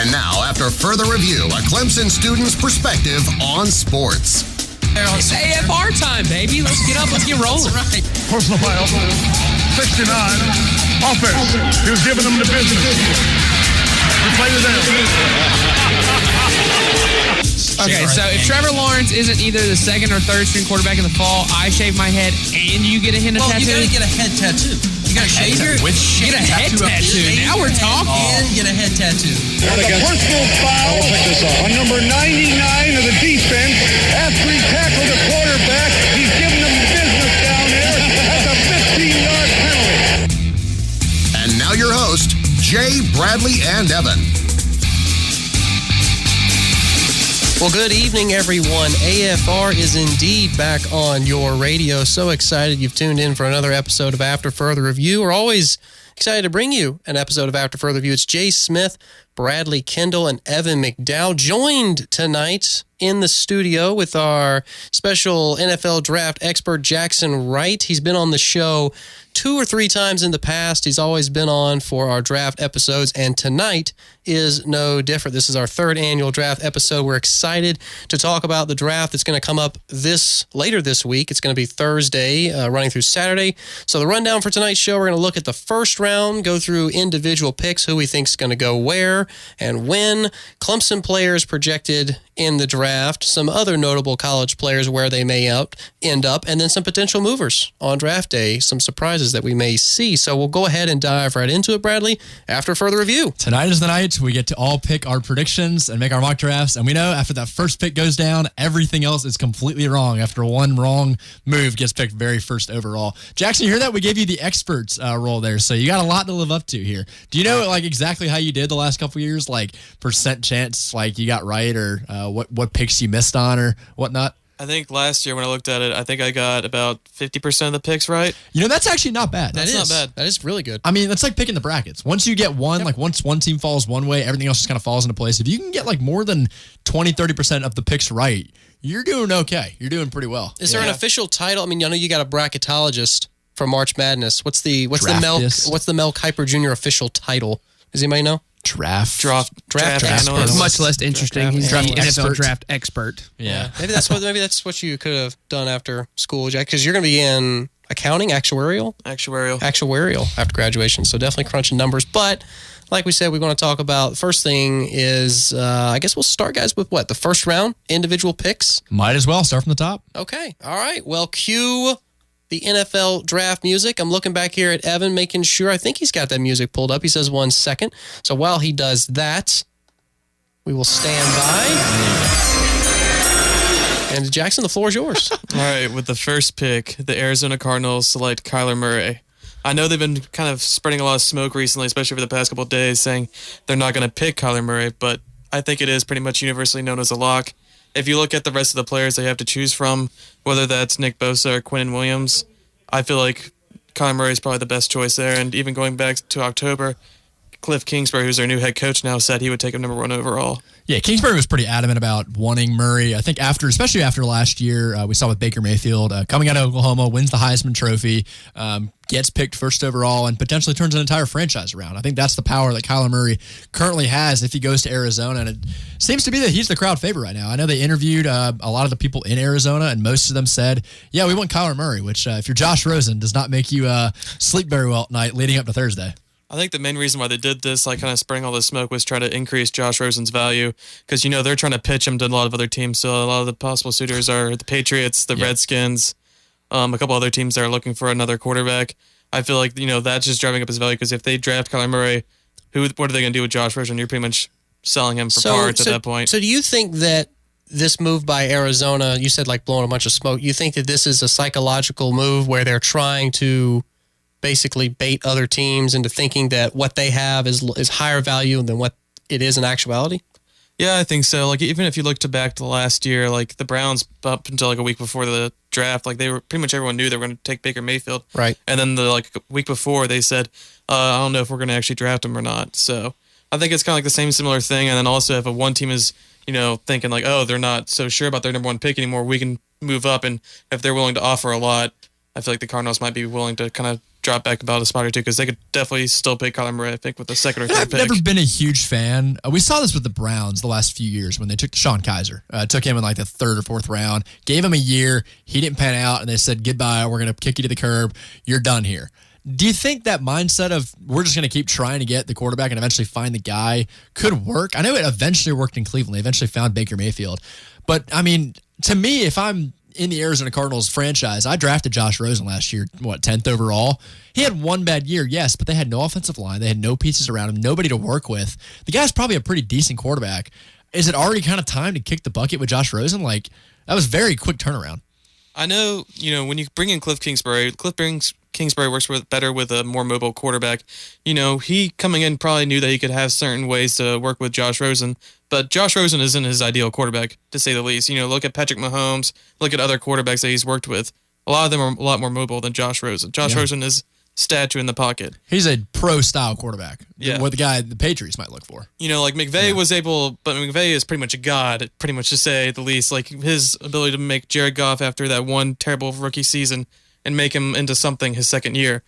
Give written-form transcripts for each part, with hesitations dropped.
And now, after further review, a Clemson student's perspective on sports. It's AFR time, baby. Let's get up. Let's get rolling. That's right. Personal foul, 69. Offense. He was giving them the business. We play to them. Okay, so if Trevor Lawrence isn't either the second or third string quarterback in the fall, I shave my head and you get a tattoo? You gotta get a head tattoo. You gotta shave your get a head tattoo. Now we're talking. And get a head tattoo. That's a personal foul on number 99 of the defense. After he tackled the quarterback, he's giving them business down there. That's a 15-yard penalty. And now your host, Jay, Bradley, and Evan. Well, good evening, everyone. AFR is indeed back on your radio. So excited you've tuned in for another episode of After Further Review. We're always excited to bring you an episode of After Further Review. It's Jay Smith, Bradley Kendall, and Evan McDowell, joined tonight in the studio with our special NFL draft expert, Jackson Wright. He's been on the show 2 or 3 times in the past. He's always been on for our draft episodes, and tonight is no different. This is our 3rd annual draft episode. We're excited to talk about the draft that's going to come up later this week. It's going to be Thursday, running through Saturday. So the rundown for tonight's show, we're going to look at the first round, go through individual picks, who we think is going to go where and when, Clemson players projected in the draft, some other notable college players where they may end up, and then some potential movers on draft day, some surprises that we may see. So we'll go ahead and dive right into it, Bradley, after further review. Tonight is the night we get to all pick our predictions and make our mock drafts, and we know after that first pick goes down, everything else is completely wrong. After one wrong move gets picked very first overall. Jackson, you hear that? We gave you the experts role there, so you got a lot to live up to here. Do you know exactly how you did the last couple years, percent chance you got right, or what picks you missed on or whatnot? I think last year when I looked at it, I think I got about 50% of the picks right. That's actually not bad. That's not bad. That is really good. I mean, it's like picking the brackets. Once you get one, once one team falls one way, everything else just kind of falls into place. If you can get more than 20, 30% of the picks right, you're doing okay. You're doing pretty well. Is there an official title? I mean, I know you got a bracketologist for March Madness. What's the Mel Kiper Jr. official title? Does anybody know? Draft It's much less interesting. He's the NFL draft expert. Yeah. Maybe that's what you could have done after school, Jack, because you're going to be in accounting, actuarial after graduation. So definitely crunching numbers. But like we said, we're going to talk about, first thing is, I guess we'll start, guys, with the first round, individual picks? Might as well start from the top. Okay. All right. Well, cue the NFL draft music. I'm looking back here at Evan, making sure. I think he's got that music pulled up. He says 1 second. So while he does that, we will stand by. And Jackson, the floor is yours. All right, with the first pick, the Arizona Cardinals select Kyler Murray. I know they've been kind of spreading a lot of smoke recently, especially over the past couple of days, saying they're not going to pick Kyler Murray, but I think it is pretty much universally known as a lock. If you look at the rest of the players they have to choose from, whether that's Nick Bosa or Quinnen Williams, I feel like Kyler Murray is probably the best choice there. And even going back to October, Cliff Kingsbury, who's their new head coach now, said he would take him number 1 overall. Yeah, Kingsbury was pretty adamant about wanting Murray. I think especially after last year, we saw with Baker Mayfield coming out of Oklahoma, wins the Heisman Trophy, gets picked first overall, and potentially turns an entire franchise around. I think that's the power that Kyler Murray currently has if he goes to Arizona, and it seems to be that he's the crowd favorite right now. I know they interviewed a lot of the people in Arizona, and most of them said, yeah, we want Kyler Murray, which if you're Josh Rosen, does not make you sleep very well at night leading up to Thursday. I think the main reason why they did this, kind of spraying all this smoke, was try to increase Josh Rosen's value because, they're trying to pitch him to a lot of other teams. So a lot of the possible suitors are the Patriots, the Redskins, a couple other teams that are looking for another quarterback. I feel like, that's just driving up his value because if they draft Kyler Murray, what are they going to do with Josh Rosen? You're pretty much selling him for parts at that point. So do you think that this move by Arizona, you said blowing a bunch of smoke, you think that this is a psychological move where they're trying to basically bait other teams into thinking that what they have is higher value than what it is in actuality? Yeah, I think so. Even if you look back to last year, the Browns up until a week before the draft, they were pretty much everyone knew they were going to take Baker Mayfield. Right. And then the week before they said, I don't know if we're going to actually draft him or not. So I think it's kind of the same similar thing. And then also if one team is, thinking they're not so sure about their number 1 pick anymore, we can move up. And if they're willing to offer a lot, I feel like the Cardinals might be willing to kind of drop back about a spot or two because they could definitely still pick Kyler Murray, I think, with the second or third I've pick. never been a huge fan. We saw this with the Browns the last few years when they took Deshaun Kaiser. Took him in like the third or fourth round, gave him a year. He didn't pan out, and they said, goodbye, we're going to kick you to the curb. You're done here. Do you think that mindset of we're just going to keep trying to get the quarterback and eventually find the guy could work? I know it eventually worked in Cleveland. They eventually found Baker Mayfield. But, I mean, to me, if I'm in the Arizona Cardinals franchise, I drafted Josh Rosen last year, 10th overall. He had one bad year, yes, but they had no offensive line. They had no pieces around him, nobody to work with. The guy's probably a pretty decent quarterback. Is it already kind of time to kick the bucket with Josh Rosen? Like, that was very quick turnaround. I know, when you bring in Cliff Kingsbury works better with a more mobile quarterback. He coming in probably knew that he could have certain ways to work with Josh Rosen, but Josh Rosen isn't his ideal quarterback, to say the least. Look at Patrick Mahomes, look at other quarterbacks that he's worked with. A lot of them are a lot more mobile than Josh Rosen. Josh Rosen is statue in the pocket. He's a pro-style quarterback. Yeah. What the guy the Patriots might look for. Like McVay was able, but McVay is pretty much a god, pretty much to say the least. Like his ability to make Jared Goff after that one terrible rookie season and make him into something his second year.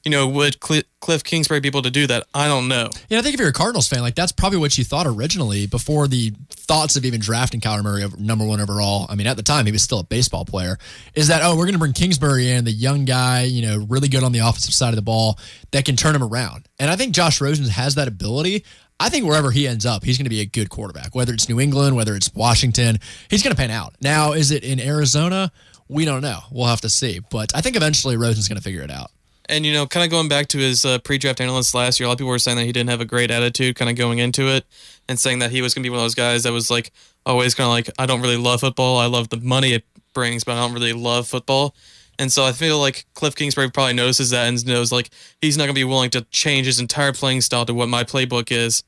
Would Cliff Kingsbury be able to do that? I don't know. I think if you're a Cardinals fan, like that's probably what you thought originally before the thoughts of even drafting Kyler Murray over number one overall. I mean, at the time, he was still a baseball player. Is that, we're going to bring Kingsbury in, the young guy, really good on the offensive side of the ball that can turn him around. And I think Josh Rosen has that ability. I think wherever he ends up, he's going to be a good quarterback. Whether it's New England, whether it's Washington, he's going to pan out. Now, is it in Arizona? We don't know. We'll have to see. But I think eventually Rosen's going to figure it out. And, kind of going back to his pre-draft analyst last year, a lot of people were saying that he didn't have a great attitude kind of going into it and saying that he was going to be one of those guys that was like always kind of like, I don't really love football. I love the money it brings, but I don't really love football. And so I feel like Cliff Kingsbury probably notices that and knows like he's not going to be willing to change his entire playing style to what my playbook is.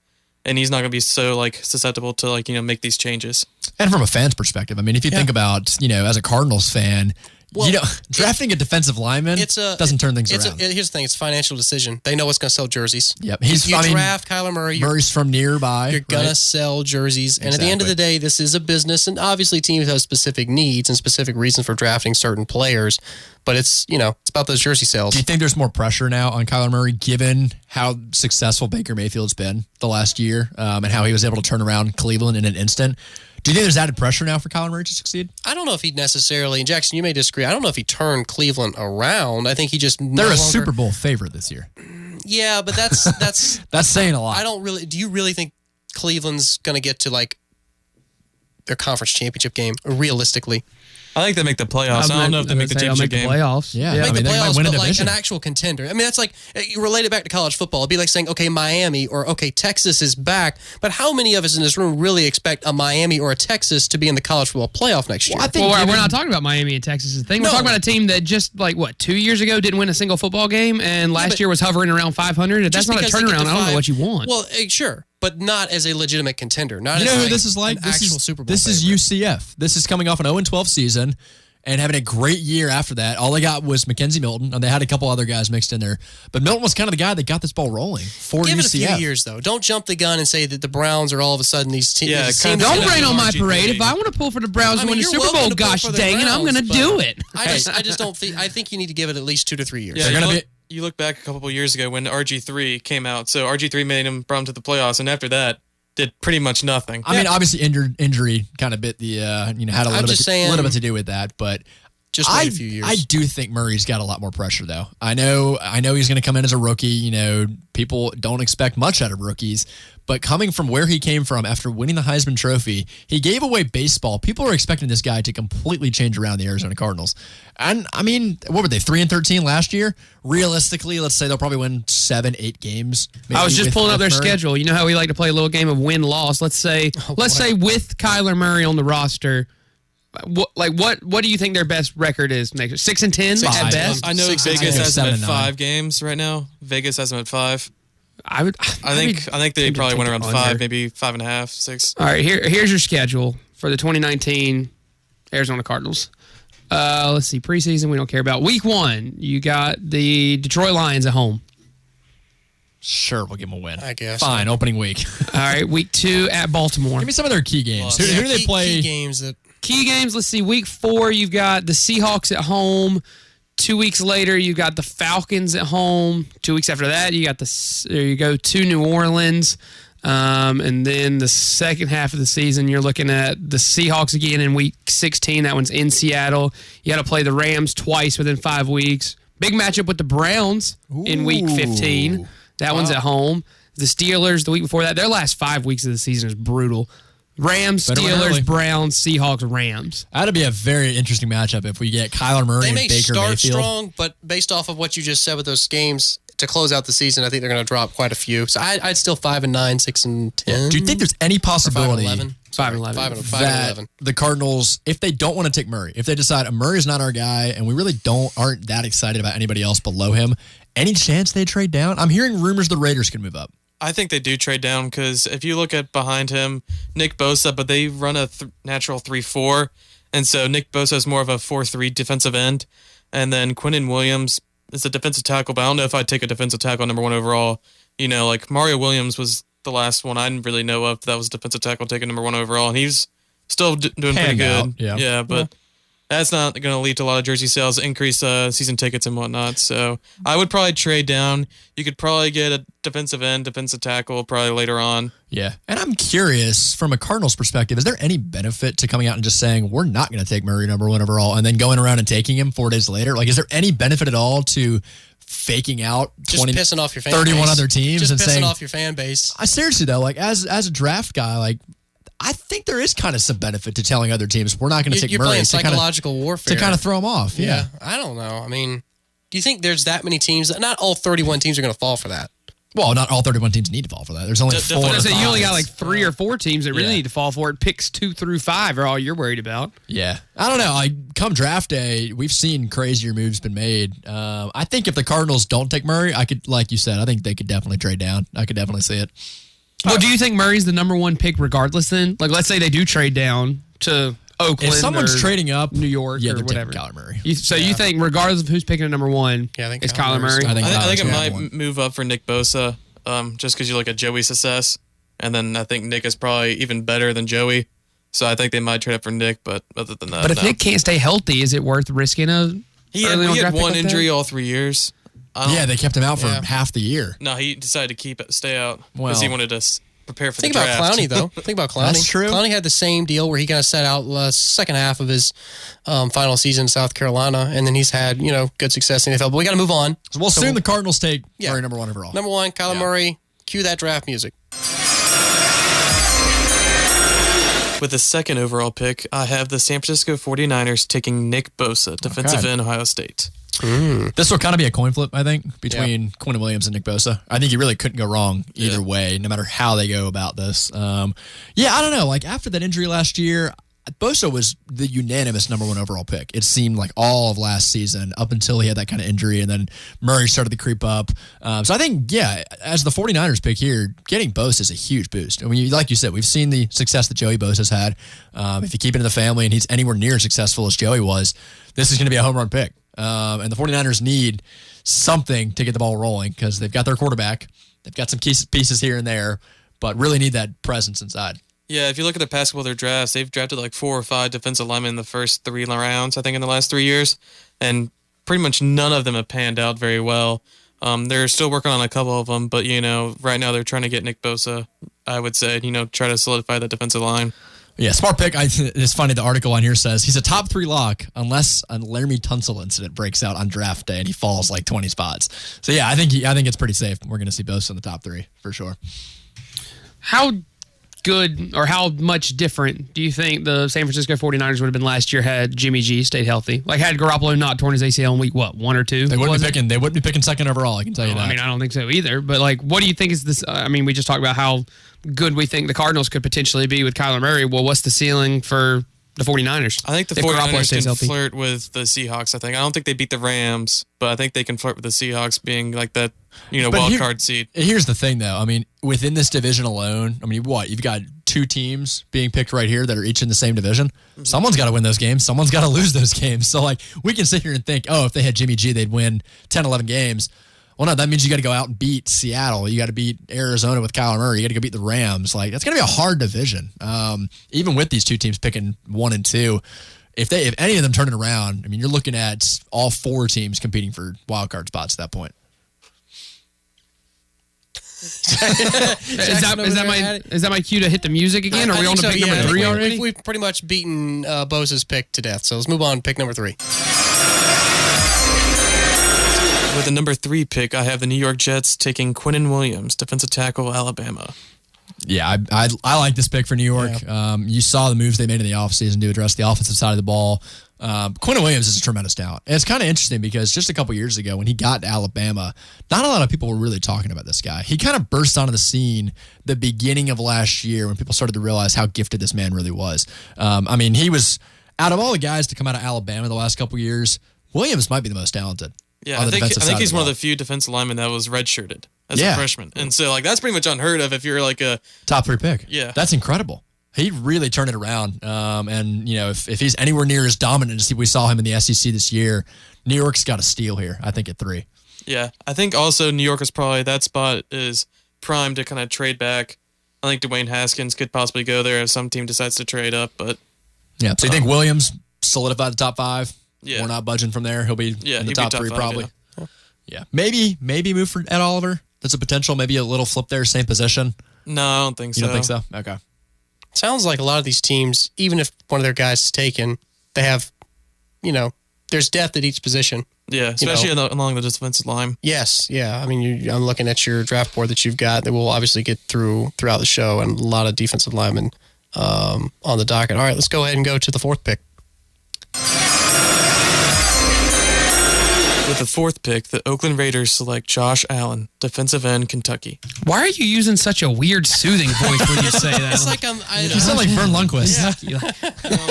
And he's not going to be so like susceptible to like, make these changes. And from a fan's perspective, I mean, if you think about, as a Cardinals fan, drafting a defensive lineman doesn't turn things around. Here's the thing. It's a financial decision. They know what's going to sell jerseys. Yep. You draft Kyler Murray. Murray's from nearby. You're going to sell jerseys. And at the end of the day, this is a business. And obviously teams have specific needs and specific reasons for drafting certain players. But it's about those jersey sales. Do you think there's more pressure now on Kyler Murray given how successful Baker Mayfield's been the last year and how he was able to turn around Cleveland in an instant? Do you think there's added pressure now for Kyler Murray to succeed? I don't know if he'd necessarily, and Jackson, you may disagree, I don't know if he turned Cleveland around. I think he just They're a Super Bowl favorite this year. Yeah, but that's that's saying a lot. Do you really think Cleveland's going to get to like their conference championship game realistically? I think they make the playoffs. I don't know if they make the championship game. Playoffs. Yeah, Make the they might playoffs, win a but like division. an actual contender. I mean, that's like, you relate it back to college football. It'd be like saying, okay, Miami or okay, Texas is back. But how many of us in this room really expect a Miami or a Texas to be in the college football playoff next year? We're not talking about Miami and Texas. We're talking about a team that just 2 years ago didn't win a single football game and last year was hovering around 500. If that's not a turnaround, I don't know what you want. Well, sure. But not as a legitimate contender. Not You as know who like this is like? an This actual is Super Bowl This is favorite. UCF. This is coming off an 0-12 season and having a great year after that. All they got was Mackenzie Milton, and they had a couple other guys mixed in there. But Milton was kind of the guy that got this ball rolling for Give UCF. it a few years, though. Don't jump the gun and say that the Browns are all of a sudden these teams. Yeah, these kind of teams Don't that- rain on my RG3. parade. If I want to pull for the Browns to win the you're Super welcome Bowl, to pull gosh for the dang it, I'm going to Browns, do but it. I just don't think. I think you need to give it at least 2 to 3 years. Yeah, They're gonna you look back a couple of years ago when RG3 came out. So RG3 made him brought him to the playoffs, and after that, did pretty much nothing. I mean, obviously, injury kind of bit the, had a little bit to do with that, but Just wait a few years. I do think Murray's got a lot more pressure, though. I know he's going to come in as a rookie. People don't expect much out of rookies, but coming from where he came from after winning the Heisman Trophy, he gave away baseball. People are expecting this guy to completely change around the Arizona Cardinals. And, I mean, what were they, 3-13 last year? Realistically, let's say they'll probably win 7-8 games. I was just pulling up their Murray. schedule. You know how we like to play a little game of win-loss. Let's say with Kyler Murray on the roster, what do you think their best record is next year? 6-10 at 5. best? I know 6 Vegas has them at 7-9. 5 games right now. Vegas has them at 5. I think they probably went around under. 5, maybe 5.5, 6. All right, here's your schedule for the 2019 Arizona Cardinals. Let's see, preseason we don't care about. Week 1, you got the Detroit Lions at home. Sure, we'll give them a win. I guess. Fine, opening week. All right, week 2 at Baltimore. Give me some of their key games. Who do they play? Key games that Key games, let's see, week 4, you've got the Seahawks at home. 2 weeks later, you got the Falcons at home. 2 weeks after that, you go to New Orleans. And then the second half of the season, you're looking at the Seahawks again in week 16. That one's in Seattle. You got to play the Rams twice within 5 weeks. Big matchup with the Browns in week 15. That one's at home. The Steelers the week before that. Their last 5 weeks of the season is brutal. Rams, Steelers, Browns, Seahawks, Rams. That'd be a very interesting matchup if we get Kyler Murray and Baker Mayfield. They may start strong, but based off of what you just said with those games to close out the season, I think they're going to drop quite a few. So I'd still 5-9, 6-10. Do you think there's any possibility 5-11? 5-11. that the Cardinals, if they don't want to take Murray, if they decide Murray's not our guy and we really aren't that excited about anybody else below him, any chance they trade down? I'm hearing rumors the Raiders could move up. I think they do trade down because if you look at behind him, Nick Bosa, but they run a natural 3-4, and so Nick Bosa is more of a 4-3 defensive end, and then Quinnen Williams is a defensive tackle, but I don't know if I'd take a defensive tackle number 1 overall. You know, like Mario Williams was the last one I didn't really know of that was defensive tackle taking number 1 overall, and he's still doing pretty good. Yeah, but that's not going to lead to a lot of jersey sales, increase season tickets and whatnot. So I would probably trade down. You could probably get a defensive end, defensive tackle probably later on. Yeah. And I'm curious, from a Cardinals perspective, is there any benefit to coming out and just saying, we're not going to take Murray number 1 overall, and then going around and taking him 4 days later? Like, is there any benefit at all to faking out just pissing off your fan 31 base. other teams just and pissing saying, off your fan base? I seriously, though, like, as a draft guy, like, I think there is kind of some benefit to telling other teams we're not going to take You're Murray playing psychological warfare to kind of throw them off. Yeah. I don't know. I mean, do you think there's that many teams? Not all 31 teams are going to fall for that. Well, not all 31 teams need to fall for that. There's only 4 or 5. You only got like 3 or 4 teams that really need to fall for it. Picks 2 through 5 are all you're worried about. Yeah. I don't know. Like, come draft day, we've seen crazier moves been made. I think if the Cardinals don't take Murray, I could, like you said, I think they could definitely trade down. I could definitely see it. Well, do you think Murray's the number 1 pick regardless then? Like, let's say they do trade down to Oakland. If someone's or trading up, New York yeah, or they're whatever. taking Kyler Murray. You think regardless of who's picking at number 1, I think it's Kyler Murray? I think it Kyler's might move up for Nick Bosa just because you look at Joey's success. And then I think Nick is probably even better than Joey. So I think they might trade up for Nick, but other than that, But if Nick can't stay healthy, is it worth risking a he early had draft pick one like injury that? all 3 years. Yeah, they kept him out for half the year. No, he decided to stay out Well, because he wanted to prepare for Think the about draft. Clowney, though. Think about Clowney. That's true. Clowney had the same deal where he kind of set out the second half of his final season in South Carolina, and then he's had, good success in the NFL. But we got to move on. So we'll assume the Cardinals take Yeah. Murray number 1 overall. Number 1, Kyler Murray. Cue that draft music. With the second overall pick, I have the San Francisco 49ers taking Nick Bosa, defensive end, Ohio State. This will kind of be a coin flip, I think, between Quinnen Williams and Nick Bosa. I think you really couldn't go wrong either way, no matter how they go about this. I don't know. Like, after that injury last year, Bosa was the unanimous number 1 overall pick. It seemed like all of last season up until he had that kind of injury, and then Murray started to creep up. So I think, as the 49ers pick here, getting Bosa is a huge boost. I mean, like you said, we've seen the success that Joey Bosa's had. If you keep it in the family and he's anywhere near as successful as Joey was, this is going to be a home run pick. And the 49ers need something to get the ball rolling because they've got their quarterback. They've got some pieces here and there, but really need that presence inside. Yeah, if you look at the past couple of their drafts, they've drafted like 4 or 5 defensive linemen in the first 3 rounds, I think, in the last 3 years. And pretty much none of them have panned out very well. They're still working on a couple of them, but, right now they're trying to get Nick Bosa, I would say, try to solidify the defensive line. Yeah, smart pick. It's funny, the article on here says he's a top 3 lock unless a Laramie Tunsil incident breaks out on draft day and he falls like 20 spots. So, yeah, I think it's pretty safe. We're going to see Bosa in the top 3 for sure. How good or how much different do you think the San Francisco 49ers would have been last year had Jimmy G stayed healthy? Like, had Garoppolo not torn his ACL in week 1 or 2? They wouldn't be picking second overall, I can tell you that. I mean, I don't think so either. But, like, what do you think is this? I mean, we just talked about how good we think the Cardinals could potentially be with Kyler Murray. Well, what's the ceiling for the 49ers? I think the 49ers can flirt with the Seahawks, I think. I don't think they beat the Rams, but I think they can flirt with the Seahawks being like that, wild card seed. Here's the thing, though. I mean, within this division alone, I mean, you've got 2 teams being picked right here that are each in the same division. Mm-hmm. Someone's got to win those games. Someone's got to lose those games. So, like, we can sit here and think, if they had Jimmy G, they'd win 10, 11 games. Well, no, that means you got to go out and beat Seattle. You got to beat Arizona with Kyler Murray. You got to go beat the Rams. Like, that's going to be a hard division. Even with these 2 teams picking 1 and 2, if any of them turn it around, I mean, you're looking at all 4 teams competing for wild card spots at that point. Is that my cue to hit the music again? Are we on to pick number 3 already? We've pretty much beaten Bosa's pick to death. So let's move on to pick number 3. With the number 3 pick, I have the New York Jets taking Quinnen Williams, defensive tackle, Alabama. Yeah, I like this pick for New York. Yeah. You saw the moves they made in the offseason to address the offensive side of the ball. Quinnen Williams is a tremendous talent. And it's kind of interesting because just a couple years ago when he got to Alabama, not a lot of people were really talking about this guy. He kind of burst onto the scene the beginning of last year when people started to realize how gifted this man really was. I mean, he was, out of all the guys to come out of Alabama the last couple years, Williams might be the most talented. Yeah, I think he's one of the few defensive linemen that was redshirted as a freshman. And so, like, that's pretty much unheard of if you're like a top 3 pick. Yeah. That's incredible. He really turned it around. And, you know, if he's anywhere near as dominant as we saw him in the SEC this year, New York's got a steal here, I think, at 3. Yeah. I think also New York is probably, that spot is primed to kind of trade back. I think Dwayne Haskins could possibly go there if some team decides to trade up. But yeah, so you think Williams solidified the top 5? Yeah. We're not budging from there. He'll be in the top 3 probably. Yeah. Maybe move for Ed Oliver. That's a potential. Maybe a little flip there, same position. No, I don't think so. You don't think so? Okay. Sounds like a lot of these teams, even if one of their guys is taken, they have, you know, there's depth at each position. Yeah, especially along the defensive line. Yes, yeah. I mean, I'm looking at your draft board that you've got that we'll obviously get throughout the show, and a lot of defensive linemen on the docket. All right, let's go ahead and go to the 4th pick. With the 4th pick, the Oakland Raiders select Josh Allen, defensive end, Kentucky. Why are you using such a weird, soothing voice when you say that? It's like you sound like Vern Lundquist. Yeah.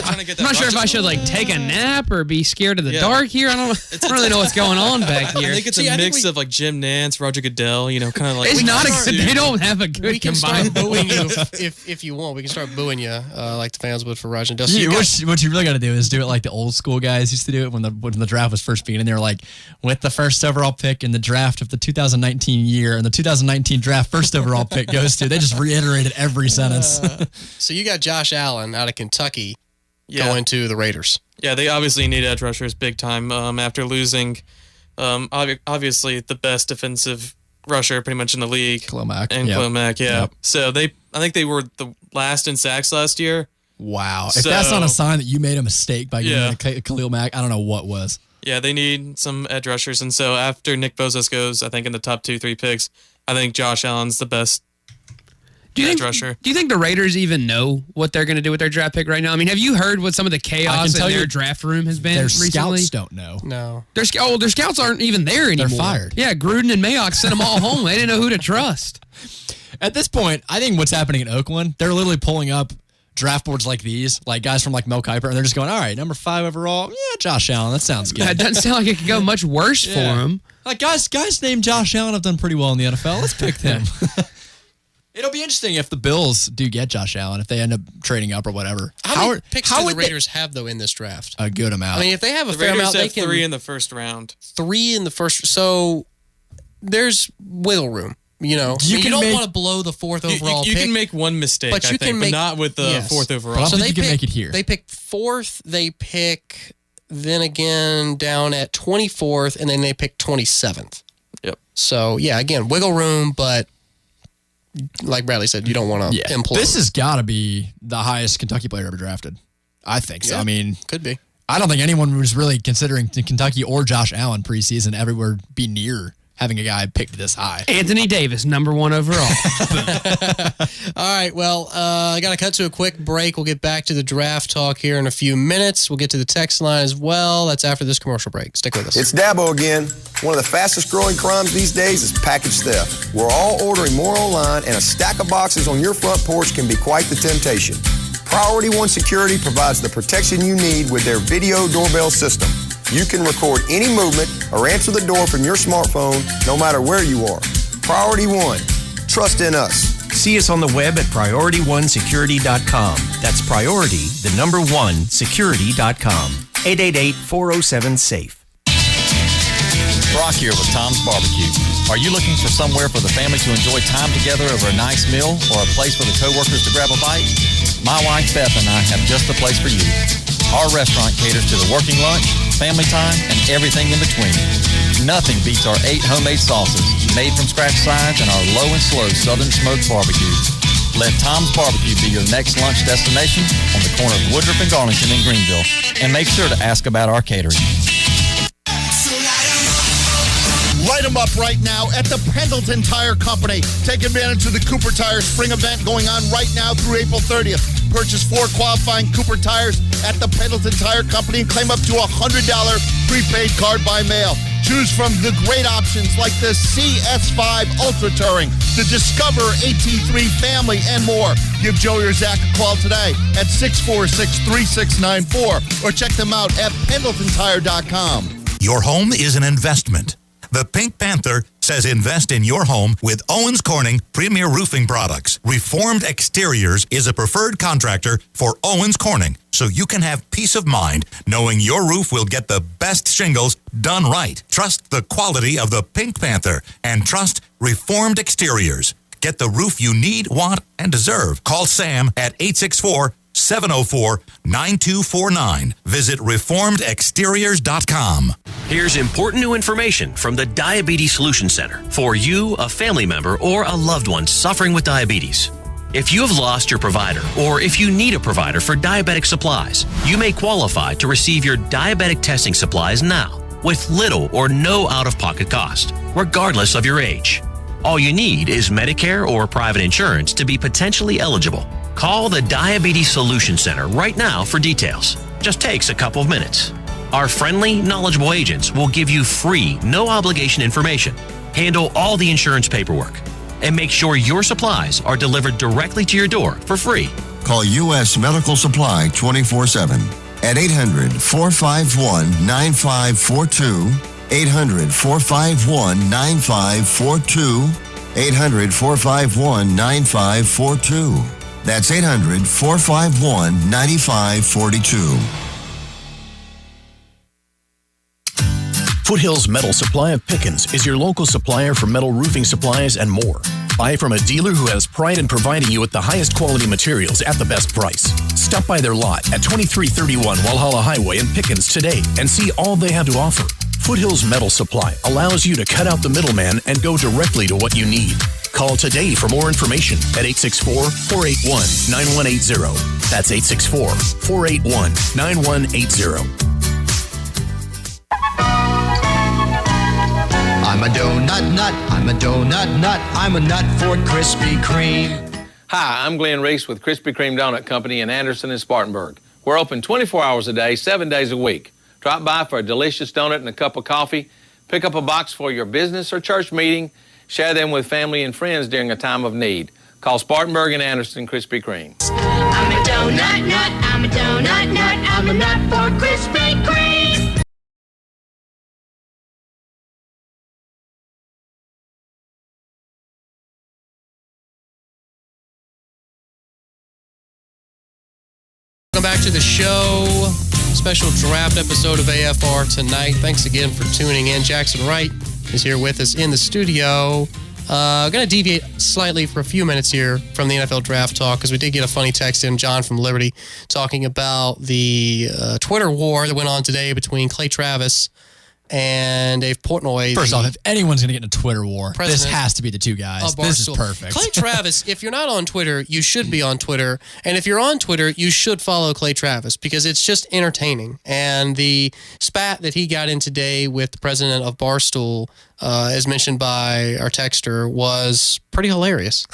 I'm not sure if I should like take a nap or be scared of the dark here. I don't really know what's going on back here. I think it's a mix of like Jim Nance, Roger Goodell, you know, kind of like. It's not. They don't have a good we can combined. Start booing you if you want. We can start booing you like the fans would for Roger Goodell. So what you really got to do is do it like the old school guys used to do it when the draft was first beginning. They were like, with the first overall pick in the draft of the 2019 year, and the 2019 draft first overall pick goes to. They just reiterated every sentence. So you got Josh Allen out of Kentucky going to the Raiders. Yeah, they obviously need edge rushers big time after losing, obviously the best defensive rusher pretty much in the league. Khalil Mack. And Khalil Mack, yeah. Yep. So I think they were the last in sacks last year. Wow. If that's not a sign that you made a mistake by getting Khalil Mack, I don't know what was. Yeah, they need some edge rushers. And so after Nick Bosa goes, I think in the top 2-3 picks, I think Josh Allen's the best edge rusher. Do you think the Raiders even know what they're going to do with their draft pick right now? I mean, have you heard what some of the chaos in their draft room has been recently? Their scouts don't know. No. Their scouts aren't even there anymore. They're fired. Yeah, Gruden and Mayock sent them all home. They didn't know who to trust. At this point, I think what's happening in Oakland, they're literally pulling up draft boards like these, like guys from like Mel Kiper, and they're just going, all right, number 5 overall, yeah, Josh Allen, that sounds good. That doesn't sound like it could go much worse for him. Like guys named Josh Allen have done pretty well in the NFL. Let's pick them. It'll be interesting if the Bills do get Josh Allen, if they end up trading up or whatever. How many picks do the Raiders have, though, in this draft? A good amount. I mean, if they have a the fair Raiders amount, they have can... 3 in the first round. 3 in the first... So there's wiggle room. You know, you don't want to blow the 4th overall pick. You can make one mistake, but but not with the 4th overall. But I don't think you can make it here. They pick 4th, they pick then again down at 24th, and then they pick 27th. Yep. So, yeah, again, wiggle room, but like Bradley said, you don't want to implode. This has got to be the highest Kentucky player ever drafted. I think so. Yeah, I mean, could be. I don't think anyone was really considering Kentucky or Josh Allen preseason everywhere be near having a guy picked this high. Anthony Davis, number 1 overall. All right, well, I got to cut to a quick break. We'll get back to the draft talk here in a few minutes. We'll get to the text line as well. That's after this commercial break. Stick with us. It's Dabo again. One of the fastest growing crimes these days is package theft. We're all ordering more online, and a stack of boxes on your front porch can be quite the temptation. Priority One Security provides the protection you need with their video doorbell system. You can record any movement or answer the door from your smartphone no matter where you are. Priority One. Trust in us. See us on the web at PriorityOneSecurity.com. That's priority, the number 1, security.com. 888-407-SAFE. Brock here with Tom's Barbecue. Are you looking for somewhere for the family to enjoy time together over a nice meal or a place for the coworkers to grab a bite? My wife Beth and I have just the place for you. Our restaurant caters to the working lunch, family time, and everything in between. Nothing beats our 8 homemade sauces, made from scratch sides, and our low and slow southern smoked barbecue. Let Tom's Barbecue be your next lunch destination on the corner of Woodruff and Garlington in Greenville. And make sure to ask about our catering. Light them up right now at the Pendleton Tire Company. Take advantage of the Cooper Tire Spring event going on right now through April 30th. Purchase 4 qualifying Cooper tires at the Pendleton Tire Company and claim up to a $100 prepaid card by mail. Choose from the great options like the CS5 Ultra Touring, the Discover AT3 Family, and more. Give Joey or Zach a call today at 646-3694 or check them out at pendletontire.com. Your home is an investment. The Pink Panther says invest in your home with Owens Corning Premier Roofing Products. Reformed Exteriors is a preferred contractor for Owens Corning, so you can have peace of mind knowing your roof will get the best shingles done right. Trust the quality of the Pink Panther and trust Reformed Exteriors. Get the roof you need, want, and deserve. Call Sam at 864-704-9249. Visit reformedexteriors.com. Here's important new information from the Diabetes Solution Center for you, a family member, or a loved one suffering with diabetes. If you have lost your provider, or if you need a provider for diabetic supplies, you may qualify to receive your diabetic testing supplies now with little or no out-of-pocket cost, regardless of your age. All you need is Medicare or private insurance to be potentially eligible. Call the Diabetes Solution Center right now for details. Just takes a couple of minutes. Our friendly, knowledgeable agents will give you free, no-obligation information, handle all the insurance paperwork, and make sure your supplies are delivered directly to your door for free. Call U.S. Medical Supply 24/7 at 800-451-9542, 800-451-9542, 800-451-9542. That's 800-451-9542. Foothills Metal Supply of Pickens is your local supplier for metal roofing supplies and more. Buy from a dealer who has pride in providing you with the highest quality materials at the best price. Stop by their lot at 2331 Walhalla Highway in Pickens today and see all they have to offer. Foothills Metal Supply allows you to cut out the middleman and go directly to what you need. Call today for more information at 864-481-9180. That's 864-481-9180. I'm a donut nut, I'm a donut nut, I'm a nut for Krispy Kreme. Hi, I'm Glenn Reese with Krispy Kreme Donut Company in Anderson and Spartanburg. We're open 24 hours a day, 7 days a week. Drop by for a delicious donut and a cup of coffee. Pick up a box for your business or church meeting. Share them with family and friends during a time of need. Call Spartanburg and Anderson Krispy Kreme. I'm a donut nut, I'm a donut nut, I'm a nut for Krispy Kreme. Welcome back to the show. Special draft episode of AFR tonight. Thanks again for tuning in. Jackson Wright is here with us in the studio. Going to deviate slightly for a few minutes here from the NFL draft talk because we did get a funny text in, John from Liberty, talking about the Twitter war that went on today between Clay Travis and Dave Portnoy. First off, if anyone's going to get in a Twitter war, this President has to be the two guys. This is perfect. Clay Travis, if you're not on Twitter, you should be on Twitter. And if you're on Twitter, you should follow Clay Travis because it's just entertaining. And the spat that he got in today with the president of Barstool, as mentioned by our texter, was pretty hilarious.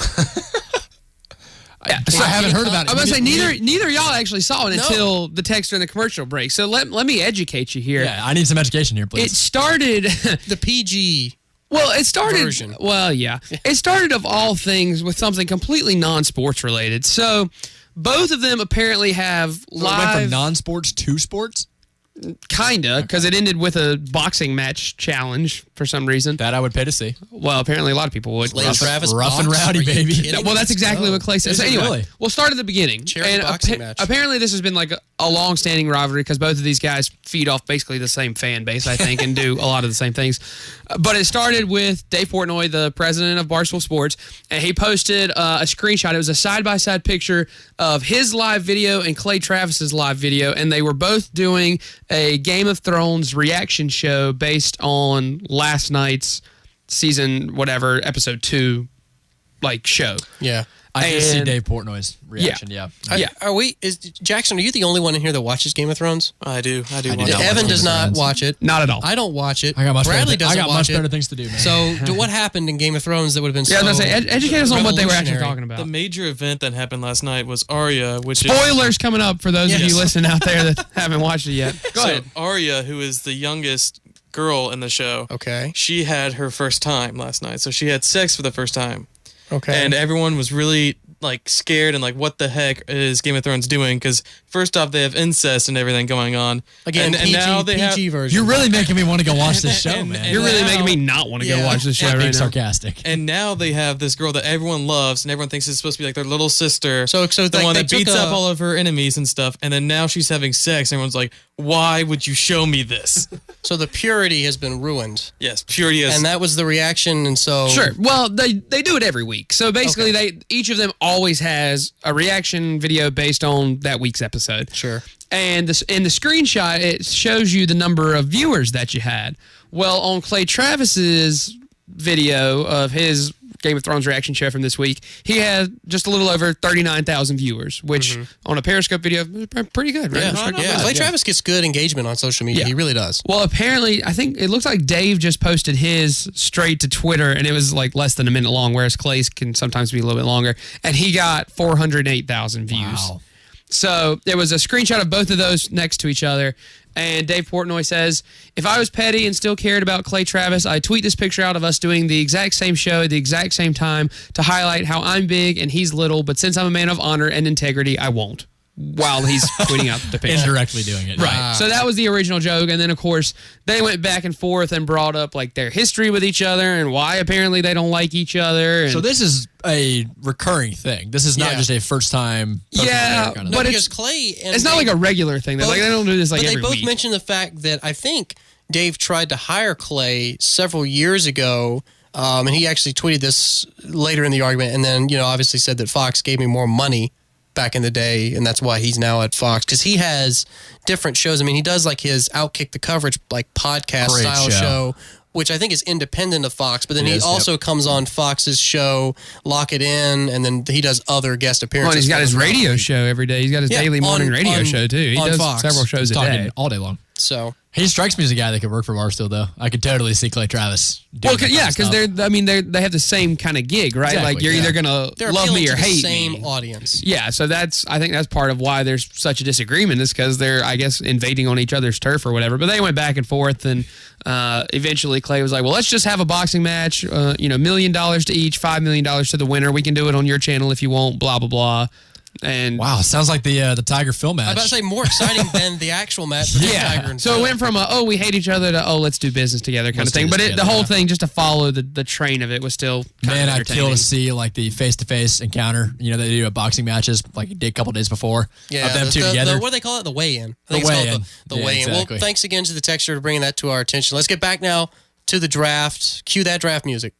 I haven't heard about it. I'm going to say neither of y'all actually saw it until the text during the commercial break. So let me educate you here. Yeah, I need some education here, please. It started the PG. Well, it started version. Well, yeah. It started of all things with something completely non-sports related. So both of them apparently have live. It went from non-sports to sports? Kinda, because it ended with a boxing match challenge for some reason. That I would pay to see. Well, apparently a lot of people would. Rough and rowdy, baby. Well, that's exactly what Clay said. So anyway, really? we'll start at the beginning. Charity boxing match. Apparently this has been like a long-standing rivalry because both of these guys feed off basically the same fan base, I think, and do a lot of the same things. But it started with Dave Portnoy, the president of Barstool Sports, and he posted a screenshot. It was a side-by-side picture of his live video and Clay Travis's live video, and they were both doing a Game of Thrones reaction show based on last night's season, whatever, episode 2, like, show. Yeah. I did see Dave Portnoy's reaction. Yeah. Jackson, are you the only one in here that watches Game of Thrones? I do. I watch it. Evan does not watch it. Not at all. I don't watch it. I got much Bradley doesn't watch much it. better things to do, man. So, what happened in Game of Thrones that would have been Yeah, I was going to say, educate us on what they were actually talking about. The major event that happened last night was Arya, which Spoilers coming up for those of you listening out there that haven't watched it yet. Go ahead. Arya, who is the youngest girl in the show, she had her first time last night. So she had sex for the first time. Okay. And everyone was really like scared and like, what the heck is Game of Thrones doing? Because first off, they have incest and everything going on. Again, and now they have version. You're really making me want to go watch this show, man. You're really making me not want to go watch this show right now. Sarcastic. And now they have this girl that everyone loves and everyone thinks is supposed to be like their little sister. So the one that beats up all of her enemies and stuff. And then now she's having sex. And everyone's like, why would you show me this? So the purity has been ruined. Yes, purity is. And that was the reaction. And so Sure. Well, they do it every week. So basically, each of them always has a reaction video based on that week's episode. Sure. And in the screenshot, it shows you the number of viewers that you had. Well, on Clay Travis's video of his Game of Thrones reaction show from this week, he had just a little over 39,000 viewers, which on a Periscope video is pretty good, right? Clay Travis gets good engagement on social media. Yeah. He really does. Well, apparently, I think it looks like Dave just posted his straight to Twitter, and it was like less than a minute long, whereas Clay's can sometimes be a little bit longer. And he got 408,000 views. Wow. So there was a screenshot of both of those next to each other. And Dave Portnoy says, if I was petty and still cared about Clay Travis, I'd tweet this picture out of us doing the exact same show at the exact same time to highlight how I'm big and he's little. But since I'm a man of honor and integrity, I won't. While he's tweeting out the picture. Indirectly doing it. Right. So that was the original joke. And then, of course, they went back and forth and brought up like their history with each other and why apparently they don't like each other. And so this is a recurring thing. This is not just a first time. Yeah, kind of but because it's Clay and it's not like a regular thing. Like they don't do this like but every they both week. mentioned the fact that I think Dave tried to hire Clay several years ago. And he actually tweeted this later in the argument, and then obviously said that Fox gave me more money back in the day, and that's why he's now at Fox, because he has different shows. I mean, he does like his Outkick the Coverage like podcast Great style show, which I think is independent of Fox, but then he also comes on Fox's show, Lock It In, and then he does other guest appearances. Well, and he's got his radio show every day. He's got his daily morning radio show too. He does Fox. several shows a day. all day long. So he strikes me as a guy that could work for Barstool, though. I could totally see Clay Travis. Well, because they have the same kind of gig, right? Exactly, like you're either gonna love me or hate me. Same audience. Yeah, so I think that's part of why there's such a disagreement is because they're, I guess, invading on each other's turf or whatever. But they went back and forth, and eventually Clay was like, "Well, let's just have a boxing match. $1 million to each, $5 million to the winner. We can do it on your channel if you want. Blah blah blah." And wow, sounds like the Tiger Phil match. I was about to say more exciting than the actual match. Yeah. So it went from we hate each other to let's do business together kind of thing. But the whole thing, just to follow the train of it, was still kind of I'd kill to see like the face-to-face encounter. They do at boxing matches like a couple days before. Yeah, of them two together. What do they call it? The weigh-in. The weigh-in. The weigh-in. Exactly. Well, thanks again to the texter for bringing that to our attention. Let's get back now to the draft. Cue that draft music.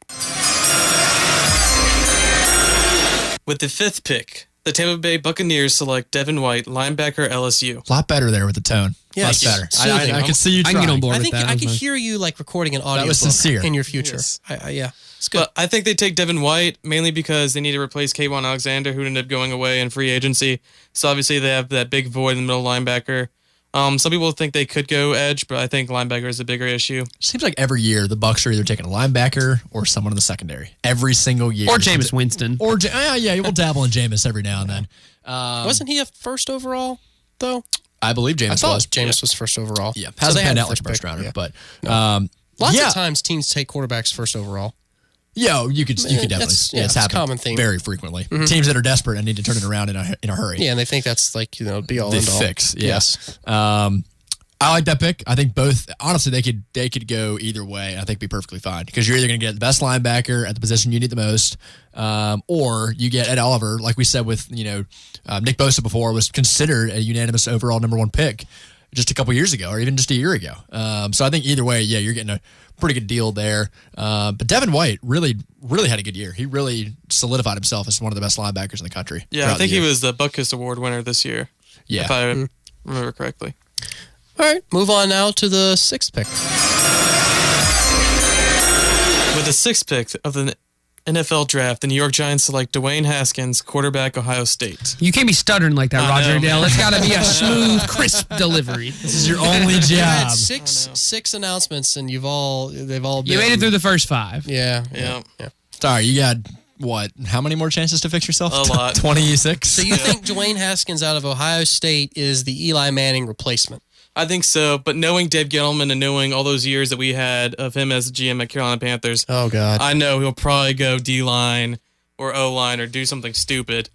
With the 5th pick, the Tampa Bay Buccaneers select Devin White, linebacker, LSU. A lot better there with the tone. Yeah, much better. soothing. I can see you trying. I can get on board with that. I can hear you like recording an audio was sincere. in your future. Yes. Yeah, it's good. But I think they take Devin White mainly because they need to replace Kayvon Alexander, who ended up going away in free agency. So obviously they have that big void in the middle linebacker. Some people think they could go edge, but I think linebacker is a bigger issue. Seems like every year the Bucs are either taking a linebacker or someone in the secondary. Every single year. Or Jameis Winston. Or we'll dabble in Jameis every now and then. Wasn't he a first overall though? I believe Jameis was. Jameis was first overall. Yeah, So hasn't they had panned a out like first a first pick, rounder, yeah. but Lots of times teams take quarterbacks first overall. Yeah, you could definitely. That's it's a happened common theme. very frequently. Teams that are desperate and need to turn it around in a hurry. Yeah, and they think that's like be all the end all. fix. Yes. I like that pick. I think both, honestly, they could go either way. I think be perfectly fine because you're either going to get the best linebacker at the position you need the most, or you get Ed Oliver, like we said with Nick Bosa before, was considered a unanimous overall number 1 pick just a couple years ago, or even just a year ago. So I think either way, yeah, you're getting a pretty good deal there. But Devin White really had a good year. He really solidified himself as one of the best linebackers in the country. Yeah, I think he was the Butkus Award winner this year. Yeah, if I remember correctly. All right, move on now to the 6th pick. With the 6th pick of the NFL draft, the New York Giants select Dwayne Haskins, quarterback, Ohio State. You can't be stuttering like that, Roger Dale. It's got to be a smooth, crisp delivery. This is your only job. You had six announcements, and they've all been. You made it through the first 5. Yeah. Sorry, you got what? How many more chances to fix yourself? A lot. 26. So you think Dwayne Haskins out of Ohio State is the Eli Manning replacement? I think so, but knowing Dave Gettleman and knowing all those years that we had of him as GM at Carolina Panthers, oh God, I know he'll probably go D-line or O-line or do something stupid.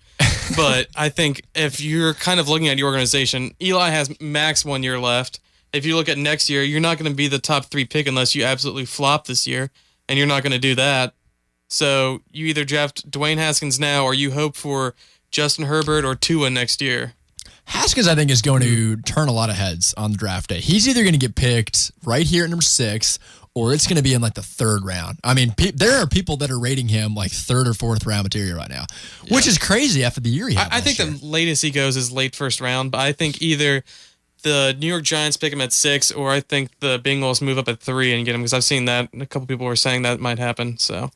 But I think if you're kind of looking at your organization, Eli has max 1 year left. If you look at next year, you're not going to be the top 3 pick unless you absolutely flop this year, and you're not going to do that. So you either draft Dwayne Haskins now or you hope for Justin Herbert or Tua next year. Haskins, I think, is going to turn a lot of heads on the draft day. He's either going to get picked right here at number 6, or it's going to be in like the 3rd round. I mean, there are people that are rating him like 3rd or 4th round material right now, which is crazy after the year he had. I think the latest he goes is late 1st round, but I think either the New York Giants pick him at 6, or I think the Bengals move up at 3 and get him, because I've seen that. A couple people were saying that might happen. So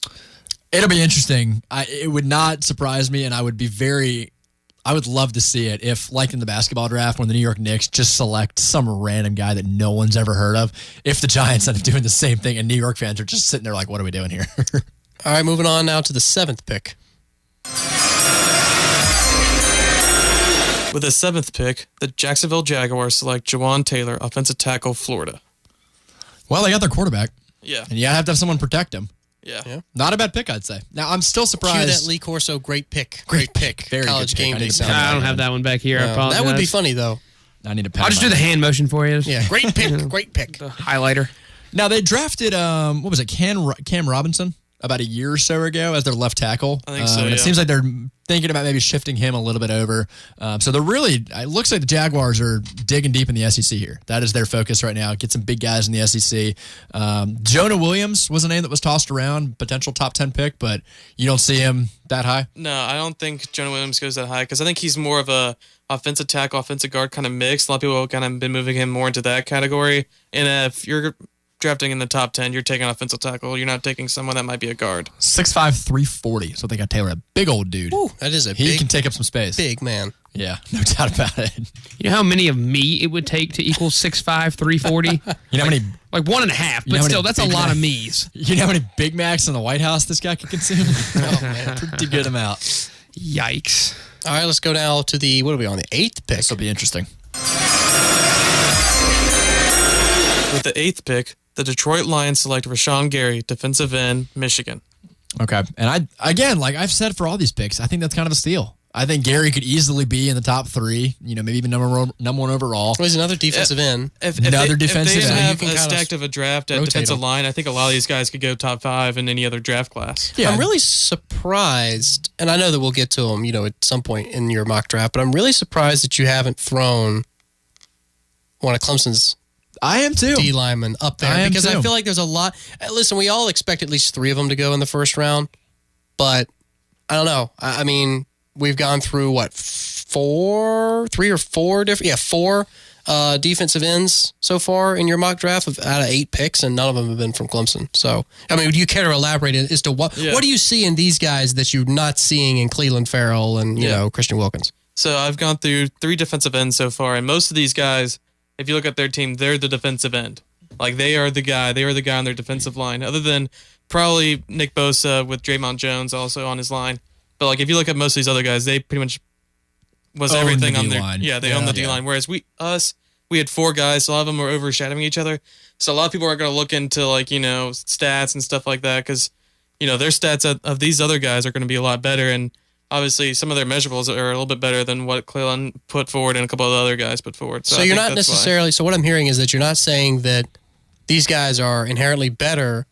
it'll be interesting. It would not surprise me, and I would love to see it if, like in the basketball draft, when the New York Knicks just select some random guy that no one's ever heard of, if the Giants end up doing the same thing and New York fans are just sitting there like, what are we doing here? All right, moving on now to the 7th pick. With the 7th pick, the Jacksonville Jaguars select Jawan Taylor, offensive tackle, Florida. Well, they got their quarterback. Yeah. And you have to have someone protect him. Yeah. Not a bad pick, I'd say. Now, I'm still Cue surprised. that Lee Corso, great pick. Great pick. Very College good pick. game I day need to sound. I don't have that one back here. I apologize. That would be funny, though. I need a pen. I'll just do the hand motion for you. Yeah, great pick. Great pick. The highlighter. Now, they drafted, what was it, Cam Robinson about a year or so ago as their left tackle. I think so, It seems like they're thinking about maybe shifting him a little bit over. So they're really, it looks like the Jaguars are digging deep in the SEC here. That is their focus right now. Get some big guys in the SEC. Jonah Williams was a name that was tossed around, potential top 10 pick, but you don't see him that high? No, I don't think Jonah Williams goes that high, because I think he's more of a offensive tackle, offensive guard kind of mix. A lot of people have kind of been moving him more into that category. And if you're drafting in the top 10, you're taking offensive tackle. You're not taking someone that might be a guard. 6'5", 340. So they got Taylor, a big old dude. Ooh, that is He can take up some space. big man. Yeah, no doubt about it. You know how many of me it would take to equal 6'5", 340? You know how many? Like 1.5, You know but how still, many that's a Big lot Mac- of me's. You know how many Big Macs in the White House this guy could consume? Oh, man, pretty good amount. Yikes. All right, let's go now to the, what are we on, the 8th pick? This will be interesting. With the 8th pick, the Detroit Lions select Rashawn Gary, defensive end, Michigan. Okay. And like I've said for all these picks, I think that's kind of a steal. I think Gary could easily be in the top 3, maybe even number one overall. Well, he's another defensive end. If Another they, defensive if they end. have You can a kinda stacked of a draft at rotate defensive them. line, I think a lot of these guys could go top 5 in any other draft class. Yeah. I'm really surprised, and I know that we'll get to him, at some point in your mock draft, but I'm really surprised that you haven't thrown one of Clemson's I am too. D linemen up there, because too. I feel like there's a lot. Listen, we all expect at least 3 of them to go in the first round, but I don't know. I mean, we've gone through four defensive ends so far in your mock draft out of 8 picks, and none of them have been from Clemson. So, I mean, do you care to elaborate as to what do you see in these guys that you're not seeing in Cleveland Farrell and Christian Wilkins? So I've gone through 3 defensive ends so far, and most of these guys, if you look at their team, they're the defensive end. Like, they are the guy on their defensive line, other than probably Nick Bosa with Draymond Jones also on his line. But, like, if you look at most of these other guys, they pretty much was Own everything the on their D-line. Yeah, they own the D-line. Whereas we had 4 guys, so a lot of them were overshadowing each other. So a lot of people are going to look into, stats and stuff like that, because, their stats of these other guys are going to be a lot better. And obviously some of their measurables are a little bit better than what Cleveland put forward and a couple of the other guys put forward. So I you're think not that's why. necessarily. So what I'm hearing is that you're not saying that these guys are inherently better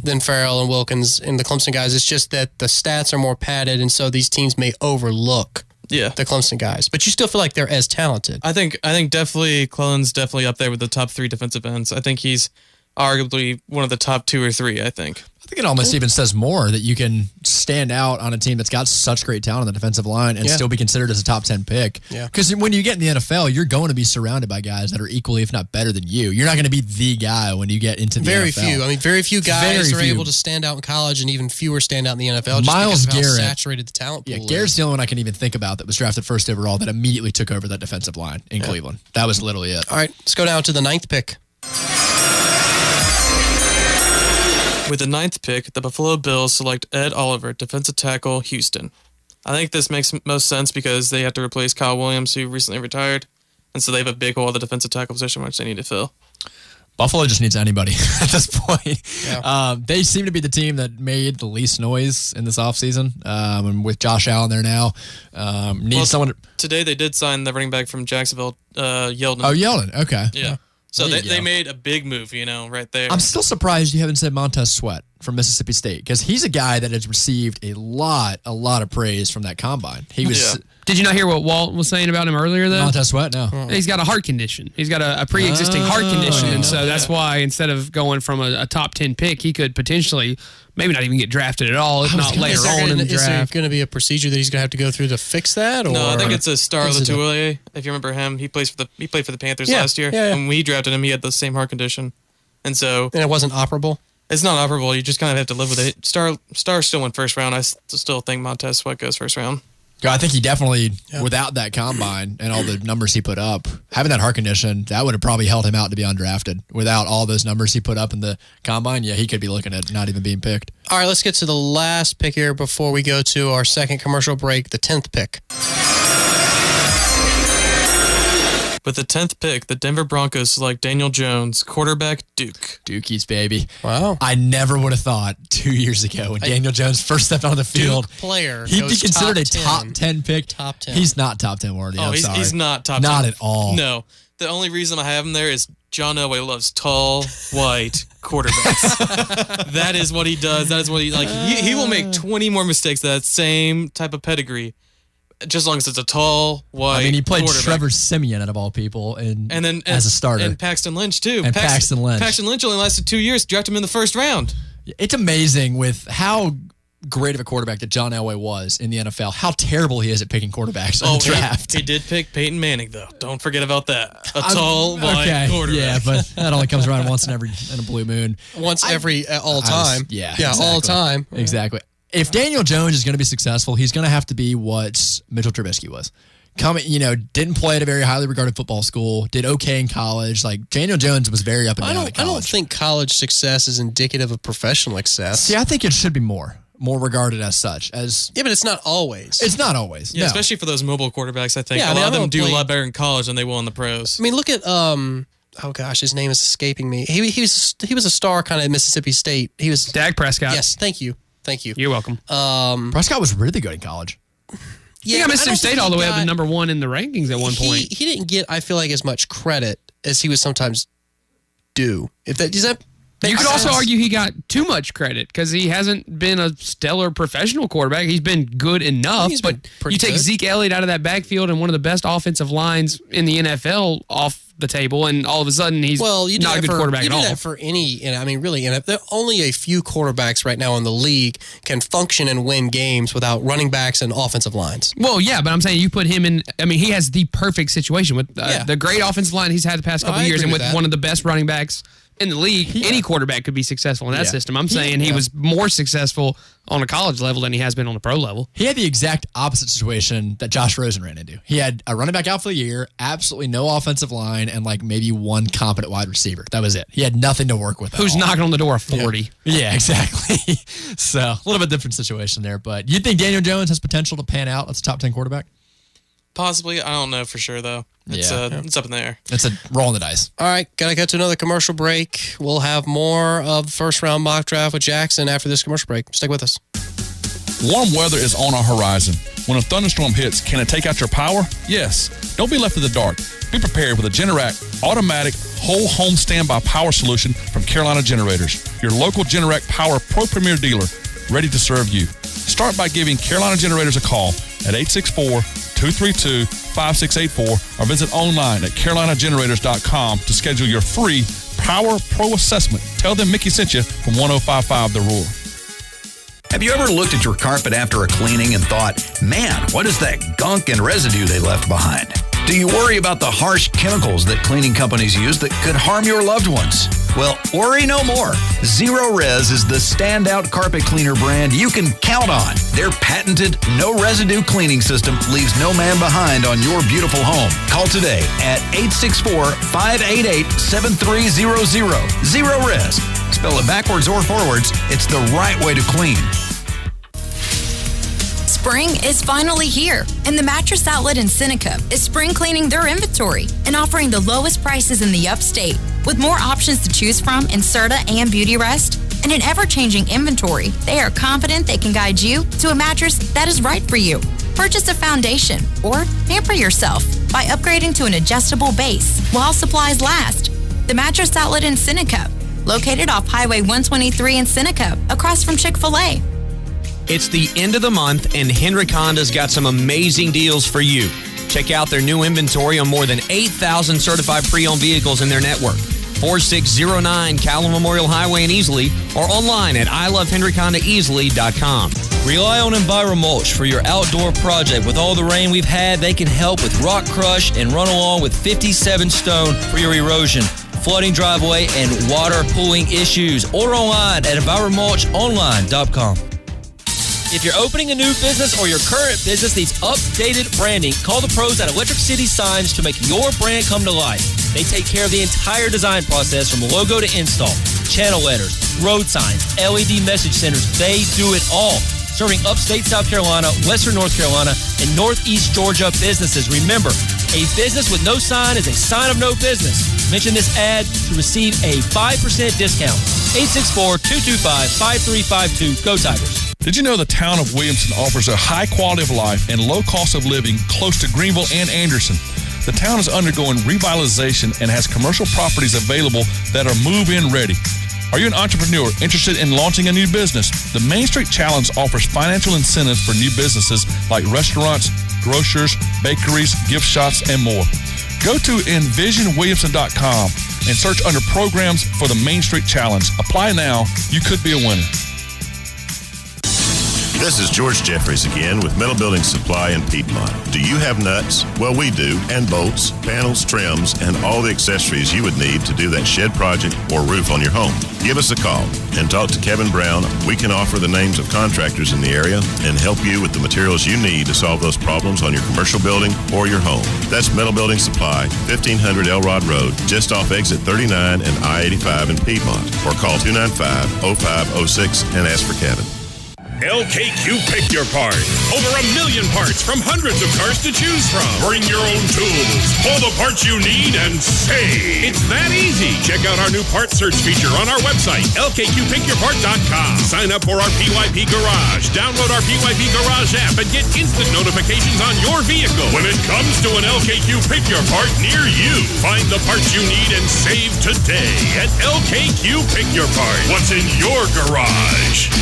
than Farrell and Wilkins and the Clemson guys. It's just that the stats are more padded, and so these teams may overlook the Clemson guys. But you still feel like they're as talented. I think definitely Cleveland's definitely up there with the top 3 defensive ends. I think he's arguably one of the top 2 or 3, I think. I think it almost even says more that you can stand out on a team that's got such great talent on the defensive line and still be considered as a top 10 pick. Yeah. Because when you get in the NFL, you're going to be surrounded by guys that are equally, if not better than you. You're not going to be the guy when you get into the Very NFL. few. I mean, very few guys Very are few. able to stand out in college, and even fewer stand out in the NFL. Just Miles because of how Garrett. saturated the talent pool is. Garrett's the only one I can even think about that was drafted first overall that immediately took over that defensive line in Cleveland. That was literally it. All right, let's go down to the 9th pick. With the 9th pick, the Buffalo Bills select Ed Oliver, defensive tackle, Houston. I think this makes most sense because they have to replace Kyle Williams, who recently retired, and so they have a big hole at the defensive tackle position, which they need to fill. Buffalo just needs anybody at this point. Yeah. They seem to be the team that made the least noise in this offseason. And with Josh Allen there now, someone. Today they did sign the running back from Jacksonville, Yeldon. Oh, Yeldon. Okay. Yeah. So There you they go. made a big move, right there. I'm still surprised you haven't said Montez Sweat from Mississippi State because he's a guy that has received a lot of praise from that combine. He was. Did you not hear what Walt was saying about him earlier, though? Montez Sweat, no. He's got a heart condition. He's got a pre-existing heart condition, and so that's why instead of going from a top 10 pick, he could potentially maybe not even get drafted at all, if not later on in the Is there draft. going to be a procedure that he's going to have to go through to fix that? Or? No, I think it's a Star Is it a- Latulier. If you remember him, he played for the Panthers Yeah, last year. yeah. When we drafted him, he had the same heart condition, and so And it wasn't operable? it's not operable. You just kind of have to live with it. Star still went first round. I still think Montez Sweat goes first round. I think he definitely, without that combine and all the numbers he put up, having that heart condition, that would have probably held him out to be undrafted. Without all those numbers he put up in the combine, he could be looking at not even being picked. All right, let's get to the last pick here before we go to our second commercial break, the 10th pick. With the 10th pick, the Denver Broncos select Daniel Jones, quarterback, Duke. Dukies, baby. Wow. I never would have thought 2 years ago when Daniel Jones first stepped on the field, Duke player he'd be goes considered a top top 10 pick. Top 10. He's not top 10 worthy. I'm sorry. He's not top 10. Not at all. No. The only reason I have him there is John Elway loves tall, white quarterbacks. That is what he does. That is what he will make 20 more mistakes that same type of pedigree. Just as long as it's a tall, white. He played quarterback. Trevor Siemian out of all people, and then as a starter, and Paxton Lynch too. And Paxton Lynch. Paxton Lynch only lasted 2 years. Drafted him in the first round. It's amazing with how great of a quarterback that John Elway was in the NFL. How terrible he is at picking quarterbacks in the draft. He did pick Peyton Manning though. Don't forget about that. A tall, white quarterback. Yeah, but that only comes around once in a blue moon. All time. All time. Exactly. If Daniel Jones is going to be successful, he's going to have to be what Mitchell Trubisky was. Didn't play at a very highly regarded football school, did okay in college. Daniel Jones was very up and down at college. I don't think college success is indicative of professional success. See, I think it should be more regarded as such. Yeah, but it's not always. It's not always. Yeah, no. especially for those mobile quarterbacks. I think Yeah, a lot of them do a play- lot better in college than they will in the pros. I mean, look at oh gosh, his name is escaping me. He was a star kind of at Mississippi State. He was Dak Prescott. Yes, thank you. You're welcome. Prescott was really good in college. He got Mississippi State all the way up to number 1 in the rankings at one point. He didn't get, I feel like, as much credit as he was sometimes due. Does that You could also argue he got too much credit because he hasn't been a stellar professional quarterback. He's been good enough, He's but been pretty you take good. Zeke Elliott out of that backfield and one of the best offensive lines in the NFL off the table, and all of a sudden he's not a good quarterback at all. You do that for any, really, there are only a few quarterbacks right now in the league can function and win games without running backs and offensive lines. Well, yeah, but I'm saying you put him in. He has the perfect situation with the great offensive line he's had the past couple I years, agree and with with that. one of the best running backs in the league. Any quarterback could be successful in that system. I'm saying he was more successful on a college level than he has been on the pro level. He had the exact opposite situation that Josh Rosen ran into. He had a running back out for the year, absolutely no offensive line, and maybe one competent wide receiver. That was it. He had nothing to work with. Who's knocking on the door of 40. Yeah, exactly. So a little bit different situation there. But you think Daniel Jones has potential to pan out as a top 10 quarterback? Possibly. I don't know for sure, though. It's up in the air. It's a roll on the dice. All right, got to go to another commercial break. We'll have more of the first round mock draft with Jackson after this commercial break. Stick with us. Warm weather is on our horizon. When a thunderstorm hits, can it take out your power? Yes. Don't be left in the dark. Be prepared with a Generac automatic whole home standby power solution from Carolina Generators, your local Generac Power Pro Premier dealer, ready to serve you. Start by giving Carolina Generators a call at 864-232-5684 or visit online at carolinagenerators.com to schedule your free Power Pro assessment. Tell them Mickey sent you from 105.5 The Roar. Have you ever looked at your carpet after a cleaning and thought, man, what is that gunk and residue they left behind? Do you worry about the harsh chemicals that cleaning companies use that could harm your loved ones? Well, worry no more. Zero Res is the standout carpet cleaner brand you can count on. Their patented no residue cleaning system leaves no man behind on your beautiful home. Call today at 864-588-7300. Zero Res. Spell it backwards or forwards. It's the right way to clean. Spring is finally here, and the Mattress Outlet in Seneca is spring cleaning their inventory and offering the lowest prices in the upstate. With more options to choose from in Serta and Beautyrest, and an ever-changing inventory, they are confident they can guide you to a mattress that is right for you. Purchase a foundation or pamper yourself by upgrading to an adjustable base while supplies last. The Mattress Outlet in Seneca, located off Highway 123 in Seneca, across from Chick-fil-A. It's the end of the month, and Hendrick Honda's got some amazing deals for you. Check out their new inventory on more than 8,000 certified pre-owned vehicles in their network. 4609 Calvin Memorial Highway in Easley, or online at ilovehendrickhondaeasley.com. Rely on EnviroMulch for your outdoor project. With all the rain we've had, they can help with rock crush and run along with 57 stone for your erosion, flooding driveway, and water pooling issues. Order online at EnviroMulchOnline.com. If you're opening a new business or your current business needs updated branding, call the pros at Electric City Signs to make your brand come to life. They take care of the entire design process from logo to install, channel letters, road signs, LED message centers. They do it all. Serving upstate South Carolina, western North Carolina, and northeast Georgia businesses. Remember, a business with no sign is a sign of no business. Mention this ad to receive a 5% discount. 864-225-5352. Go Tigers. Did you know the town of Williamson offers a high quality of life and low cost of living close to Greenville and Anderson? The town is undergoing revitalization and has commercial properties available that are move-in ready. Are you an entrepreneur interested in launching a new business? The Main Street Challenge offers financial incentives for new businesses like restaurants, grocers, bakeries, gift shops, and more. Go to envisionwilliamson.com and search under programs for the Main Street Challenge. Apply now. You could be a winner. This is George Jeffries again with Metal Building Supply in Piedmont. Do you have nuts? Well, we do, and bolts, panels, trims, and all the accessories you would need to do that shed project or roof on your home. Give us a call and talk to Kevin Brown. We can offer the names of contractors in the area and help you with the materials you need to solve those problems on your commercial building or your home. That's Metal Building Supply, 1500 Elrod Road, just off exit 39 and I-85 in Piedmont, or call 295-0506 and ask for Kevin. LKQ Pick Your Part. Over 1 million parts from hundreds of cars to choose from. Bring your own tools. Pull the parts you need and save. It's that easy. Check out our new part search feature on our website, lkqpickyourpart.com. Sign up for our PYP Garage. Download our PYP Garage app and get instant notifications on your vehicle when it comes to an LKQ Pick Your Part near you. Find the parts you need and save today at LKQ Pick Your Part. What's in your garage?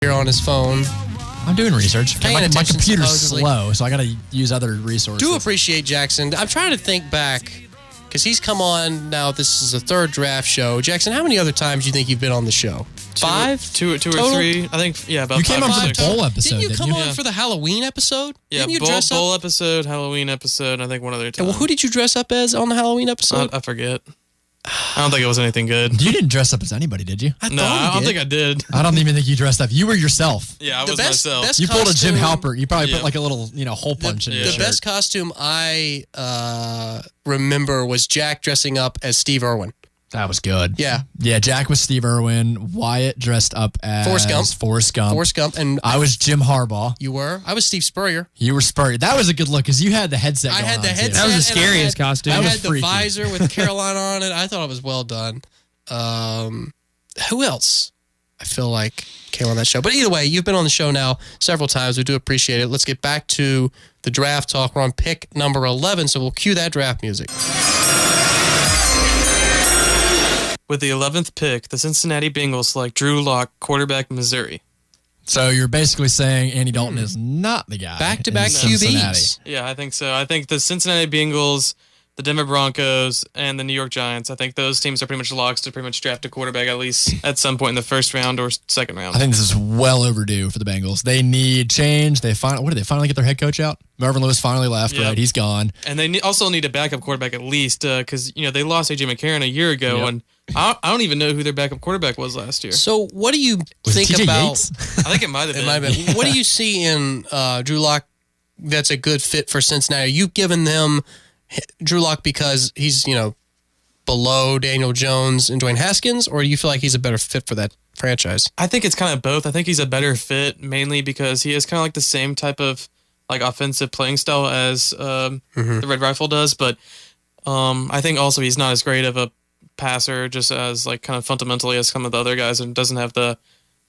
On his phone. I'm doing research. My computer's supposedly. slow, so I got to use other resources. Do appreciate Jackson. I'm trying to think back because he's come on now. This is the third draft show. Jackson, how many other times do you think you've been on the show? Two or three. I think, yeah, about You came five on or for the six. bowl episode, Didn't you come on Yeah. for the Halloween episode? Yeah, Didn't you dress up? bowl episode, Halloween episode, I think one other time. Well, who did you dress up as on the Halloween episode? I forget. I don't think it was anything good. You didn't dress up as anybody, did you? I don't think I did. I don't even think you dressed up. You were yourself. Yeah, I was myself. You pulled a Jim costume- Halpert. You probably Yeah. put like a little, hole punch in your The shirt. best costume I remember was Jack dressing up as Steve Irwin That was good. Yeah. Yeah, Jack was Steve Irwin. Wyatt dressed up as Forrest Gump. And I was Jim Harbaugh. You were? I was Steve Spurrier. You were Spurrier. That was a good look because you had the headset I going had the on, too. headset. That was the and scariest costume. I That had was the freaky. visor with Carolina on it. I thought it was well done. Who else? I feel like came on that show. But either way, you've been on the show now several times. We do appreciate it. Let's get back to the draft talk. We're on pick number 11, so we'll cue that draft music. With the 11th pick, the Cincinnati Bengals select Drew Lock, quarterback, Missouri. So you're basically saying Andy Dalton is not the guy. Back-to-back in Cincinnati. QBs. Yeah, I think so. I think the Cincinnati Bengals, the Denver Broncos, and the New York Giants, I think those teams are pretty much locks to pretty much draft a quarterback at least at some point in the first round or second round. I think this is well overdue for the Bengals. They need change. What did they finally get their head coach out? Marvin Lewis finally left, Yep. right? He's gone. And they also need a backup quarterback at least because they lost A.J. McCarron a year ago, Yep. and I don't even know who their backup quarterback was last year. So what do you Was it think TJ about... Yates? I think it might have been. It might have been. What do you see in Drew Lock that's a good fit for Cincinnati? Are you giving them Drew Lock because he's, below Daniel Jones and Dwayne Haskins, or do you feel like he's a better fit for that franchise? I think it's kind of both. I think he's a better fit mainly because he has kind of like the same type of like offensive playing style as the Red Rifle does, but I think also he's not as great of a passer just as like kind of fundamentally as some of the other guys and doesn't have the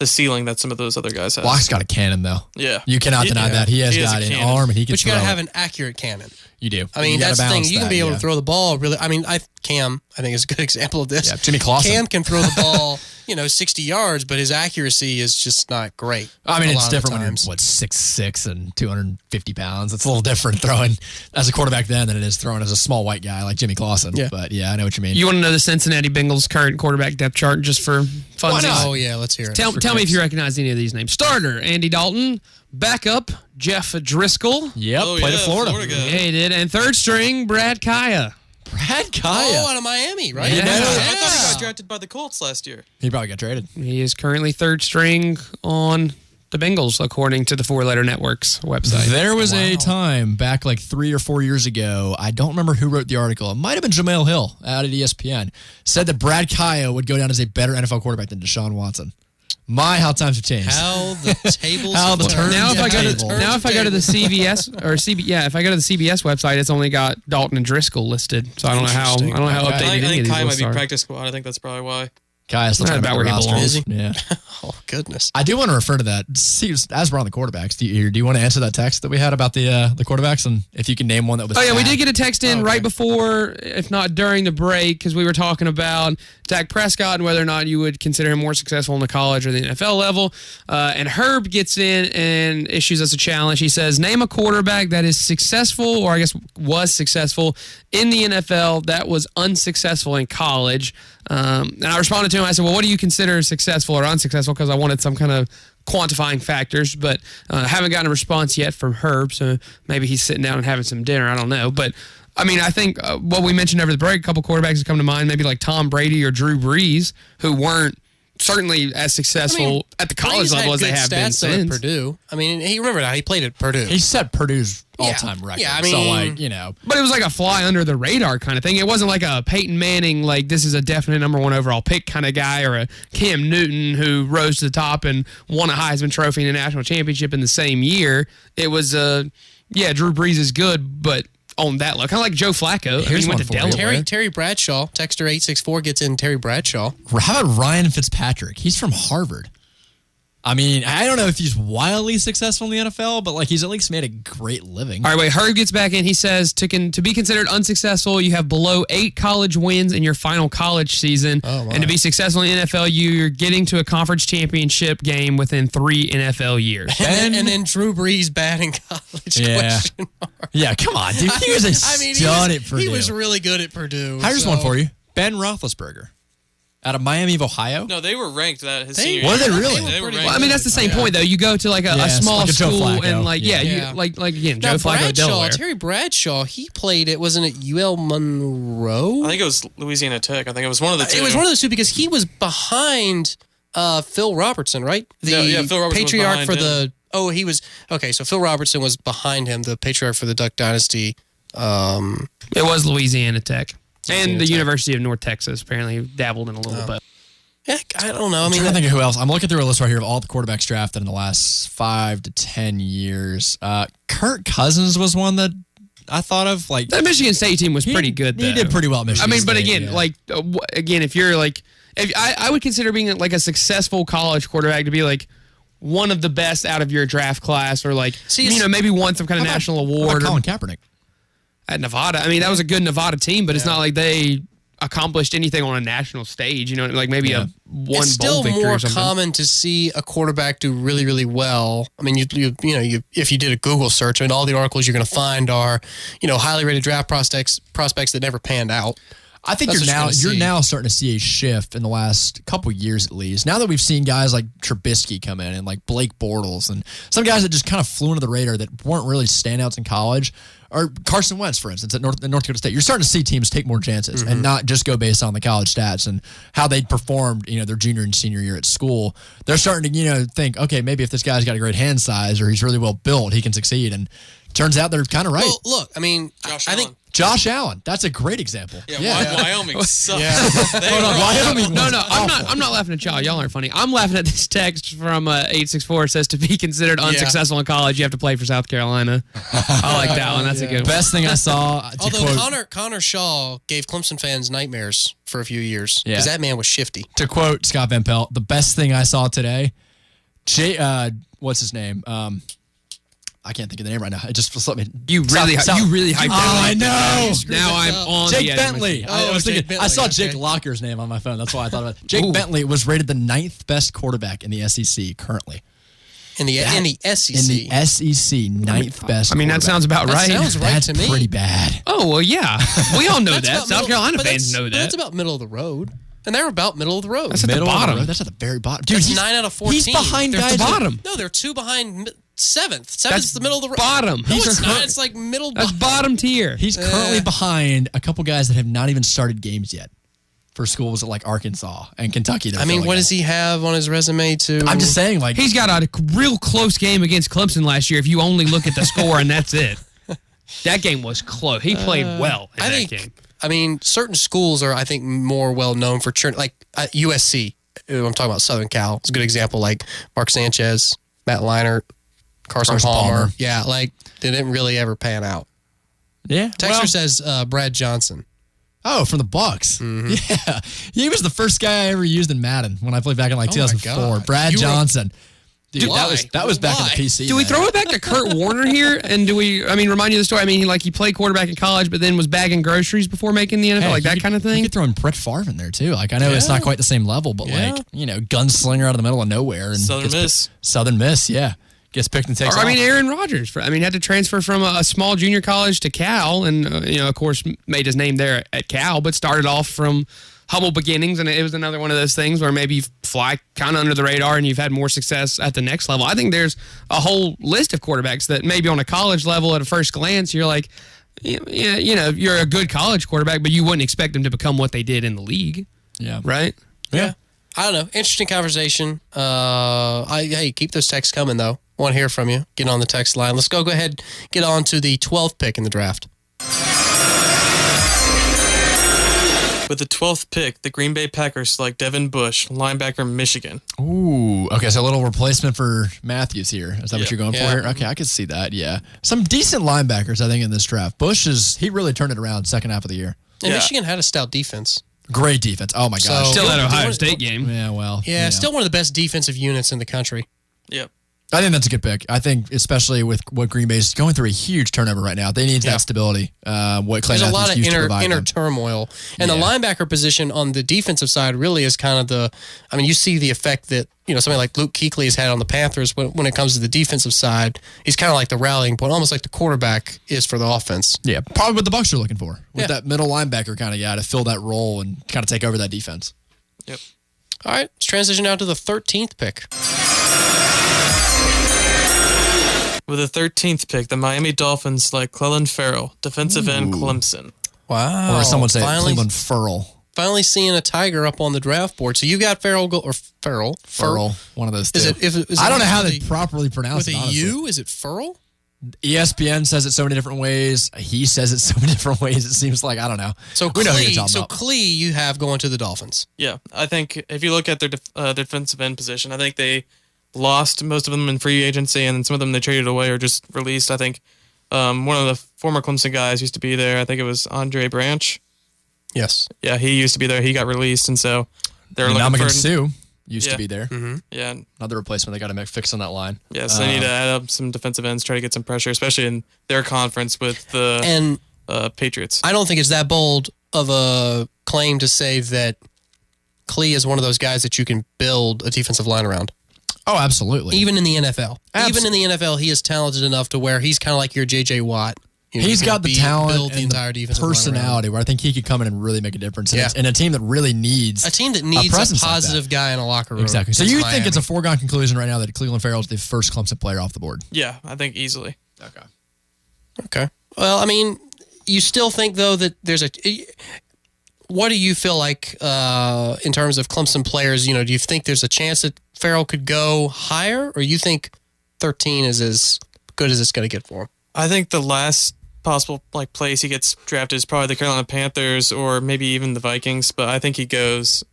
ceiling that some of those other guys have. Lock's got a cannon, though. Yeah. You cannot deny that. He has got an arm and he can But you got to throw have it. an accurate cannon. You do. I mean, You gotta that's the thing. balance You can that, be able yeah. to throw the ball really. I mean, Cam, I think, is a good example of this. Yeah, Jimmy Clausen. Cam can throw the ball, 60 yards, but his accuracy is just not great. I mean, a it's lot of different when you're, times. 6'6" and 250 pounds. It's a little different throwing as a quarterback then than it is throwing as a small white guy like Jimmy Clausen. Yeah. But yeah, I know what you mean. You want to know the Cincinnati Bengals current quarterback depth chart just for fun? Why not? Oh, yeah, let's hear it. Tell me if you recognize any of these names. Starter, Andy Dalton. Backup, Jeff Driscoll. Yep, Oh, played yeah, at Florida. Florida guy. Yeah, he did. And third string, Brad Kaya. Brad Kaya. Oh, out of Miami, right? Yeah. I thought he got drafted by the Colts last year. He probably got traded. He is currently third string on the Bengals, according to the Four Letter Network's website. There was a time back like 3 or 4 years ago. I don't remember who wrote the article. It might have been Jamel Hill out at ESPN. Said that Brad Kaya would go down as a better NFL quarterback than Deshaun Watson. How times have changed. How the tables How the have turns turned. Now, if I go table. to the CBS if I go to the CBS website, it's only got Dalton and Driscoll listed. So I don't know how Interesting. updated I any of think these Kai might lists be are. practice squad. I think that's probably why. Kaya's still Not trying to about make where the he roster. belongs. Yeah. Oh, goodness. I do want to refer to that. See, as we're on the quarterbacks, do you want to answer that text that we had about the quarterbacks and if you can name one that was? Oh, yeah, we bad? did get a text in right before, if not during the break, because we were talking about Dak Prescott and whether or not you would consider him more successful in the college or the NFL level. And Herb gets in and issues us a challenge. He says, name a quarterback that is successful, or I guess was successful in the NFL that was unsuccessful in college. And I responded to him. I said, well, what do you consider successful or unsuccessful? Because I wanted some kind of quantifying factors, but haven't gotten a response yet from Herb, so maybe he's sitting down and having some dinner. I don't know. But, I mean, I think what we mentioned over the break, a couple quarterbacks that come to mind, maybe like Tom Brady or Drew Brees, who weren't certainly as successful at the college Brees level had as they good have been stats, though, at since. Purdue. I mean, remember now, he played at Purdue. He set Purdue's all-time record. Yeah, I so mean- But it was like a fly under the radar kind of thing. It wasn't like a Peyton Manning, like this is a definite number one overall pick kind of guy, or a Cam Newton who rose to the top and won a Heisman Trophy and a national championship in the same year. It was, Drew Brees is good, but on that level, kind of like Joe Flacco. Here's he went one to for you. Delaware. Terry Bradshaw, Texter 864 gets in Terry Bradshaw. How about Ryan Fitzpatrick? He's from Harvard. I mean, I don't know if he's wildly successful in the NFL, but like he's at least made a great living. All right, wait. Herb gets back in. He says to be considered unsuccessful, you have below 8 college wins in your final college season, and to be successful in the NFL, you're getting to a conference championship game within 3 NFL years. And then Drew Brees bad in college. Yeah. Question mark. Yeah, come on, dude. He was a stud at Purdue. He was really good at Purdue. Here's one for you. Ben Roethlisberger. Out of Miami of Ohio. No, they were ranked that his senior Were year. they really? They were ranked. Well, I mean, that's the same point, though. You go to like a small like a Joe school Flacco. and like, Yeah. you like again, Now, Joe Flacco, Bradshaw, Delaware. Terry Bradshaw, he played it, wasn't it UL Monroe? I think it was Louisiana Tech. I think it was one of the two. It was one of those two because he was behind Phil Robertson, right? The Phil Robertson was patriarch behind for him. the. Oh, he was okay. So Phil Robertson was behind him, the patriarch for the Duck Dynasty. It was Louisiana Tech. And the University of North Texas apparently dabbled in a little bit. Yeah, I don't know. I I'm mean, trying to think of who else. I'm looking through a list right here of all the quarterbacks drafted in the last 5 to 10 years. Kirk Cousins was one that I thought of. Like that Michigan State team was pretty good, though. He did pretty well at Michigan State. But again, if you're like, I would consider being like a successful college quarterback to be like one of the best out of your draft class, or like maybe won some kind of national award. Colin Kaepernick at Nevada. I mean, that was a good Nevada team, but it's not like they accomplished anything on a national stage. You know, like maybe a one it's bowl still victory more or something. common to see a quarterback do really, really well. I mean, if you did a Google search, I mean, all the articles you're going to find are, highly rated draft prospects that never panned out. I think you're now starting to see a shift in the last couple years at least. Now that we've seen guys like Trubisky come in and like Blake Bortles and some guys that just kind of flew under the radar that weren't really standouts in college, or Carson Wentz, for instance, at North Dakota State. You're starting to see teams take more chances and not just go based on the college stats and how they performed, their junior and senior year at school. They're starting to, think, okay, maybe if this guy's got a great hand size or he's really well built, he can succeed. And turns out they're kind of right. Well, look, I mean, I think Josh Allen, that's a great example. Yeah. Wyoming sucks. Wyoming. No, I'm not laughing at y'all. Y'all aren't funny. I'm laughing at this text from 864. It says to be considered unsuccessful in college, you have to play for South Carolina. I like that one. That's a good one. Best thing I saw. Although Connor Shaw gave Clemson fans nightmares for a few years because that man was shifty. To quote Scott Van Pelt, the best thing I saw today, what's his name? I can't think of the name right now. It just slipped me. You really hyped I know. Now I'm on Jake the Bentley. I saw Jake Locker's name on my phone. That's why I thought about it. Jake Bentley was rated the 9th best quarterback in the SEC currently. In the SEC. In the SEC, 9th best. I mean, that sounds about right. That sounds right to me. That's pretty bad. Oh, well, yeah. We all know that. South Carolina fans know that. That's about middle of the road. And they're about middle of the road. That's at the bottom. That's at the very bottom. Dude, That's 9 out of 14. He's behind They're guys at the bottom. No, they're 2 behind 7th. 7th's That's the middle of the road. bottom. No, it's not. It's like middle. That's bottom tier. He's currently behind a couple guys that have not even started games yet for schools like Arkansas and Kentucky. I mean, what does he have on his resume to? I'm just saying, like, he's got a real close game against Clemson last year if you only look at the score and that's it. That game was close. He played well in that game. I mean, certain schools are, I think, more well known for like USC. I'm talking about Southern Cal. It's a good example. Like Mark Sanchez, Matt Leinart, Carson Palmer. Yeah, like they didn't really ever pan out. Yeah. Texter says Brad Johnson. Oh, from the Bucks. Yeah. He was the first guy I ever used in Madden when I played back in 2004. Brad Johnson. Dude, that was back in the PC. Do we throw it back to Kurt Warner here? And remind you of the story? I mean, he played quarterback in college, but then was bagging groceries before making the NFL, that kind of thing? You could throw in Brett Favre in there, too. Like, I know it's not quite the same level, but gunslinger out of the middle of nowhere. And Southern Miss, yeah. Gets picked and takes off. Aaron Rodgers. Had to transfer from a small junior college to Cal, and, of course, made his name there at Cal, but started off from humble beginnings, and it was another one of those things where maybe you fly kind of under the radar and you've had more success at the next level. I think there's a whole list of quarterbacks that maybe on a college level at a first glance you're like, you're a good college quarterback, but you wouldn't expect them to become what they did in the league. Yeah. Right? Yeah. I don't know. Interesting conversation. Hey, keep those texts coming, though. I want to hear from you. Get on the text line. Let's go ahead get on to the 12th pick in the draft. With the 12th pick, the Green Bay Packers select Devin Bush, linebacker, Michigan. Ooh, okay, so a little replacement for Matthews here. Is that what you're going for here? Okay, I could see that, yeah. Some decent linebackers, I think, in this draft. Bush he really turned it around second half of the year. And Michigan had a stout defense. Great defense. Oh, my gosh. Still that Ohio State game. Yeah, well. Yeah, still one of the best defensive units in the country. Yep. I think that's a good pick. I think, especially with what Green Bay's going through a huge turnover right now, they need that stability. What Clay There's a lot of inner them. turmoil, and the linebacker position on the defensive side really is kind of you see the effect that somebody like Luke Kuechly has had on the Panthers when it comes to the defensive side. He's kind of like the rallying point, almost like the quarterback is for the offense. Yeah, probably what the Bucs are looking for with that middle linebacker kind of guy to fill that role and kind of take over that defense. Yep. All right, let's transition now to the 13th pick. With the 13th pick, the Miami Dolphins select Clelin Ferrell, defensive end, Clemson. Wow. Or as someone say, Cleveland Ferrell. Finally seeing a Tiger up on the draft board. So you got Ferrell, Ferrell, one of those two. Is it I don't know how they properly pronounce with it, a honestly. U? Is it Ferrell? ESPN says it so many different ways. He says it so many different ways. It seems like, I don't know. So we know who you're talking about. Klee, you have going to the Dolphins. Yeah, I think if you look at their defensive end position, I think they lost most of them in free agency, and some of them they traded away or just released. I think one of the former Clemson guys used to be there. I think it was Andre Branch. Yes. Yeah, he used to be there. He got released, and so they're looking for... Sue used to be there. Mm-hmm. Yeah. Another replacement they got to fix on that line. Yeah, so they need to add up some defensive ends, try to get some pressure, especially in their conference with the Patriots. I don't think it's that bold of a claim to say that Klee is one of those guys that you can build a defensive line around. Oh, absolutely. Even in the NFL. Even in the NFL, he is talented enough to where he's kind of like your J.J. Watt. He's got the talent build the and entire the defensive personality where I think he could come in and really make a difference. Yeah. And a team that really needs a presence positive guy in a locker room. Exactly. So That's you Miami. think it's a foregone conclusion right now that Cleveland Farrell is the first Clemson player off the board? Yeah, I think easily. Okay. Well, I mean, you still think, though, that there's a... What do you feel like in terms of Clemson players? Do you think there's a chance that Farrell could go higher, or you think 13 is as good as it's going to get for him? I think the last possible place he gets drafted is probably the Carolina Panthers or maybe even the Vikings, but I think he goes,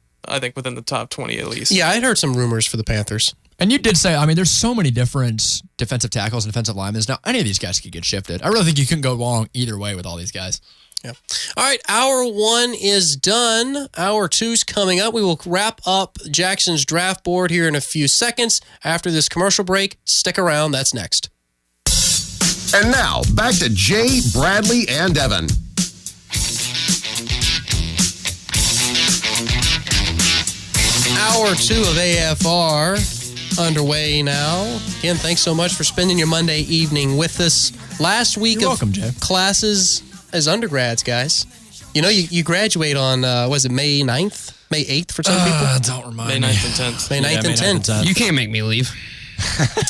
within the top 20 at least. Yeah, I'd heard some rumors for the Panthers. And you did say, I mean, there's so many different defensive tackles and defensive linemen. Now, any of these guys could get shifted. I really think you couldn't go wrong either way with all these guys. Yeah. All right, hour 1 is done. Hour 2's coming up. We will wrap up Jackson's draft board here in a few seconds. After this commercial break, stick around. That's next. And now, back to Jay, Bradley, and Evan. Hour 2 of AFR underway now. Again, thanks so much for spending your Monday evening with us. Last week of classes as undergrads, guys. You graduate on, May 9th? May 8th for some people? Don't remind me. May 9th and 10th. May 9th and 10th. You can't make me leave.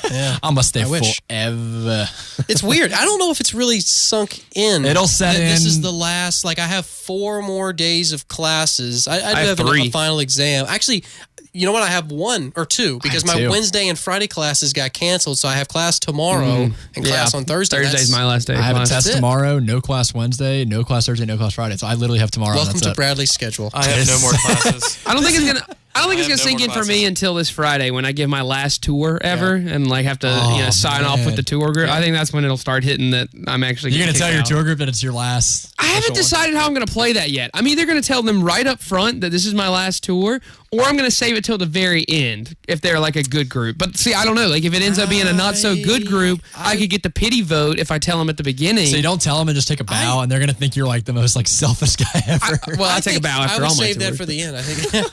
Yeah. I'm going to stay I wish. forever. It's weird. I don't know if it's really sunk in. It'll set in. This is the last, I have 4 more days of classes. I have have 3. a final exam. Actually, you know what? I have 1 or 2 because my 2. Wednesday and Friday classes got canceled. So I have class tomorrow and class on Thursday. Thursday's my last day. I have a class. test tomorrow, no class Wednesday, no class Thursday, no class Friday. So I literally have tomorrow. Welcome That's to it. Bradley's schedule. I have no more classes. I don't think it's gonna. I don't think it's gonna have no sink more in for classes. me until this Friday when I give my last tour ever and have to sign off with the tour group. I think that's when it'll start hitting that I'm actually. You're going to tell your out. tour group that it's your last. I haven't decided how I'm going to play that yet. I'm either going to tell them right up front that this is my last tour, or I'm going to save it till the very end if they're like a good group. But see, I don't know. Like if it ends up being a not so good group, I could get the pity vote if I tell them at the beginning. So you don't tell them and just take a bow, and they're going to think you're like the most selfish guy ever. I take a bow after I all would my save that tours. for the end. I think.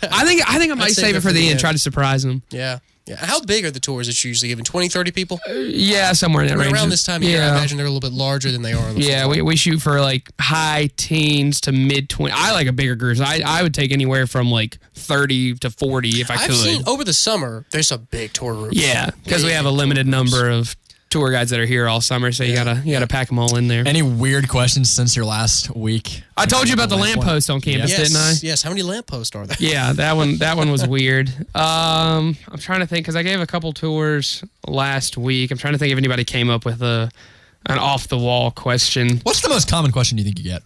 I think I might save it for the end. Try to surprise them. Yeah. How big are the tours that you usually give? 20, 30 people? Yeah, somewhere in that range. Around this time of year, I imagine they're a little bit larger than they are. We shoot for high teens to mid 20. I like a bigger group. I would take anywhere from 30 to 40 if I could. I've seen over the summer, there's a big tour group. Yeah, because we have a limited number of tour guides that are here all summer, so you gotta pack them all in there. Any weird questions since your last week? I told you about the lamppost on campus, didn't I? Yes. How many lampposts are there? Yeah, that one was weird. I'm trying to think because I gave a couple tours last week. I'm trying to think if anybody came up with an off the wall question. What's the most common question you think you get?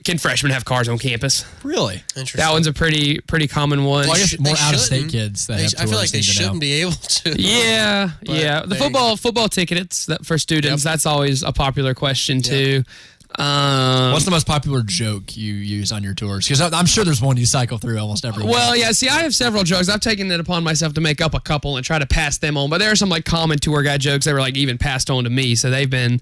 Can freshmen have cars on campus? Really? Interesting. That one's a pretty common one. Well, I guess more out-of-state kids that have I feel like tours they need to know. shouldn't be able to. Yeah. The football tickets for students. That's always a popular question too. What's the most popular joke you use on your tours? Because I'm sure there's one you cycle through almost every week. Well, yeah. See, I have several jokes. I've taken it upon myself to make up a couple and try to pass them on. But there are some common tour guide jokes that were even passed on to me. So they've been,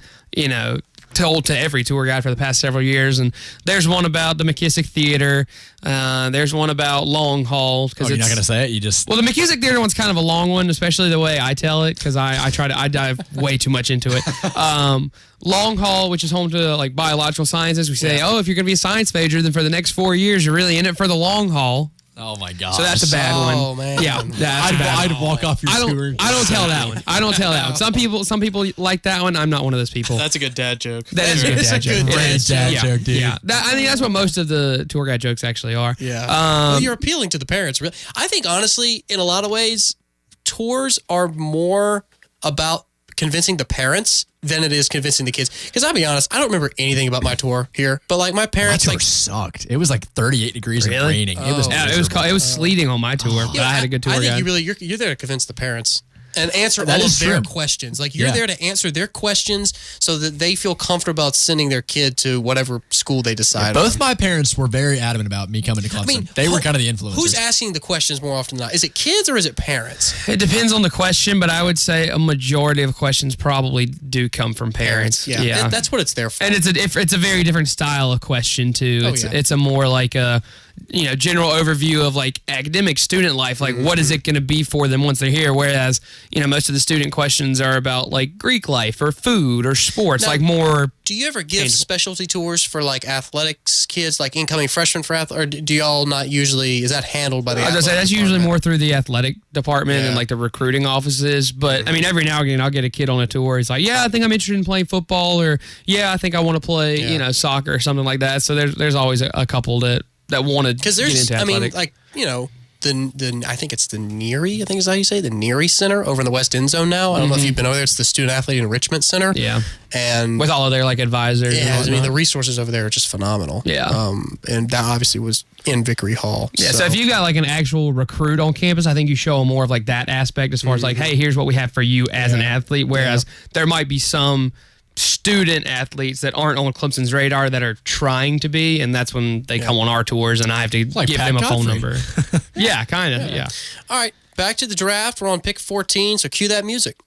told to every tour guide for the past several years. And there's one about the McKissick Theater. There's one about Long Haul. You're not going to say it? You just... Well, the McKissick Theater one's kind of a long one, especially the way I tell it, because I dive way too much into it. Long Haul, which is home to biological sciences, we say, if you're going to be a science major, then for the next 4 years, you're really in it for the long haul. Oh my God! So that's a bad one. Oh man! Yeah, that's a bad one. I'd walk off your tour. I don't tell that one. I don't tell that one. Some people like that one. I'm not one of those people. That's a good dad joke. That is a good dad joke. Great dad joke, dude. Yeah, I think that's what most of the tour guide jokes actually are. Yeah. Well, you're appealing to the parents. Really, I think honestly, in a lot of ways, tours are more about convincing the parents than it is convincing the kids. Because I'll be honest, I don't remember anything about my tour here. But like my parents, my tour sucked. It was like 38 degrees and raining. It was it was sleeting on my tour, but I had a good tour I think guide. you're there to convince the parents. And answer That all is of their true. questions. Like you're there to answer their questions so that they feel comfortable about sending their kid to whatever school they decide. Both my parents were very adamant about me coming to Clemson. They were kind of the influencers. Who's asking the questions more often than not? Is it kids or is it parents? It depends on the question, but I would say a majority of questions probably do come from parents. Yeah. That's what it's there for. And it's a very different style of question too. It's a more like a general overview of like academic student life, like what is it going to be for them once they're here, whereas most of the student questions are about like Greek life or food or sports. Now, like more do you ever give tangible. specialty tours for like athletics kids, like incoming freshmen for or do y'all not usually, is that handled by the I was gonna say that's usually more through the athletic department and like the recruiting offices, but I mean every now and again I'll get a kid on a tour, he's like, I think I'm interested in playing football, or I think I want to play soccer or something like that. So there's always a couple that wanted to get into athletics. I think it's the Neary, I think is how you say, the Neary Center over in the West End Zone now. I don't know if you've been over there. It's the Student Athlete Enrichment Center. Yeah. And with all of their like advisors. Yeah, I mean the resources over there are just phenomenal. Yeah. And that obviously was in Vickery Hall. Yeah, so if you got like an actual recruit on campus, I think you show them more of like that aspect as far as like, hey, here's what we have for you as an athlete. Whereas there might be some student athletes that aren't on Clemson's radar that are trying to be, and that's when they come on our tours and I have to give them a phone number. Yeah, kind of, yeah. All right, back to the draft. We're on pick 14, so cue that music.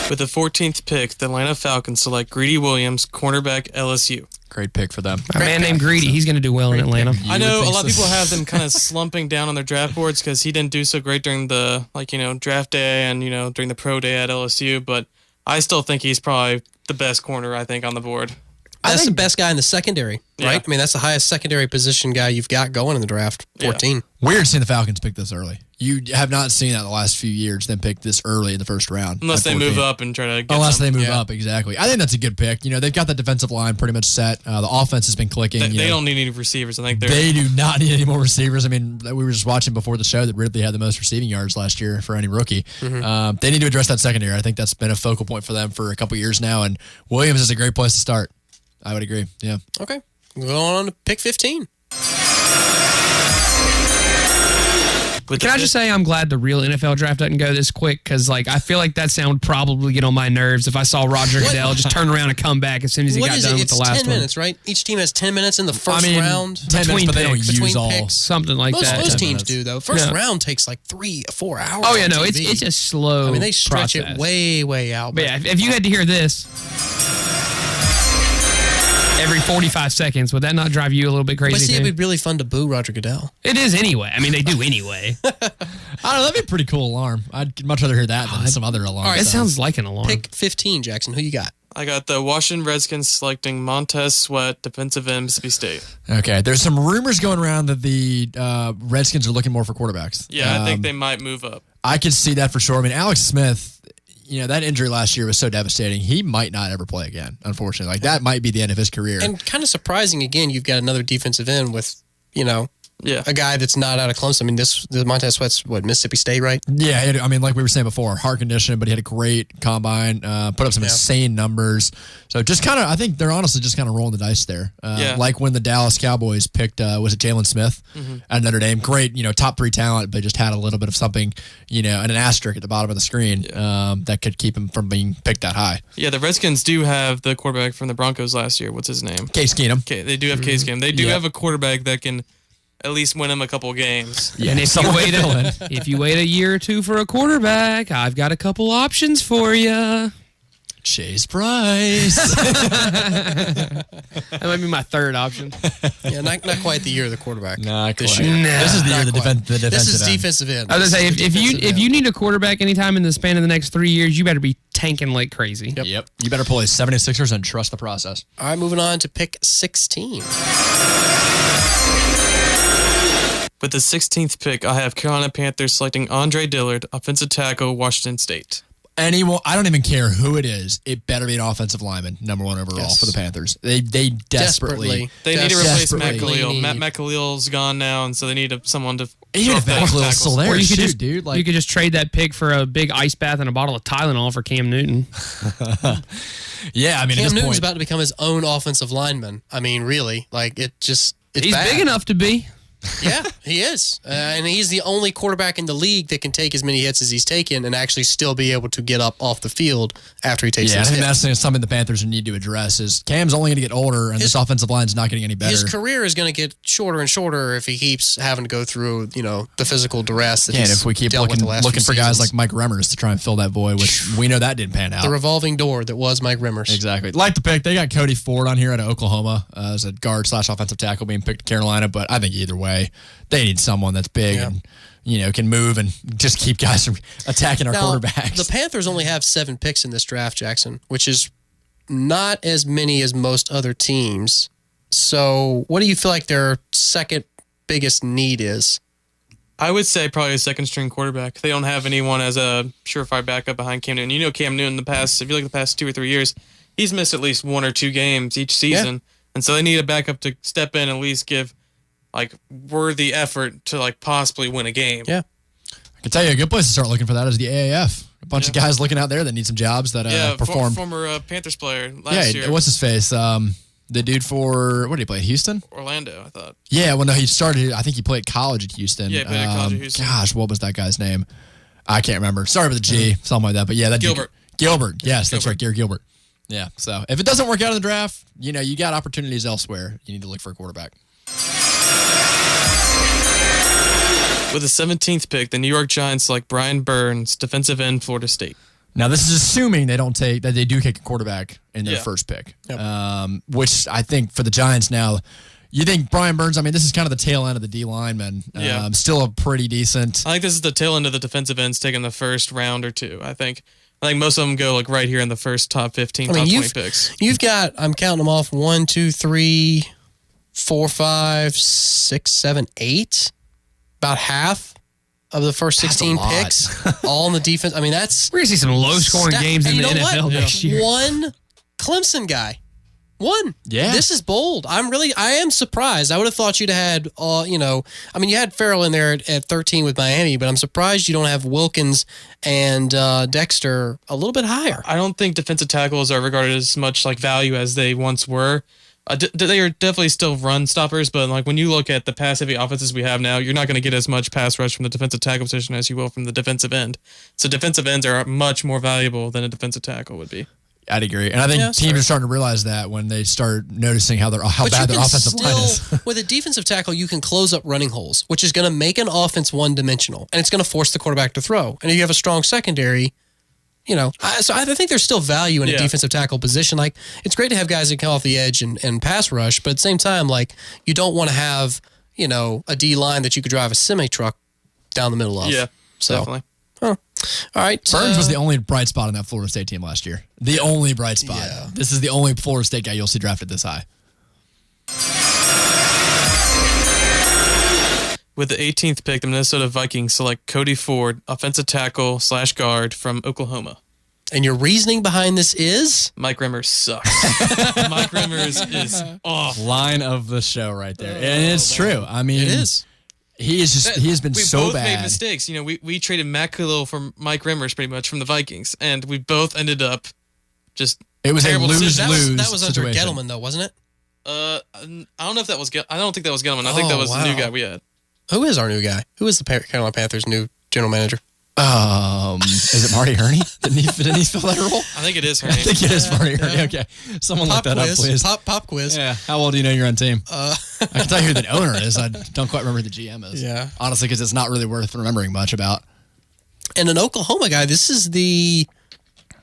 With the 14th pick, the Atlanta Falcons select Greedy Williams, cornerback, LSU. Great pick for them. A man named Greedy, he's going to do well in Atlanta. I know a lot of people have them kind of slumping down on their draft boards because he didn't do so great during the draft day and during the pro day at LSU, but I still think he's probably the best corner, I think, on the board. That's the best guy in the secondary, right? I mean, that's the highest secondary position guy you've got going in the draft, 14. Yeah. Weird seeing the Falcons pick this early. You have not seen that the last few years, them pick this early in the first round. Unless they move up and try to get Unless they move up, exactly. I think that's a good pick. They've got that defensive line pretty much set. The offense has been clicking. They don't need any receivers. I think they do not need any more receivers. I mean, we were just watching before the show that Ridley had the most receiving yards last year for any rookie. Mm-hmm. They need to address that secondary. I think that's been a focal point for them for a couple years now, and Williams is a great place to start. I would agree. Yeah. Okay. Going on to pick 15. Can I just say I'm glad the real NFL draft doesn't go this quick, because I feel like that sound would probably get on my nerves if I saw Roger Goodell just turn around and come back as soon as he got done with the last 10 minutes, right? Each team has 10 minutes in the first round. 10 minutes, but they don't use all. Picks. Something like that. Most teams do, though. First round takes like 3-4 hours. Oh, yeah, no, it's a slow I mean, they stretch process. it way out. But yeah, if you had to hear this every 45 seconds, would that not drive you a little bit crazy? But see, too? it'd be really fun to boo Roger Goodell. It is anyway. I mean, they do anyway. I don't know. That'd be a pretty cool alarm. I'd much rather hear that than some other alarm. All right, it sounds like an alarm. Pick 15, Jackson. Who you got? I got the Washington Redskins selecting Montez Sweat, defensive end, Mississippi State. Okay, there's some rumors going around that the Redskins are looking more for quarterbacks. Yeah, I think they might move up. I could see that for sure. I mean, Alex Smith, that injury last year was so devastating. He might not ever play again, unfortunately. That might be the end of his career. And kind of surprising, again, you've got another defensive end with, a guy that's not out of Clemson. I mean, the Montez Sweat's, Mississippi State, right? Yeah, I mean, like we were saying before, heart condition, but he had a great combine, put up some insane numbers. So just kind of, I think they're honestly just kind of rolling the dice there. Like when the Dallas Cowboys picked, was it Jalen Smith at Notre Dame? Great, top 3 talent, but just had a little bit of something, and an asterisk at the bottom of the screen that could keep him from being picked that high. Yeah, the Redskins do have the quarterback from the Broncos last year. What's his name? Case Keenum. They do have Case Keenum. They do have a quarterback that can at least win him a couple games. Yeah, and if you wait a year or two for a quarterback, I've got a couple options for you. Chase Bryce. That might be my third option. Yeah, not quite the year of the quarterback. Not this quite. year. This is the year of the defensive This is end. defensive end. I was going to say, if you need a quarterback anytime in the span of the next 3 years, you better be tanking like crazy. Yep. You better pull a 76ers and trust the process. All right, moving on to pick 16. With the 16th pick, I have Carolina Panthers selecting Andre Dillard, offensive tackle, Washington State. anyone, I don't even care who it is. It better be an offensive lineman, number 1 overall for the Panthers. They desperately They need to replace Matt desperately Khalil. need- Matt Khalil's gone now, and so they need someone to. Even if Matt Khalil's still there, Or you could shoot, just, dude. you could just trade that pick for a big ice bath and a bottle of Tylenol for Cam Newton. Yeah, I mean, Cam at this Newton's point, about to become his own offensive lineman. I mean, really, like it's He's bad. big enough to be. Yeah, he is. And he's the only quarterback in the league that can take as many hits as he's taken and actually still be able to get up off the field after he takes yeah, I those think hits. that's something the Panthers need to address. Is Cam's only going to get older, and this offensive line's not getting any better. His career is going to get shorter and shorter if he keeps having to go through, the physical duress that And he's if we keep dealt with looking the last few for guys seasons. like Mike Remmers to try and fill that void, which we know that didn't pan out. The revolving door that was Mike Remmers. Exactly. Like the pick, they got Cody Ford on here out of Oklahoma as a guard / offensive tackle being picked to Carolina, but I think either way, they need someone that's big and can move and just keep guys from attacking our Now, quarterbacks. The Panthers only have 7 picks in this draft, Jackson, which is not as many as most other teams. So what do you feel like their second biggest need is? I would say probably a second string quarterback. They don't have anyone as a surefire backup behind Cam Newton. You know Cam Newton the past, if you look at the past 2 or 3 years, he's missed at least 1 or 2 games each season. And so they need a backup to step in and at least give worthy effort to possibly win a game. Yeah. I can tell you a good place to start looking for that is the AAF. A bunch of guys looking out there that need some jobs that perform. Former Panthers player last year. What's his face? The dude for, what did he play, Houston? Orlando, I thought. Yeah, well, no, he started, I think he played college at Houston. Yeah, he played at college at Houston. Gosh, what was that guy's name? I can't remember. Sorry with the G, something like that. But yeah, that Gilbert. Gilbert, yes, that's right, Gary Gilbert. Yeah, so if it doesn't work out in the draft, you got opportunities elsewhere. You need to look for a quarterback. With the 17th pick, the New York Giants select Brian Burns, defensive end, Florida State. Now, this is assuming they do take a quarterback in their first pick, which I think for the Giants now, you think Brian Burns, this is kind of the tail end of the D lineman. Yeah. Still a pretty decent. I think this is the tail end of the defensive ends taking the first round or 2. I think most of them go right here in the first top 15, top 20 picks. You've got, I'm counting them off, 1, 2, 3, 4, 5, 6, 7, 8. About half of the first 16 picks, all on the defense. That's we're gonna see some low-scoring games in the NFL next year. One Clemson guy, one. Yeah, this is bold. I am surprised. I would have thought you'd have had, you had Farrell in there at 13 with Miami, but I'm surprised you don't have Wilkins and Dexter a little bit higher. I don't think defensive tackles are regarded as much value as they once were. They are definitely still run stoppers, but when you look at the pass-heavy offenses we have now, you're not going to get as much pass rush from the defensive tackle position as you will from the defensive end. So defensive ends are much more valuable than a defensive tackle would be. I'd agree, and I think teams are starting to realize that when they start noticing how bad their offensive line is. With a defensive tackle, you can close up running holes, which is going to make an offense one-dimensional, and it's going to force the quarterback to throw. And if you have a strong secondary. So I think there's still value in a defensive tackle position. It's great to have guys that come off the edge and pass rush, but at the same time, you don't want to have, a D line that you could drive a semi-truck down the middle of. Yeah, so, definitely. All right. Burns was the only bright spot on that Florida State team last year. The only bright spot. Yeah. This is the only Florida State guy you'll see drafted this high. With the 18th pick, the Minnesota Vikings select Cody Ford, offensive tackle / guard from Oklahoma. And your reasoning behind this is? Mike Remmers sucks. Mike Remmers is off. Line of the show right there. And it's true. It is. He has been so bad. We both made mistakes. We traded Matt Khalil for Mike Remmers pretty much from the Vikings, and we both ended up just It was terrible a lose-lose That was under situation. Gettleman, though, wasn't it? I don't know if that was. I don't think that was Gettleman. I think that was the new guy we had. Who is our new guy? Who is the Carolina Panthers' new general manager? Is it Marty Hurney? Didn't he fill that role? I think it is Hurney. I think it is Marty Hurney. Okay, someone look that up, please. Pop quiz. Yeah. How well do you know you're on team? I can tell you who the owner is. I don't quite remember who the GM is. Yeah. Honestly, because it's not really worth remembering much about. And an Oklahoma guy. This is the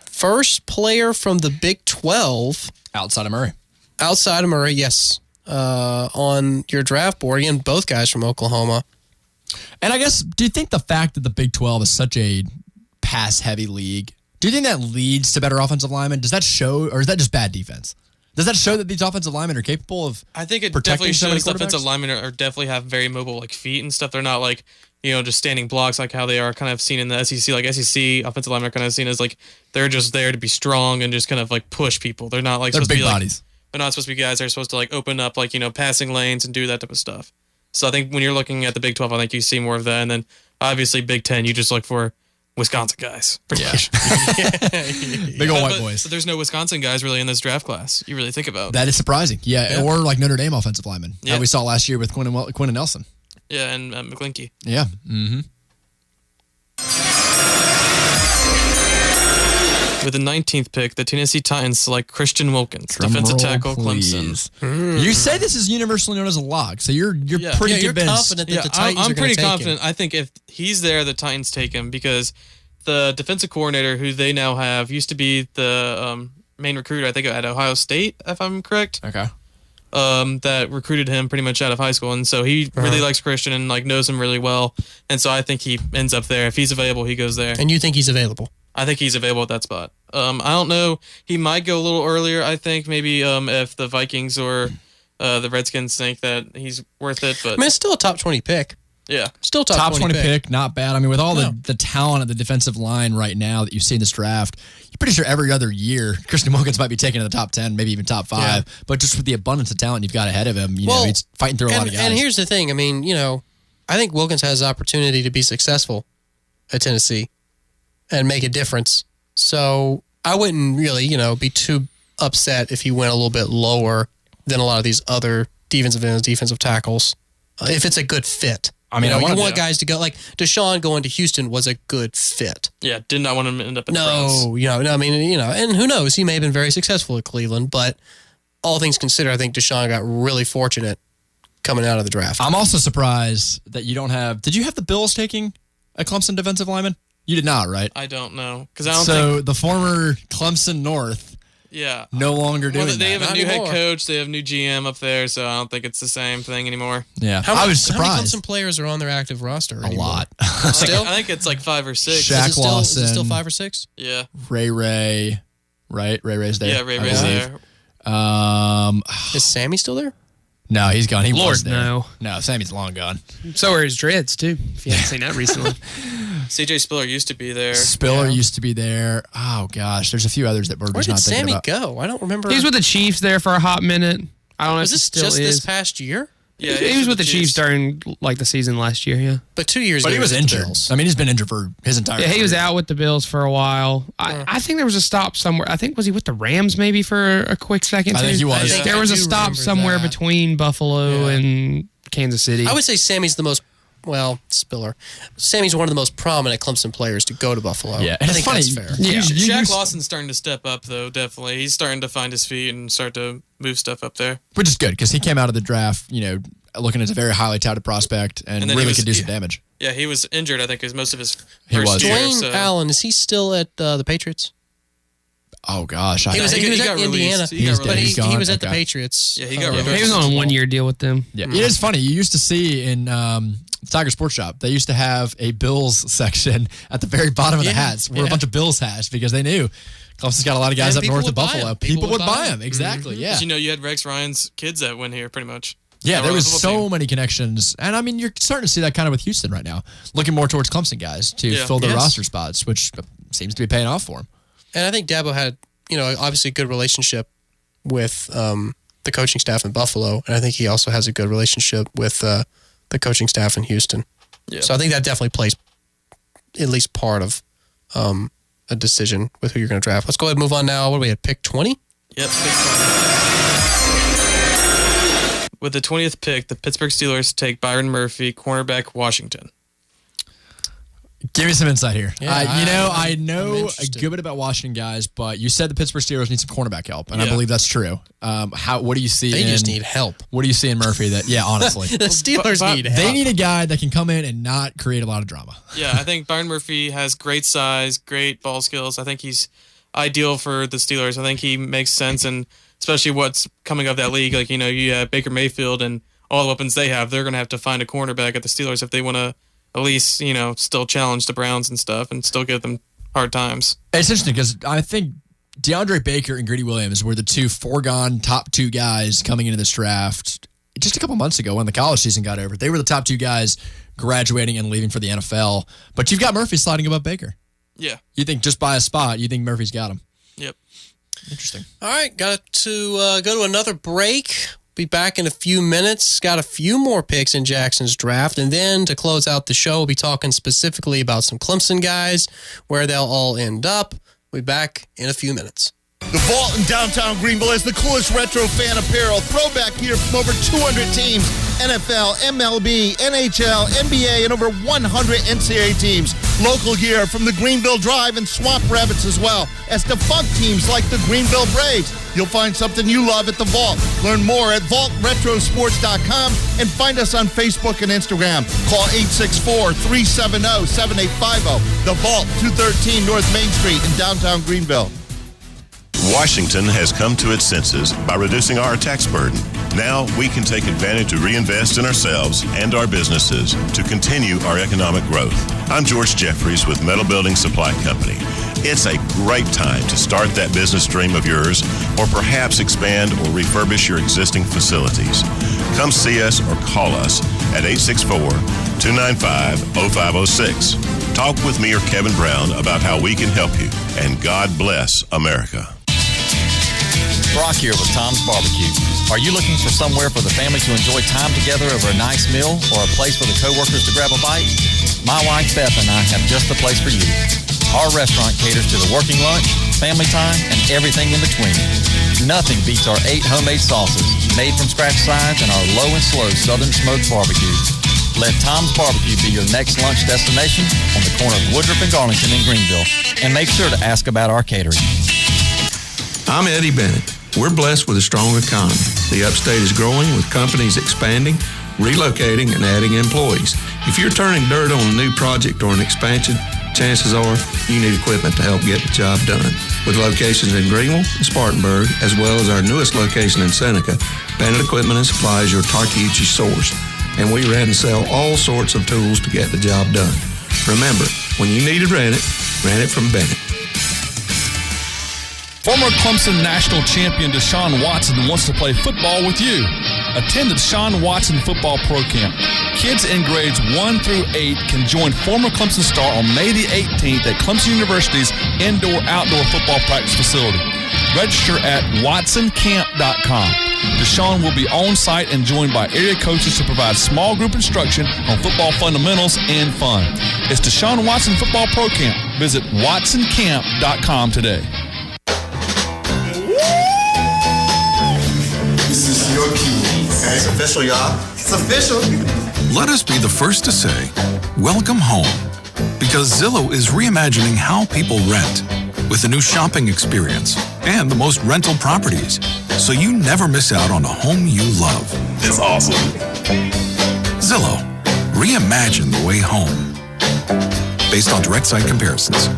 first player from the Big 12 outside of Murray. Outside of Murray, yes. On your draft board, again, both guys from Oklahoma. And I guess, do you think the fact that the Big 12 is such a pass-heavy league, do you think that leads to better offensive linemen? Does that show, or is that just bad defense? Does that show that these offensive linemen are capable of I think it protecting definitely so many shows offensive quarterbacks? linemen are definitely have very mobile like feet and stuff. They're not like, just standing blocks like how they are kind of seen in the SEC. Like SEC offensive linemen are kind of seen as like they're just there to be strong and just kind of like push people. They're not like They're supposed to big be bodies. Like, they're not supposed to be guys that are supposed to like open up like, passing lanes and do that type of stuff. So I think when you're looking at the Big 12, I think you see more of that. And then obviously Big 10, you just look for Wisconsin guys. Pretty much. Big old white boys. But there's no Wisconsin guys really in this draft class. You really think about. That is surprising. Yeah, or like Notre Dame offensive linemen. Yeah. How we saw last year with Quinn and Nelson. Yeah, and McClinky. Yeah. Mm-hmm. With the 19th pick, the Tennessee Titans select Christian Wilkins, defensive tackle, Clemson. You say this is universally known as a lock, so you're pretty you're convinced. confident that the Titans I'm pretty confident. I think if he's there, the Titans take him because the defensive coordinator, who they now have, used to be the main recruiter, I think, at Ohio State, if I'm correct. Okay. That recruited him pretty much out of high school, and so he really likes Christian and like knows him really well, and so I think he ends up there. If he's available, he goes there. And you think he's available? I think he's available at that spot. I don't know. He might go a little earlier. I think maybe if the Vikings or the Redskins think that he's worth it. But I mean, it's still a top 20 pick. Yeah, still top 20 pick, not bad. I mean, with all the talent at the defensive line right now that you see in this draft, you're pretty sure every other year Christian Wilkins might be taken in the top 10, maybe even top 5. Yeah. But just with the abundance of talent you've got ahead of him, you know, he's fighting through a lot of guys. And here's the thing. I mean, I think Wilkins has the opportunity to be successful at Tennessee and make a difference. So I wouldn't really, be too upset if he went a little bit lower than a lot of these other defensive ends, defensive tackles, if it's a good fit. I mean, you want guys to go like Deshaun going to Houston was a good fit. Yeah, did not want him to end up in France. And who knows? He may have been very successful at Cleveland, but all things considered, I think Deshaun got really fortunate coming out of the draft. I'm also surprised that you don't have. Did you have the Bills taking a Clemson defensive lineman? You did not, right? I don't know because I don't so think the former Clemson North. Yeah. No longer doing they that. have a new head coach. They have a new GM up there, so I don't think it's the same thing anymore. Yeah. I was surprised. How many Clemson players are on their active roster anymore? A lot. Still? I think it's like 5 or 6. Shaq Lawson. Is it still 5 or 6? Yeah. Ray, right? Ray's there. Yeah, Ray's there. Is Sammy still there? No, he's gone. He Lord, was there. no. Sammy's long gone. So are his dreads, too, if you haven't seen that recently. CJ Spiller used to be there. Spiller used to be there. Oh, gosh. There's a few others that we're Where just not did thinking Sammy about. go? I don't remember. He was with the Chiefs there for a hot minute. I don't know Was if this he still just is. this past year? Yeah, he was with the Chiefs during like the season last year, yeah. But 2 years But ago, he was injured. I mean, he's been injured for his entire Yeah, he was career. out with the Bills for a while. I think there was a stop somewhere. I think, was he with the Rams maybe for a quick second? I think he was. There was a stop somewhere between Buffalo and Kansas City. I would say Sammy's the most, Spiller. Sammy's one of the most prominent Clemson players to go to Buffalo. Yeah, I and think it's that's funny. fair. Yeah. Shaq Lawson's starting to step up, though, definitely. He's starting to find his feet and start to move stuff up there. Which is good because he came out of the draft, looking as a very highly touted prospect and then really could do some damage. Yeah, he was injured, I think, as most of his He first was. year. Dwayne Allen, is he still at the Patriots? Oh, gosh. He was at got Indiana, released. but He's he gone. was at the Okay. Patriots. Yeah, he got he released. was on a 1-year deal with them. Yeah, it is funny. You used to see in Tiger Sports Shop, they used to have a Bills section at the very bottom of the hats where a bunch of Bills hats because they knew Clemson's got a lot of guys And up north people of would buy Buffalo. them. People would buy them. Exactly, yeah. 'Cause, you had Rex Ryan's kids that went here, pretty much. Yeah, That there were was on the football so many connections. And I mean, you're starting to see that kind of with Houston right now, looking more towards Clemson guys to fill their roster spots, which seems to be paying off for him. And I think Dabo had, obviously a good relationship with the coaching staff in Buffalo, and I think he also has a good relationship with the coaching staff in Houston. Yeah. So I think that definitely plays at least part of a decision with who you're going to draft. Let's go ahead and move on now. What are we at, pick 20? Yep. With the 20th pick, the Pittsburgh Steelers take Byron Murphy, cornerback, Washington. Give me some insight here. Yeah, I know I'm a interested. good bit about Washington guys, but you said the Pittsburgh Steelers need some cornerback help, and I Yeah. believe that's true. What do you see? They in, just need help. What do you see in Murphy? That honestly, The Steelers need help. they need a guy that can come in and not create a lot of drama. Yeah, I think Byron Murphy has great size, great ball skills. I think he's ideal for the Steelers. I think he makes sense, and especially what's coming of that league. Like, you have Baker Mayfield and all the weapons they have. They're going to have to find a cornerback at the Steelers if they want to at least, still challenge the Browns and stuff and still give them hard times. It's interesting because I think DeAndre Baker and Greedy Williams were the two foregone top two guys coming into this draft just a couple months ago when the college season got over. They were the top two guys graduating and leaving for the NFL. But you've got Murphy sliding above Baker. Yeah. You think just by a spot, you think Murphy's got him? Yep. Interesting. All right, got to go to another break. Be back in a few minutes. Got a few more picks in Jackson's draft. And then to close out the show, we'll be talking specifically about some Clemson guys, where they'll all end up. We'll be back in a few minutes. The Vault in downtown Greenville is the coolest retro fan apparel. Throwback gear from over 200 teams. NFL, MLB, NHL, NBA, and over 100 NCAA teams. Local gear from the Greenville Drive and Swamp Rabbits as well as defunct teams like the Greenville Braves. You'll find something you love at the Vault. Learn more at vaultretrosports.com and find us on Facebook and Instagram. Call 864-370-7850. The Vault, 213 North Main Street in downtown Greenville. Washington has come to its senses by reducing our tax burden. Now we can take advantage to reinvest in ourselves and our businesses to continue our economic growth. I'm George Jeffries with Metal Building Supply Company. It's a great time to start that business dream of yours or perhaps expand or refurbish your existing facilities. Come see us or call us at 864-295-0506. Talk with me or Kevin Brown about how we can help you. And God bless America. Brock here with Tom's Barbecue. Are you looking for somewhere for the family to enjoy time together over a nice meal or a place for the coworkers to grab a bite? My wife Beth and I have just the place for you. Our restaurant caters to the working lunch, family time, and everything in between. Nothing beats our 8 homemade sauces, made from scratch sides, and our low and slow southern smoked barbecue. Let Tom's Barbecue be your next lunch destination on the corner of Woodruff and Garlington in Greenville. And make sure to ask about our catering. I'm Eddie Bennett. We're blessed with a strong economy. The upstate is growing with companies expanding, relocating, and adding employees. If you're turning dirt on a new project or an expansion, chances are you need equipment to help get the job done. With locations in Greenville and Spartanburg, as well as our newest location in Seneca, Bennett Equipment and Supply is your Tarkeuchi source. And we rent and sell all sorts of tools to get the job done. Remember, when you need to rent it from Bennett. Former Clemson national champion Deshaun Watson wants to play football with you. Attend the Deshaun Watson Football Pro Camp. Kids in grades 1 through 8 can join former Clemson star on May the 18th at Clemson University's indoor-outdoor football practice facility. Register at watsoncamp.com. Deshaun will be on site and joined by area coaches to provide small group instruction on football fundamentals and fun. It's Deshaun Watson Football Pro Camp. Visit watsoncamp.com today. This is your key. Okay? It's official, y'all. It's official. Let us be the first to say, welcome home. Because Zillow is reimagining how people rent with a new shopping experience and the most rental properties, so you never miss out on a home you love. It's awesome. Zillow, reimagine the way home. Based on direct site comparisons.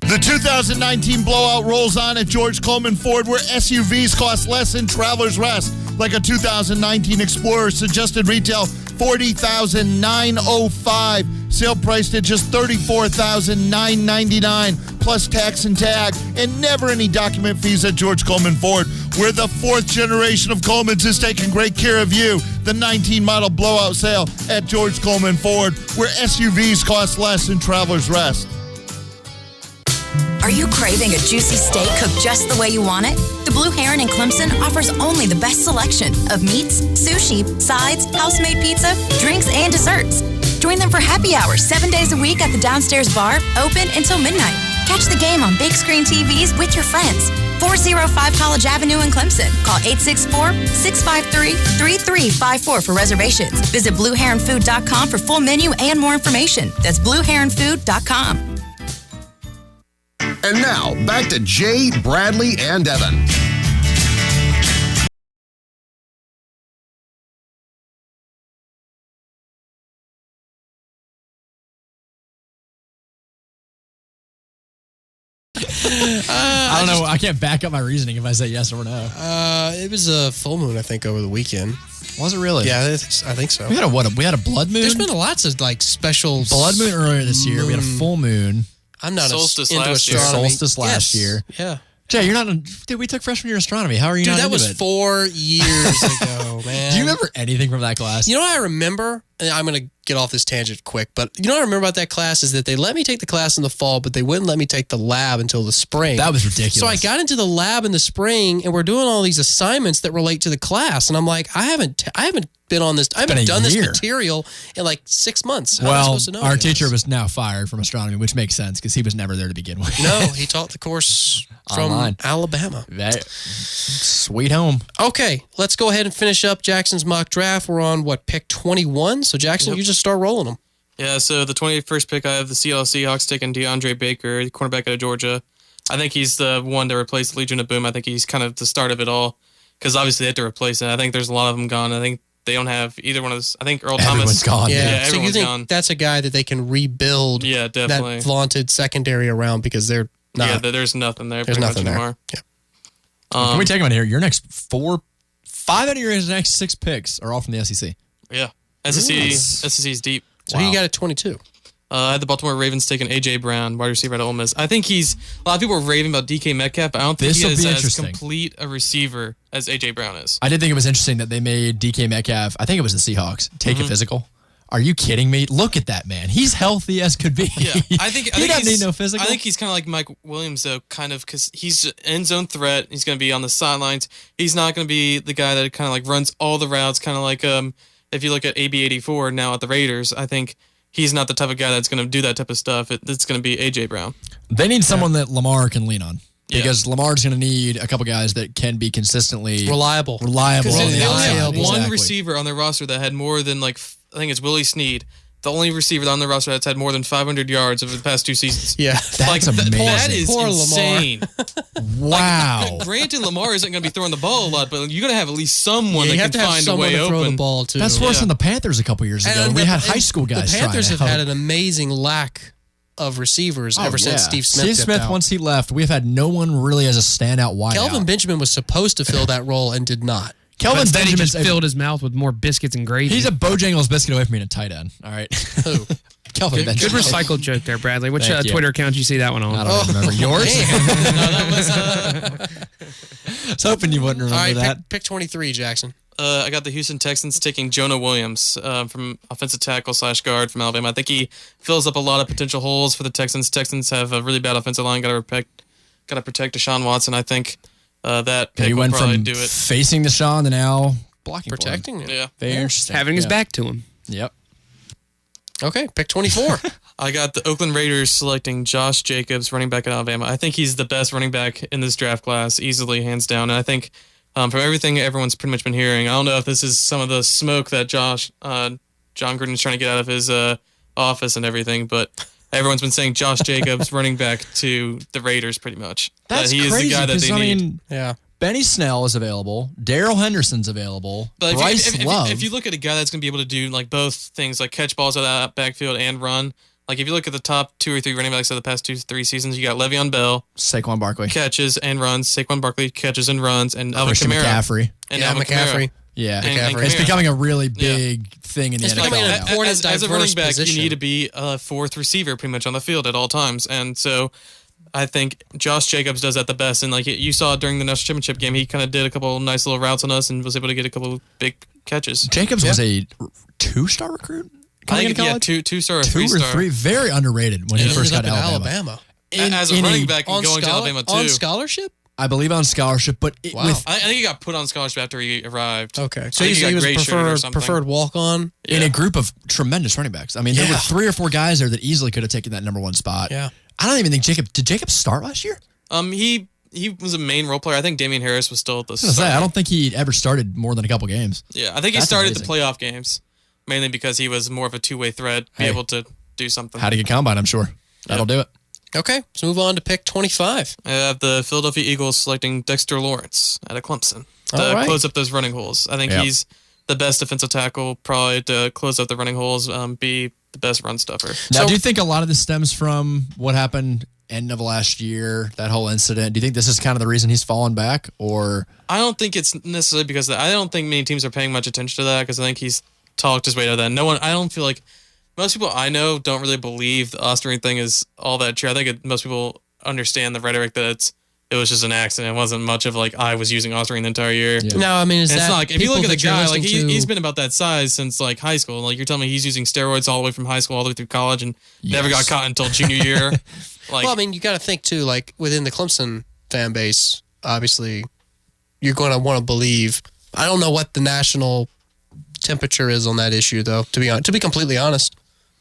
The 2019 blowout rolls on at George Coleman Ford, where SUVs cost less than travelers rest. Like a 2019 Explorer, suggested retail $40,905. Sale priced at just $34,999 plus tax and tag, and never any document fees at George Coleman Ford, where the 4th generation of Coleman's is taking great care of you. The 19 model blowout sale at George Coleman Ford, where SUVs cost less than travelers rest. Are you craving a juicy steak cooked just the way you want it? The Blue Heron in Clemson offers only the best selection of meats, sushi, sides, house-made pizza, drinks, and desserts. Join them for happy hour 7 days a week at the downstairs bar, open until midnight. Catch the game on big screen TVs with your friends. 405 College Avenue in Clemson. Call 864-653-3354 for reservations. Visit BlueHeronFood.com for full menu and more information. That's BlueHeronFood.com. And now, back to Jay, Bradley, and Evan. I don't know. I can't back up my reasoning if I say yes or no. It was a full moon, I think, over the weekend. Was it really? Yeah, I think so. We had a blood moon? There's been lots of like special blood moon earlier this year. We had a full moon. I'm not Solstice into last year. astronomy. Solstice last year. Yeah. Jay, you're not. Dude, we took freshman year astronomy. How are you Dude, not that into was it? 4 years ago, man. Do you remember anything from that class? You know what I remember? And I'm going to get off this tangent quick, but you know what I remember about that class is that they let me take the class in the fall, but they wouldn't let me take the lab until the spring. That was ridiculous. So I got into the lab in the spring, and we're doing all these assignments that relate to the class, and I'm like, I haven't been on this. I haven't done this material in like 6 months. How am I Well, supposed to know our this? teacher was now fired from astronomy, which makes sense because he was never there to begin with. No, he taught the course from Online. Alabama. Sweet home. Okay, let's go ahead and finish up Jackson's mock draft. We're on, pick 21? So, Jackson, you just start rolling them. Yeah, so the 21st pick, I have the Seattle Seahawks taking DeAndre Baker, the cornerback out of Georgia. I think he's the one to replace Legion of Boom. I think he's kind of the start of it all because obviously they have to replace it. I think there's a lot of them gone. I think they don't have either one of those. I think Earl Everyone's Thomas. gone. Yeah, so you everyone's think gone. that's a guy that they can rebuild definitely. that vaunted secondary around because they're not. Yeah, there's nothing there. There's pretty nothing much there. anymore. Yeah. Can we take him out here? Your next 5 out of your next 6 picks are all from the SEC. Yeah. SEC's deep. So you got a 22. I had the Baltimore Ravens taking A.J. Brown, wide receiver out of Ole Miss. I think a lot of people are raving about DK Metcalf, but I don't think This'll he is be as interesting. complete a receiver as A.J. Brown is. I did think it was interesting that they made DK Metcalf, I think it was the Seahawks, take a physical. Are you kidding me? Look at that man. He's healthy as could be. Yeah, I think he doesn't he's- need no physical. I think he's kind of like Mike Williams, though, kind of because he's an end zone threat. He's going to be on the sidelines. He's not going to be the guy that kind of like runs all the routes, kind of like if you look at AB84 now at the Raiders, I think he's not the type of guy that's going to do that type of stuff. It's going to be A.J. Brown. They need someone that Lamar can lean on. Yeah. Because Lamar's going to need a couple guys that can be consistently reliable. Because on they the only have outside. one Exactly. receiver on their roster that had more than I think it's Willie Snead. The only receiver on the roster that's had more than 500 yards over the past 2 seasons. Yeah, that's amazing. That is Poor insane. Wow. Granted, Lamar isn't going to be throwing the ball a lot, but you got to have at least someone Yeah, you that have can to have find a someone way to throw open. the ball to. That's worse than the Panthers a couple years ago. And We the- had high school guys The Panthers trying have to had an amazing lack of receivers ever since Steve Smith Steve dipped Smith, out. once he left, we've had no one really as a standout wideout. Kelvin Benjamin was supposed to fill that role and did not. Kelvin Instead, he Benjamin's just filled his mouth with more biscuits and gravy. He's a Bojangles biscuit away from being a tight end. All right. Who? Kelvin Good Benjamin. recycled joke there, Bradley. Which Thank you. Twitter account did you see that one on? I don't remember. Yours? that I was hoping you wouldn't All remember right, that. pick 23, Jackson. I got the Houston Texans taking Jonah Williams from offensive tackle / guard from Alabama. I think he fills up a lot of potential holes for the Texans. Texans have a really bad offensive line. Got to protect Deshaun Watson. I think that pick He will went probably from do it. facing Deshaun to now blocking Protecting him. Yeah. Very interesting. Having his Yeah. back to him. Yep. Okay, pick 24. I got the Oakland Raiders selecting Josh Jacobs, running back at Alabama. I think he's the best running back in this draft class, easily, hands down. And I think from everything everyone's pretty much been hearing, I don't know if this is some of the smoke that John Gruden's trying to get out of his office and everything, but everyone's been saying Josh Jacobs running back to the Raiders pretty much. That's that he crazy is the guy that 'cause, they I need. mean, yeah. Benny Snell is available. Daryl Henderson's available. But Bryce Love. if you look at a guy that's going to be able to do like both things, like catch balls out of that backfield and run, like if you look at the top 2 or 3 running backs of the past 2-3 seasons, you got Le'Veon Bell, Saquon Barkley. catches and runs, Saquon Barkley catches and runs, and Alvin Christian Kamara. McCaffrey. And Yeah, Alvin McCaffrey. Kamara. Yeah. And It's Kamara. becoming a really big thing in the It's NFL. becoming an now. important, As a diverse running back, position. you need to be a fourth receiver pretty much on the field at all times. And so I think Josh Jacobs does that the best. And like you saw during the national championship game, he kind of did a couple nice little routes on us and was able to get a couple big catches. Jacobs was a 2-star recruit? I Coming think, into yeah, college? two-star or 2 or three-star. 3. Very underrated when he first got to Alabama. As a In running back and on going to scholar- Alabama too. On scholarship? I believe on scholarship, but Wow. with I think he got put on scholarship after he arrived. Okay. So So he got was gray shirted or preferred, something. preferred walk-on? in a group of tremendous running backs. I mean, there were Yeah. 3 or 4 guys there that easily could have taken that number 1 spot. Yeah. I don't even think did Jacob start last year? He was a main role player. I think Damian Harris was still at the I was gonna say, I don't think he ever started more than a couple games. Yeah, I think he That's started amazing. the playoff games mainly because he was more of a two-way threat, be Hey. able to do something. How to get combine, I'm sure. That'll do it. Okay, let's move on to pick 25. I have the Philadelphia Eagles selecting Dexter Lawrence out of Clemson to All right. close up those running holes. I think Yeah. he's the best defensive tackle, probably to close up the running holes, be the best run stuffer. Now, So- do you think a lot of this stems from what happened end of last year, that whole incident? Do you think this is kind of the reason he's fallen back, or I don't think it's necessarily because of that. I don't think many teams are paying much attention to that because I think he's talked his way out of that. I don't feel like most people I know don't really believe the Osterring thing is all that true. I think most people understand the rhetoric that it was just an accident. It wasn't much of like I was using Osterring the entire year. Yeah. No, I mean, it's not like if you look at the guy, like he's been about that size since like high school. Like you're telling me he's using steroids all the way from high school all the way through college and never got caught until junior year. Like, well, I mean, you got to think too. Like within the Clemson fan base, obviously, you're going to want to believe. I don't know what the national temperature is on that issue, though. To be completely honest,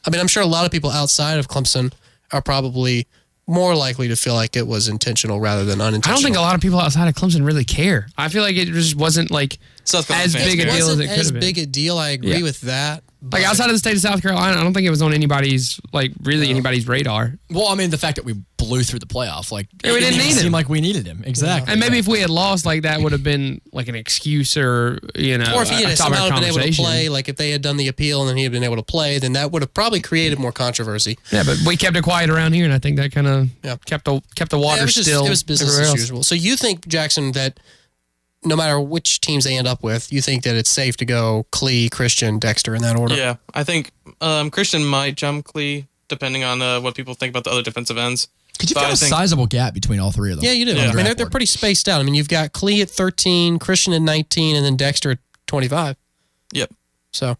I mean, I'm sure a lot of people outside of Clemson are probably more likely to feel like it was intentional rather than unintentional. I don't think a lot of people outside of Clemson really care. I feel like it just wasn't like as big a deal as it could have been. As big a deal, I agree with that. Like outside of the state of South Carolina, I don't think it was on anybody's anybody's radar. Well, I mean, the fact that we blew through the playoff, like we didn't need him. Seemed like we needed him exactly. And maybe if we had lost, like that would have been like an excuse or or if he had somehow been able to play, like if they had done the appeal and then he had been able to play, then that would have probably created more controversy. Yeah, but we kept it quiet around here, and I think that kind of kept the water still. It was business as usual. So you think, Jackson, that no matter which teams they end up with, you think that it's safe to go Klee, Christian, Dexter in that order? Yeah, I think Christian might jump Klee, depending on what people think about the other defensive ends. Because you've got a sizable gap between all three of them. Yeah, you do. I mean, they're pretty spaced out. I mean, you've got Klee at 13, Christian at 19, and then Dexter at 25. Yep. So,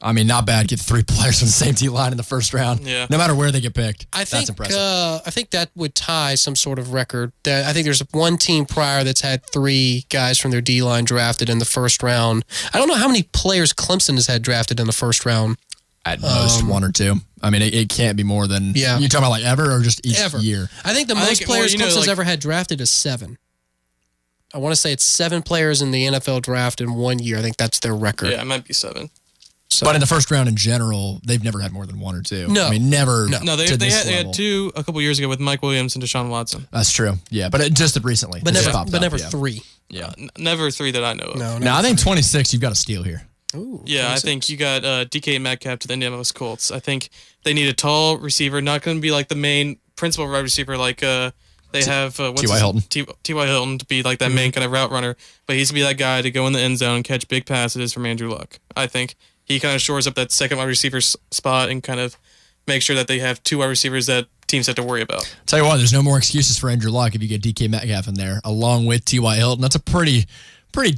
I mean, not bad. Get 3 players from the same D line in the first round. Yeah. No matter where they get picked. That's impressive. I think that would tie some sort of record. I think there's one team prior that's had 3 guys from their D line drafted in the first round. I don't know how many players Clemson has had drafted in the first round. At most 1 or 2. I mean, it can't be more than. Yeah. You talking about like ever or just each year? I think the most players Clemson's ever had drafted is 7. I want to say it's 7 players in the NFL draft in 1 year. I think that's their record. Yeah, it might be 7. So. But in the first round in general, they've never had more than 1 or 2. No. I mean, never. No, they had 2 a couple years ago with Mike Williams and Deshaun Watson. That's true. Yeah, but just recently. But never 3. Yeah. Never 3 that I know of. No, now, I think 26, you've got a steal here. Ooh, yeah, 26. I think you got DK Metcalf to the Indianapolis Colts. I think they need a tall receiver, not going to be like the main principal wide receiver like they have T.Y. Hilton. T.Y. Hilton to be like that main kind of route runner, but he's to be that guy to go in the end zone and catch big passes from Andrew Luck. I think he kind of shores up that second wide receiver spot and kind of make sure that they have 2 wide receivers that teams have to worry about. Tell you what, there's no more excuses for Andrew Luck if you get DK Metcalf in there along with T.Y. Hilton. That's a pretty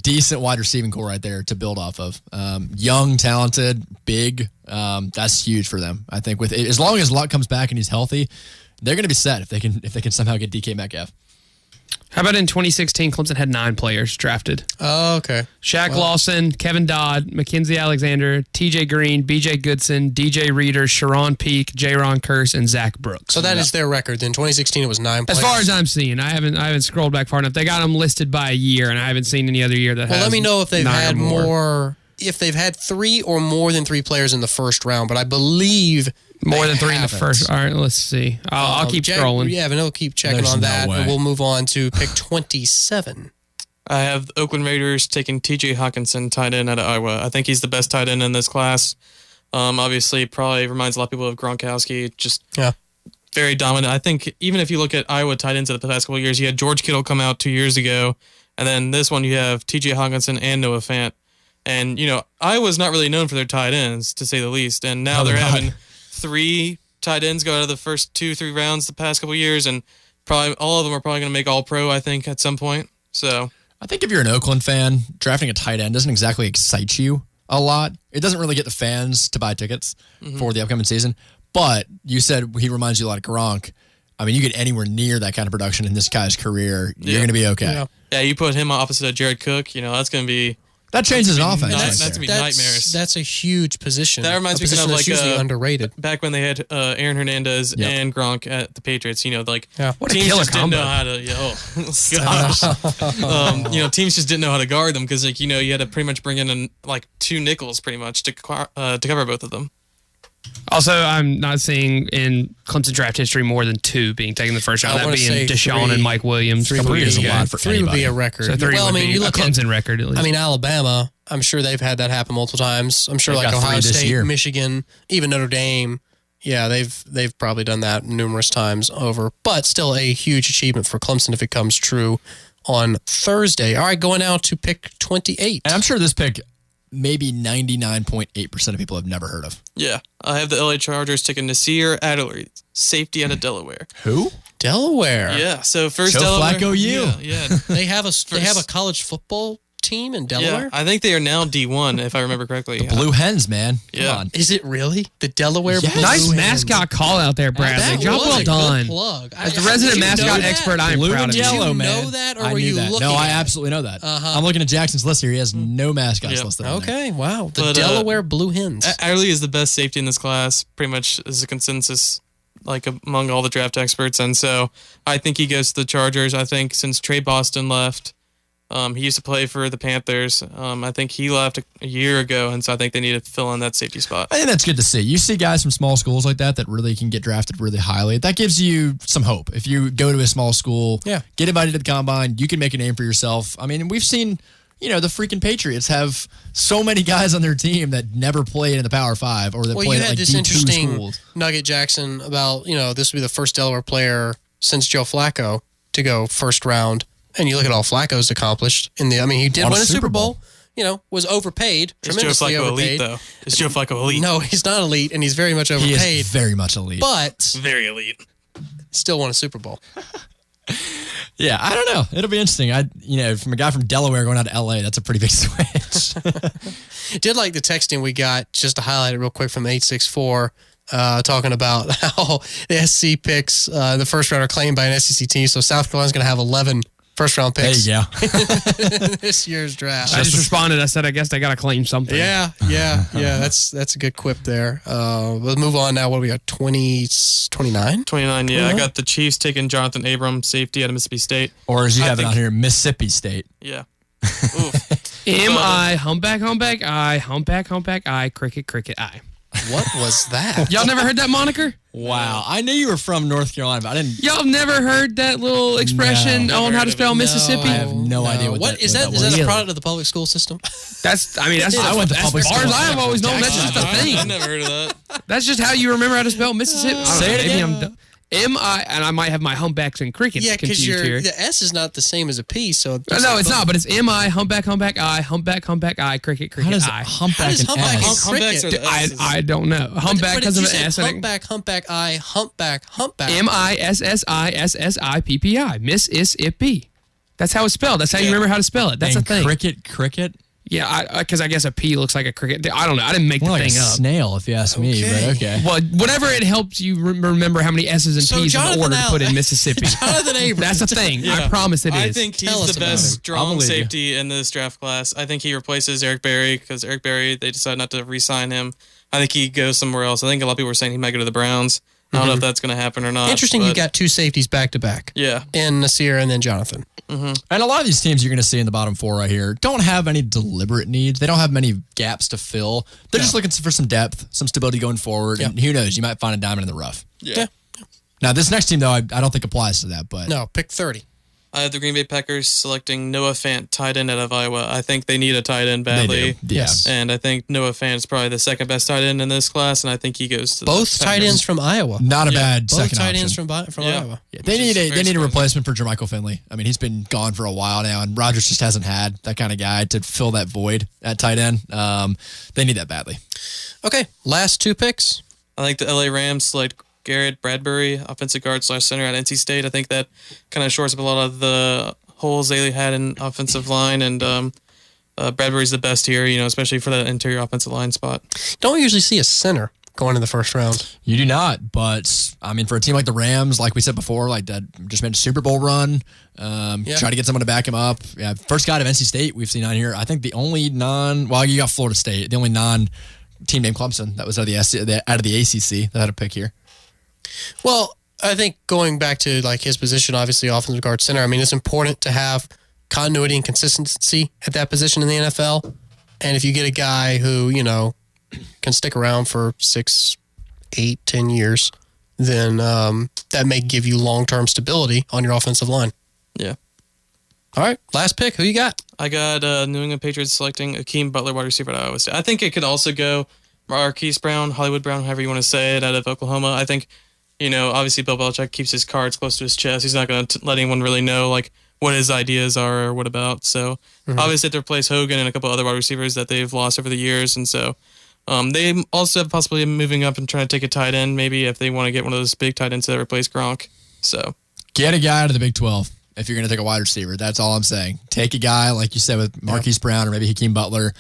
decent wide receiving core right there to build off of. Young, talented, big. That's huge for them. I think with as long as Luck comes back and he's healthy, they're going to be set if they can somehow get DK Metcalf. How about in 2016, Clemson had 9 players drafted. Oh, okay. Shaq Lawson, Kevin Dodd, Mackenzie Alexander, TJ Green, BJ Goodson, DJ Reader, Sharon Peake, Jaron Kearse, and Zach Brooks. So that is their record. In 2016, it was 9 players. As far as I'm seeing, I haven't scrolled back far enough. They got them listed by a year, and I haven't seen any other year that has. Well, let me know if they've had more. If they've had 3 or more than 3 players in the first round, but I believe more than 3 in the first. All right, let's see. I'll keep scrolling. Yeah, but no, keep checking on that, and we'll move on to pick 27. I have the Oakland Raiders taking T.J. Hawkinson, tight end out of Iowa. I think he's the best tight end in this class. Obviously, probably reminds a lot of people of Gronkowski. Just very dominant. I think even if you look at Iowa tight ends of the past couple of years, you had George Kittle come out 2 years ago, and then this one you have T.J. Hawkinson and Noah Fant. And, Iowa's not really known for their tight ends, to say the least. And now they're having 3 tight ends go out of the first 2-3 rounds the past couple of years. And probably all of them are probably going to make All-Pro, I think, at some point. So I think if you're an Oakland fan, drafting a tight end doesn't exactly excite you a lot. It doesn't really get the fans to buy tickets for the upcoming season. But you said he reminds you a lot of Gronk. I mean, you get anywhere near that kind of production in this guy's career, you're going to be okay. Yeah, you put him opposite of Jared Cook, that's going to be... That changes an offense. That's going to be nightmares. That's a huge position. That reminds me kind of like usually underrated. Back when they had Aaron Hernandez and Gronk at the Patriots. What teams just combo. didn't know how to. Teams just didn't know how to guard them because you had to pretty much bring in 2 nickels pretty much to cover both of them. Also, I'm not seeing in Clemson draft history more than 2 being taken in the first round. That being Deshaun and Mike Williams. 3 would be a lot for 3 would be a record. So 3 would be a Clemson record at least. I mean, Alabama, I'm sure they've had that happen multiple times. I'm sure Ohio State, Michigan, even Notre Dame. Yeah, they've probably done that numerous times over. But still a huge achievement for Clemson if it comes true on Thursday. All right, going out to pick 28. And I'm sure this pick maybe 99.8% of people have never heard of. Yeah. I have the LA Chargers taking Nasir Adderley, safety out of Delaware. Who? Delaware. Yeah. So first Joe Delaware. Flacco, you. Yeah. They have a college football team in Delaware? Yeah, I think they are now D1, if I remember correctly. Blue Hens, man. Come on. Is it really? The Delaware Yes. Blue Nice Hens? mascot call out there, Bradley. That Job was well a good done. plug. As the resident mascot expert, I am Blue proud and of you. yellow, Did you man. know that, or I were knew you that. looking No, I at it? absolutely know that. Uh-huh. I'm looking at Jackson's list here. He has no mascots listed on there. Okay, wow. The But, Delaware Blue Hens. Adderley is the best safety in this class, pretty much is a consensus like among all the draft experts. And so I think he goes to the Chargers. I think since Trey Boston left, he used to play for the Panthers. I think he left a year ago, and so I think they need to fill in that safety spot. I think that's good to see. You see guys from small schools like that really can get drafted really highly. That gives you some hope. If you go to a small school, get invited to the combine, you can make a name for yourself. I mean, we've seen, the freaking Patriots have so many guys on their team that never played in the Power 5 or that played you at had like this D2 interesting schools. nugget, Jackson, about, this would be the first Delaware player since Joe Flacco to go first round. And you look at all Flacco's accomplished he did Won win a a Super Super Bowl. Was overpaid, Is Joe tremendously Flacco overpaid. elite, though? Is Joe Flacco elite? No, he's not elite, and he's very much overpaid. He is very much elite. But Very elite. still won a Super Bowl. Yeah, I don't know. It'll be interesting. From a guy from Delaware going out to LA, that's a pretty big switch. Did like the texting we got, just to highlight it real quick from 864, talking about how the SC picks, the first round are claimed by an SEC team. So South Carolina's going to have 11 first round picks. There you go. This year's draft. I just responded. I said, I guess they got to claim something. Yeah. That's a good quip there. We'll move on now. What do we got? 29? 29, yeah. I got the Chiefs taking Jonathan Abram, safety out of Mississippi State. Or as you have it on here, Mississippi State. Yeah. M-I, humpback, I, humpback, I, cricket, I. What was that? Y'all never heard that moniker? Wow. I knew you were from North Carolina, but I didn't. Y'all have never heard that little expression on how to spell Mississippi? I have no idea what Is that a product of the public school system? That's I went to public as far school. as I have always known, that's just a thing. I've never heard of that. That's just how you remember how to spell Mississippi. Say it again. I'm M-I, and I might have my humpbacks and crickets because confused here. the S is not the same as a P. So No, it's not, but it's M-I, humpback, I, humpback, I, cricket, How does I. humpback and humpback S? Humpbacks are the S's. I don't know. Humpback But because you of an said S. humpback, I, humpback. M-I-S-S-I-S-S-I-P-P-I. Mississippi. That's how it's spelled. That's how you remember how to spell it. That's and a thing. Cricket? Yeah, because I guess a P looks like a cricket. I don't know. I didn't make More the like thing a up. snail, if you ask me, but okay. Well, whatever it helps you remember how many S's and So P's in Jonathan order to put in Allen- Mississippi. Jonathan Abrams. That's a thing. I promise it is. I think Tell he's us the about best him. I'll strong believe you. safety in this draft class. I think he replaces Eric Berry because Eric Berry, they decided not to re-sign him. I think he goes somewhere else. I think a lot of people were saying he might go to the Browns. I don't know if that's going to happen or not. Interesting, you but- got two safeties back to back. Yeah. And Nasir and then Jonathan. And a lot of these teams you're going to see in the bottom four right here don't have any deliberate needs. They don't have many gaps to fill. They're just looking for some depth, some stability going forward. And who knows, you might find a diamond in the rough. Yeah. Now, this next team, though, I don't think applies to that. But No, pick 30. I have the Green Bay Packers selecting Noah Fant, tight end out of Iowa. I think they need a tight end badly. They do. Yes. And I think Noah Fant is probably the second best tight end in this class, and I think he goes to Both the tight Packers. from from Iowa. Not a bad Both second tight option. ends from Yeah. Iowa. Yeah, they Which is need very a surprising. replacement for Jermichael Finley. I mean, he's been gone for a while now, and Rodgers just hasn't had that kind of guy to fill that void at tight end. They need that badly. Okay, last two picks. I think the LA Rams select Garrett Bradbury, offensive guard / center at NC State. I think that kind of shores up a lot of the holes they had in offensive line, and Bradbury's the best here, especially for that interior offensive line spot. Don't usually see a center going in the first round. You do not, but I mean, for a team like the Rams, like we said before, like that just made a Super Bowl run, try to get someone to back him up. Yeah, first guy to NC State we've seen on here. I think the only you got Florida State, the only non-team named Clemson that was out of the ACC that had a pick here. Well, I think going back to like his position, obviously offensive guard center, I mean, it's important to have continuity and consistency at that position in the NFL. And if you get a guy who, can stick around for 6, 8, 10 years, then that may give you long-term stability on your offensive line. Yeah. All right, last pick. Who you got? I got New England Patriots selecting Akeem Butler, wide receiver at Iowa State. I think it could also go Marquise Brown, Hollywood Brown, however you want to say it, out of Oklahoma. I think, obviously Bill Belichick keeps his cards close to his chest. He's not going to let anyone really know, like, what his ideas are or what about. So obviously to replace Hogan and a couple other wide receivers that they've lost over the years. And so they also have possibly moving up and trying to take a tight end, maybe if they want to get one of those big tight ends to replace Gronk. So get a guy out of the Big 12 if you're going to take a wide receiver. That's all I'm saying. Take a guy, like you said, with Marquise Brown or maybe Hakeem Butler.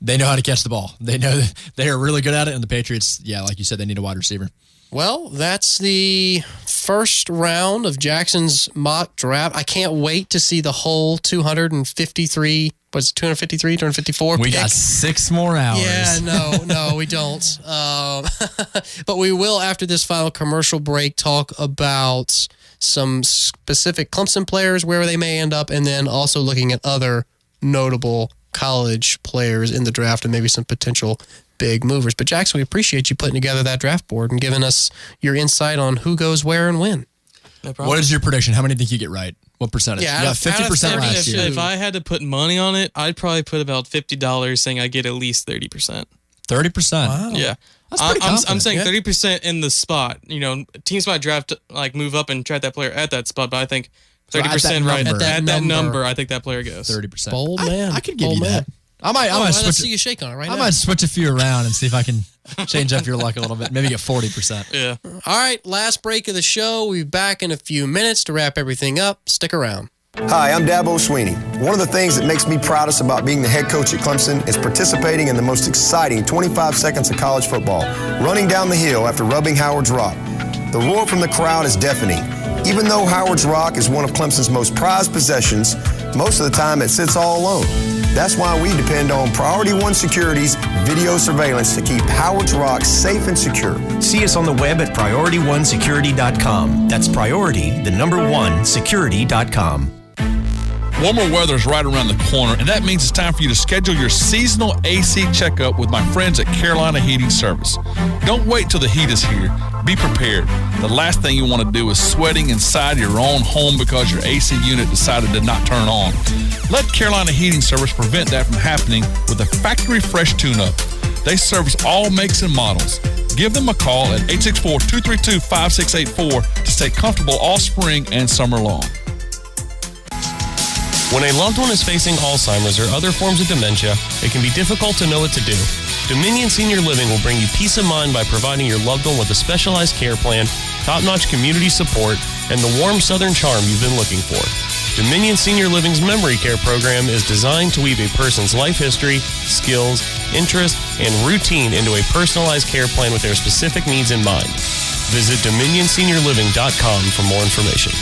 They know how to catch the ball. They know that they are really good at it. And the Patriots, like you said, they need a wide receiver. Well, that's the first round of Jackson's mock draft. I can't wait to see the whole 253, 254 We pick. got 6 more hours. Yeah, no, we don't. But we will, after this final commercial break, talk about some specific Clemson players, where they may end up, and then also looking at other notable college players in the draft and maybe some potential big movers. But Jackson, we appreciate you putting together that draft board and giving us your insight on who goes where and when. No problem. What is your prediction? How many do you think you get right? What percentage? Yeah, you got 50% last year. If I had to put money on it, I'd probably put about $50 saying I get at least 30%. 30%? Wow. Yeah. I'm saying 30% in the spot. Teams might draft, move up and draft that player at that spot, but I think 30% right at that number, I think that player goes. 30%. Bold man. I could give you that. I might switch. Let's see you shake on it right now. I might switch a few around and see if I can change up your luck a little bit. Maybe get 40%. Yeah. All right, last break of the show. We'll be back in a few minutes to wrap everything up. Stick around. Hi, I'm Dabo Sweeney. One of the things that makes me proudest about being the head coach at Clemson is participating in the most exciting 25 seconds of college football, running down the hill after rubbing Howard's Rock. The roar from the crowd is deafening. Even though Howard's Rock is one of Clemson's most prized possessions, most of the time it sits all alone. That's why we depend on Priority One Security's video surveillance to keep Howard's Rock safe and secure. See us on the web at PriorityOneSecurity.com. That's priority, the number one, security.com. Warmer weather is right around the corner, and that means it's time for you to schedule your seasonal AC checkup with my friends at Carolina Heating Service. Don't wait till the heat is here. Be prepared. The last thing you want to do is sweating inside your own home because your AC unit decided to not turn on. Let Carolina Heating Service prevent that from happening with a factory fresh tune-up. They service all makes and models. Give them a call at 864-232-5684 to stay comfortable all spring and summer long. When a loved one is facing Alzheimer's or other forms of dementia, it can be difficult to know what to do. Dominion Senior Living will bring you peace of mind by providing your loved one with a specialized care plan, top-notch community support, and the warm southern charm you've been looking for. Dominion Senior Living's memory care program is designed to weave a person's life history, skills, interests, and routine into a personalized care plan with their specific needs in mind. Visit DominionSeniorLiving.com for more information.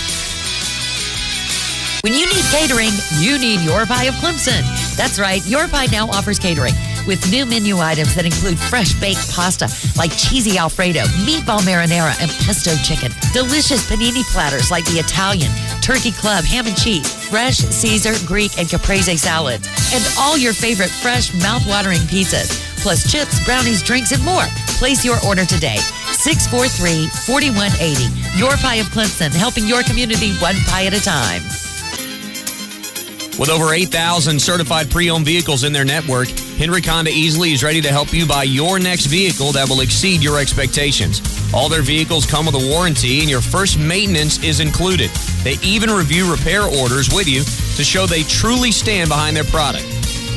When you need catering, you need Your Pie of Clemson. That's right, Your Pie now offers catering with new menu items that include fresh baked pasta like cheesy Alfredo, meatball marinara, and pesto chicken. Delicious panini platters like the Italian, turkey club, ham and cheese, fresh Caesar, Greek, and caprese salads, and all your favorite fresh, mouth-watering pizzas, plus chips, brownies, drinks, and more. Place your order today. 643-4180. Your Pie of Clemson, helping your community one pie at a time. With over 8,000 certified pre-owned vehicles in their network, Hendrick Honda Easley is ready to help you buy your next vehicle that will exceed your expectations. All their vehicles come with a warranty, and your first maintenance is included. They even review repair orders with you to show they truly stand behind their product.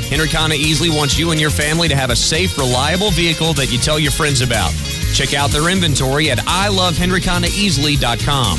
Hendrick Honda Easley wants you and your family to have a safe, reliable vehicle that you tell your friends about. Check out their inventory at ilovehendrickhondaeasley.com.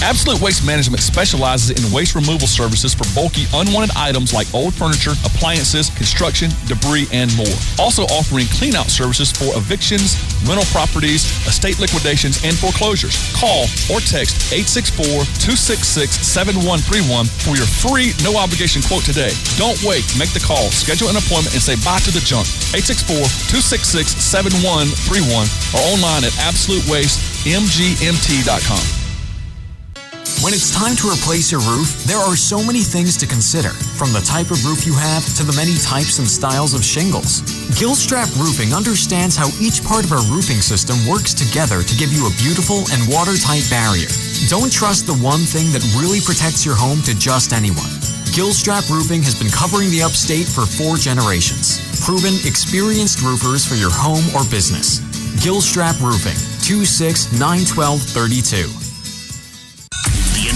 Absolute Waste Management specializes in waste removal services for bulky, unwanted items like old furniture, appliances, construction, debris, and more. Also offering clean-out services for evictions, rental properties, estate liquidations, and foreclosures. Call or text 864-266-7131 for your free, no-obligation quote today. Don't wait. Make the call, schedule an appointment, and say bye to the junk. 864-266-7131 or online at absolutewastemgmt.com. When it's time to replace your roof, there are so many things to consider, from the type of roof you have to the many types and styles of shingles. Gilstrap Roofing understands how each part of our roofing system works together to give you a beautiful and watertight barrier. Don't trust the one thing that really protects your home to just anyone. Gilstrap Roofing has been covering the upstate for 4 generations. Proven, experienced roofers for your home or business. Gilstrap Roofing, 2691232.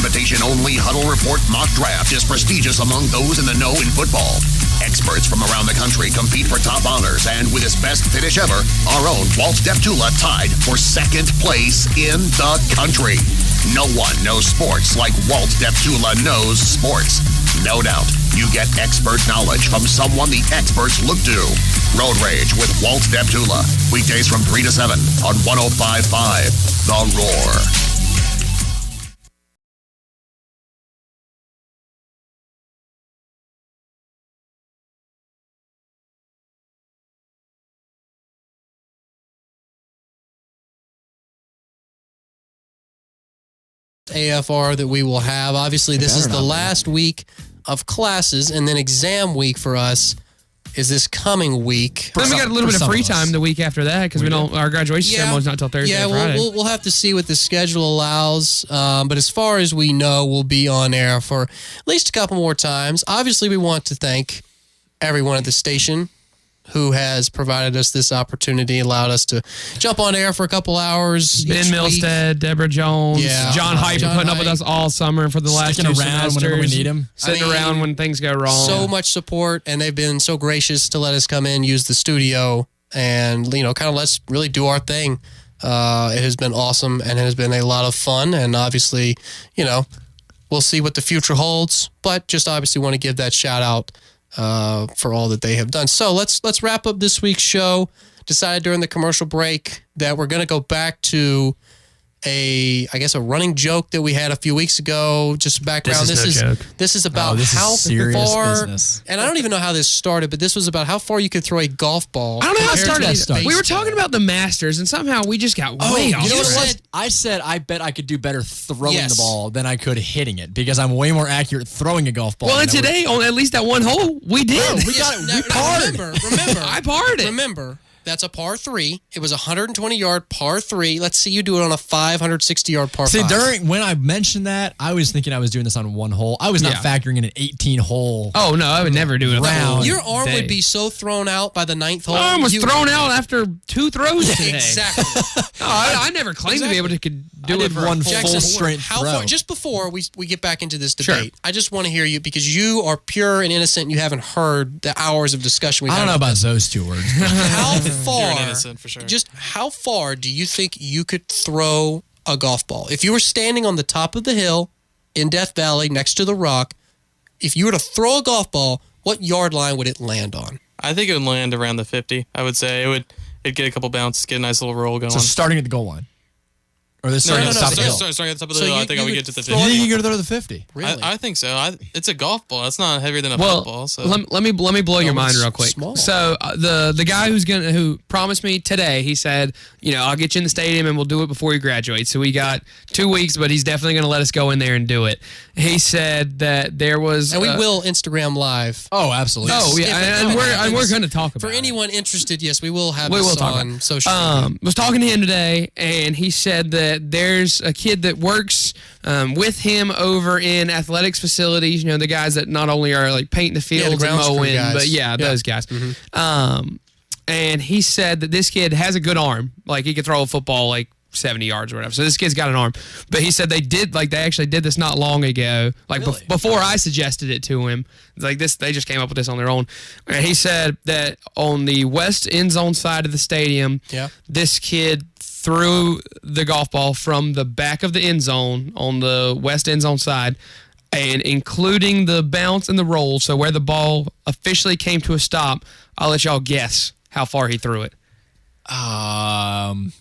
invitation-only Huddle Report mock draft is prestigious among those in the know in football. Experts from around the country compete for top honors, and with his best finish ever, our own Walt Deptula tied for second place in the country. No one knows sports like Walt Deptula knows sports. No doubt, you get expert knowledge from someone the experts look to. Road Rage with Walt Deptula. Weekdays from 3 to 7 on 105.5 The Roar. AFR that we will have. Obviously, this is the last week of classes, and then exam week for us is this coming week. Then we got a little bit of free time the week after that because our graduation ceremony's not till Thursday. Yeah, or Friday. we'll have to see what the schedule allows. But as far as we know, we'll be on air for at least a couple more times. Obviously, we want to thank everyone at the station who has provided us this opportunity, allowed us to jump on air for a couple hours. Ben Milstead, Deborah Jones, John Hype putting up with us all summer for the last Sticking two around semesters. whenever we need him. Sitting around when things go wrong. So much support, and they've been so gracious to let us come in, use the studio, and kind of let's really do our thing. It has been awesome, and it has been a lot of fun, and obviously, we'll see what the future holds, but just obviously want to give that shout out for all that they have done. So let's wrap up this week's show. Decided during the commercial break that we're going to go back to a running joke that we had a few weeks ago. Just background. This is about how far. Business. And I don't even know how this started, but this was about how far you could throw a golf ball. I don't know how it started. We were baseball. talking about the Masters, and somehow we just got way off. You know what it track. was? I said I bet I could do better throwing the ball than I could hitting it because I'm way more accurate throwing a golf ball. Well, and today, on at least that one hole, we did. Bro, we got it. We parred. Remember, I parred it. Remember, that's a par 3. It was a 120-yard par 3. Let's see you do it on a 560-yard par 5. When I mentioned that, I was thinking I was doing this on one hole. I was not factoring in an 18-hole. Oh, no, I would never do it. Round. Your arm would be so thrown out by the 9th hole. My arm was thrown out after 2 throws today. Exactly. I never claimed to be able to do it for one full full strength How throw. far? Just before we get back into this debate, I just want to hear you because you are pure and innocent. And you haven't heard the hours of discussion we've had. I don't know about those two words. How far? You're an innocent for sure. Just how far do you think you could throw a golf ball if you were standing on the top of the hill in Death Valley next to the rock? If you were to throw a golf ball, what yard line would it land on? I think it would land around the 50. I would say it'd get a couple bounces, get a nice little roll going. So starting at the goal line. Or they're starting at the top of the hill. Starting at the top of the hill, I think I would get to the 50. You think you could throw to the 50? Really? I think so. It's a golf ball. It's not heavier than a football. So let me blow your mind real quick. small. So the guy who promised me today, he said, I'll get you in the stadium and we'll do it before you graduate. So we got 2 weeks, but he's definitely going to let us go in there and do it. He said that there was, And we will Instagram live. Oh, absolutely. Oh yeah, and we're going to talk about For it. anyone interested, yes, we will have We this will talk on about it. social media. Was talking to him today, and he said that there's a kid that works with him over in athletics facilities. The guys that not only are like painting the fields and grounds crew mowing, guys. but those guys. And he said that this kid has a good arm. Like he could throw a football like 70 yards or whatever. So this kid's got an arm. But he said they actually did this not long ago. Like before I suggested it to him. It's like this, they just came up with this on their own. And he said that on the west end zone side of the stadium, this kid threw the golf ball from the back of the end zone on the west end zone side, and including the bounce and the roll, so where the ball officially came to a stop, I'll let y'all guess how far he threw it. From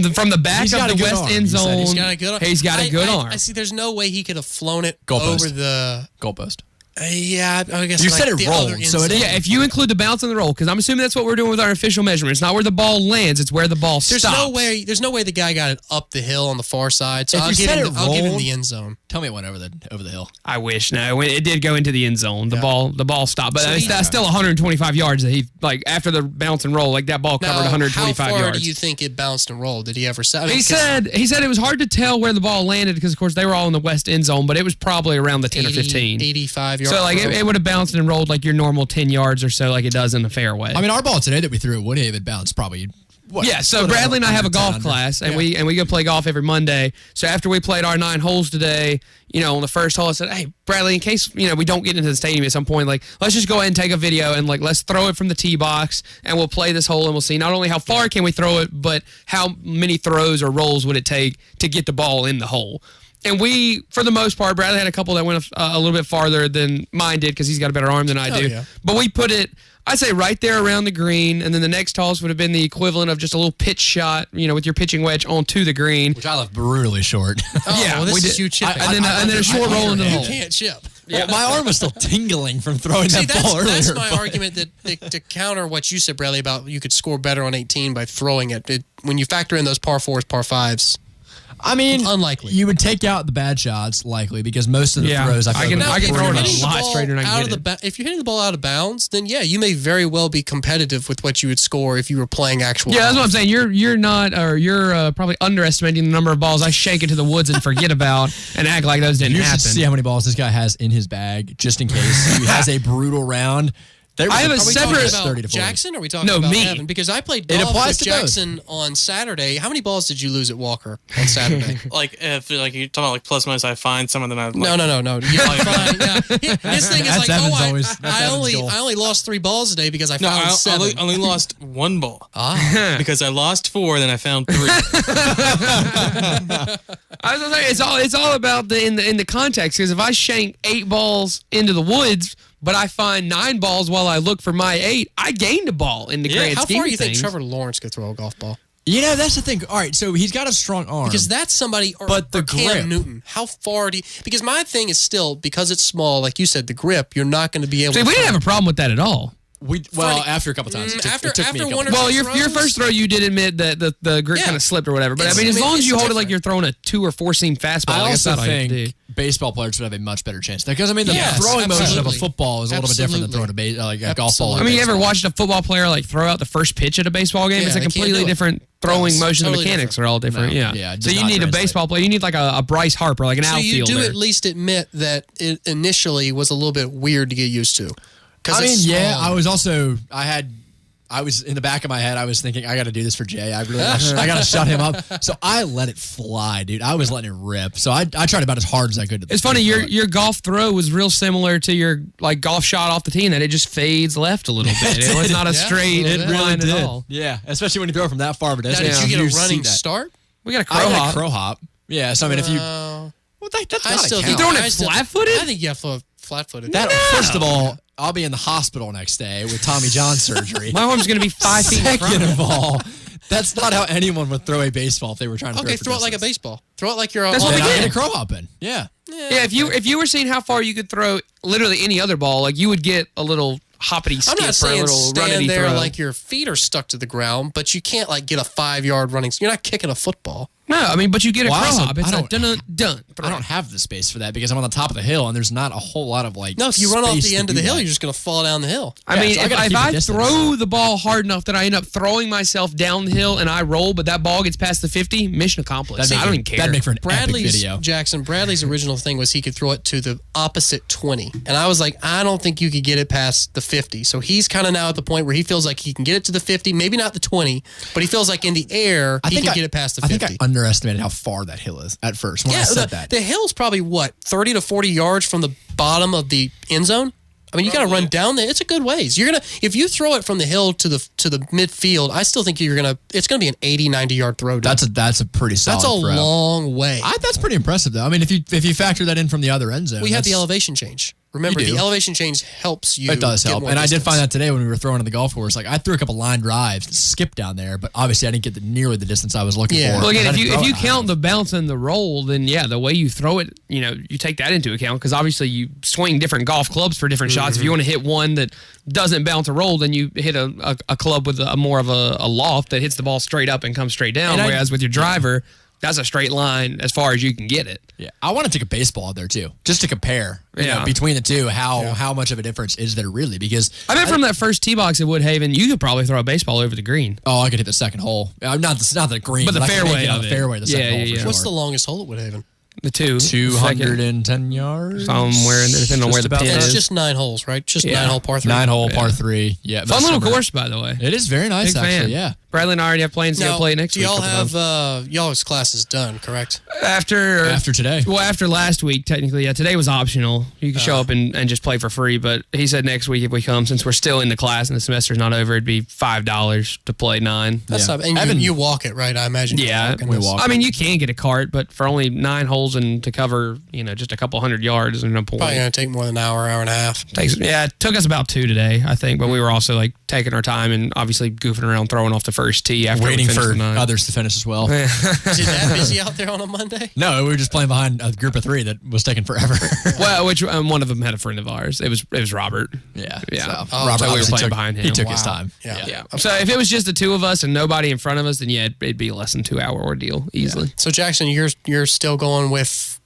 the back of the west end zone, He's got a good arm. He's got a good arm. I see. There's no way he could have flown it Goalpost. over the goalpost. Yeah, I guess You like said it the rolled, other end so it zone. Yeah, if you include the bounce and the roll, because I'm assuming that's what we're doing with our official measurement. It's not where the ball lands; it's where the ball There's stops. There's no way the guy got it up the hill on the far side. So If I'll you give said him it rolled- the end zone. Tell me it went over the hill. I wish. No, it did go into the end zone. The ball stopped, but So that's still 125 yards that he like after the bounce and roll. Like that ball covered Now, 125 how far yards. do you think it bounced and rolled? Did he ever say? I mean, He said it was hard to tell where the ball landed because of course they were all in the west end zone, but it was probably around the 10 or 15. 85 yards. So like it would have bounced and rolled like your normal 10 yards or so, like it does in the fairway. I mean, our ball today that we threw at Woodhaven bounced probably Yeah, so Bradley and I have a golf class, and we go play golf every Monday. So after we played our 9 holes today, on the first hole, I said, "Hey, Bradley, in case we don't get into the stadium at some point, let's just go ahead and take a video and let's throw it from the tee box, and we'll play this hole, and we'll see not only how far can we throw it, but how many throws or rolls would it take to get the ball in the hole." And we, for the most part, Bradley had a couple that went a little bit farther than mine did because he's got a better arm than I do. Yeah. But we put it, I'd say, right there around the green, and then the next tallest would have been the equivalent of just a little pitch shot, with your pitching wedge onto the green. Which I left brutally short. This is you chipping. And then a short roll into the hole. You can't chip. Yeah, my arm was still tingling from throwing that ball earlier. That's my argument to counter what you said, Bradley, about you could score better on 18 by throwing it. When you factor in those par 4s, par 5s, I mean, unlikely. You would take out the bad shots, likely, because most of the throws I can throw it a lot straighter than I can get it. If you're hitting the ball out of bounds, then you may very well be competitive with what you would score if you were playing actual. Yeah, that's what I'm saying. You're not, or you're probably underestimating the number of balls I shake into the woods and forget about and act like those didn't happen. You should see how many balls this guy has in his bag, just in case he has a brutal round. I have a separate. About Jackson? Or are we talking about me? Evan? Because I played golf with Jackson on Saturday. How many balls did you lose at Walker on Saturday? If you're talking about plus minus, I find some of them. I've No. You find, his thing is I only lost 3 balls today because I found 7. I only lost 1 ball. Because I lost 4, then I found 3. I was gonna say it's all about in the context, because if I shank 8 balls into the woods, but I find 9 balls while I look for my 8, I gained a ball in the grand scheme of things. How far do you think Trevor Lawrence could throw a golf ball? That's the thing. All right, so he's got a strong arm. Because that's somebody, or Cam Newton. How far do you... Because my thing is still, because it's small, like you said, the grip, you're not going to be able to... we didn't have a problem with that at all. After a couple times. After me one or well, two your first throw, you did admit that the grip kind of slipped or whatever. But as long as you hold it like you're throwing a 2 or 4 seam fastball, I also think baseball players would have a much better chance. Because the throwing motion of a football is a little bit different than throwing a golf ball. I mean, you ever watched a football player throw out the first pitch at a baseball game? It's a completely different throwing motion. The mechanics are all different. So you need a baseball player. You need a Bryce Harper, an outfielder. So you do at least admit that it initially was a little bit weird to get used to. I was in the back of my head, I was thinking, I got to do this for Jay. I got to shut him up. So I let it fly, dude. I was letting it rip. So I tried about as hard as I could. It's funny, your golf throw was real similar to your golf shot off the tee, and that it just fades left a little bit. It was not a straight line at all. Yeah, especially when you throw from that far of a distance. Now, did you get a running start? We got a crow hop. Yeah, so I mean, if you... that's not a count. You throwing it flat-footed? I think you have to flat-footed. First of all, I'll be in the hospital next day with Tommy John surgery. My arm's going to be 5 feet in front Second of all, that's not how anyone would throw a baseball if they were trying to throw it. Okay, throw it like a baseball. Throw it like you're... That's what we did. A crow hopping. Yeah. Yeah, if you were seeing how far you could throw literally any other ball, you would get a little hoppity skip I'm not saying or a little stand there throw. like your feet are stuck to the ground, but you can't get a 5-yard running... You're not kicking a football. No, I mean, but you get a crow hop. It's done. I don't have the space for that because I'm on the top of the hill and there's not a whole lot of No, if you run off the end of the hill, you're just going to fall down the hill. I mean, if I throw the ball hard enough that I end up throwing myself down the hill and I roll, but that ball gets past the 50, mission accomplished. I don't even care. That'd make for an epic video. Bradley's original thing was he could throw it to the opposite 20. And I was like, I don't think you could get it past the 50. So he's kind of now at the point where he feels like he can get it to the 50, maybe not the 20, but he feels like in the air, he can get it past the 50. I think I underestimated how far that hill is at first when I said that. The hill's probably 30 to 40 yards from the bottom of the end zone. I mean, you got to run down there. It's a good ways. You're gonna if you throw it from the hill to the midfield. I still think it's gonna be an 80, 90 yard throw. That's a pretty solid. That's a long way. That's pretty impressive though. I mean, if you factor that in from the other end zone, we have the elevation change. Remember, the elevation change helps you. It does help. And I did find that today when we were throwing on the golf course. I threw a couple line drives to skip down there, but obviously I didn't get nearly the distance I was looking for. Well, again, if you count the bounce and the roll, then the way you throw it, you take that into account because obviously you swing different golf clubs for different shots. If you want to hit one that doesn't bounce or roll, then you hit a club with a more of a loft that hits the ball straight up and comes straight down. Whereas with your driver, that's a straight line as far as you can get it. Yeah, I want to take a baseball out there too, just to compare. Between the two, how much of a difference is there really? Because I bet from that first tee box at Woodhaven, you could probably throw a baseball over the green. Oh, I could hit the second hole. Not the green, but the fairway of it. The fairway, the second hole. For sure. What's the longest hole at Woodhaven? The 210 yards. Somewhere, depending on where the pin is. It's just 9 holes, right? Just 9 hole par 3. 9 hole par 3. Yeah, fun little course, by the way. It is very nice, actually. Yeah. Bradley and I already have plans to go play next week. Do y'all have y'all's classes done, correct? After today. Well, after last week, technically, yeah. Today was optional. You can show up and just play for free. But he said next week if we come, since we're still in the class and the semester's not over, it'd be $5 to play 9. That's not. And you walk it, right? I imagine. Yeah, we walk. I mean, you can get a cart, but for only 9 holes and to cover, just a couple hundred yards, there's no point. Probably gonna take more than an hour and a half. It took us about 2 today, I think, but we were also like taking our time and obviously goofing around, throwing off the first tee after waiting we for the 9. others to finish as well. Is it that busy out there on a Monday? No, we were just playing behind a group of 3 that was taking forever. Well, which one of them had a friend of ours. It was Robert. Yeah. Yeah. So, Robert, we were playing behind him. He took his time. Yeah. So if it was just the 2 of us and nobody in front of us, then it'd be less than 2-hour ordeal easily. Yeah. So Jackson, you're still going with,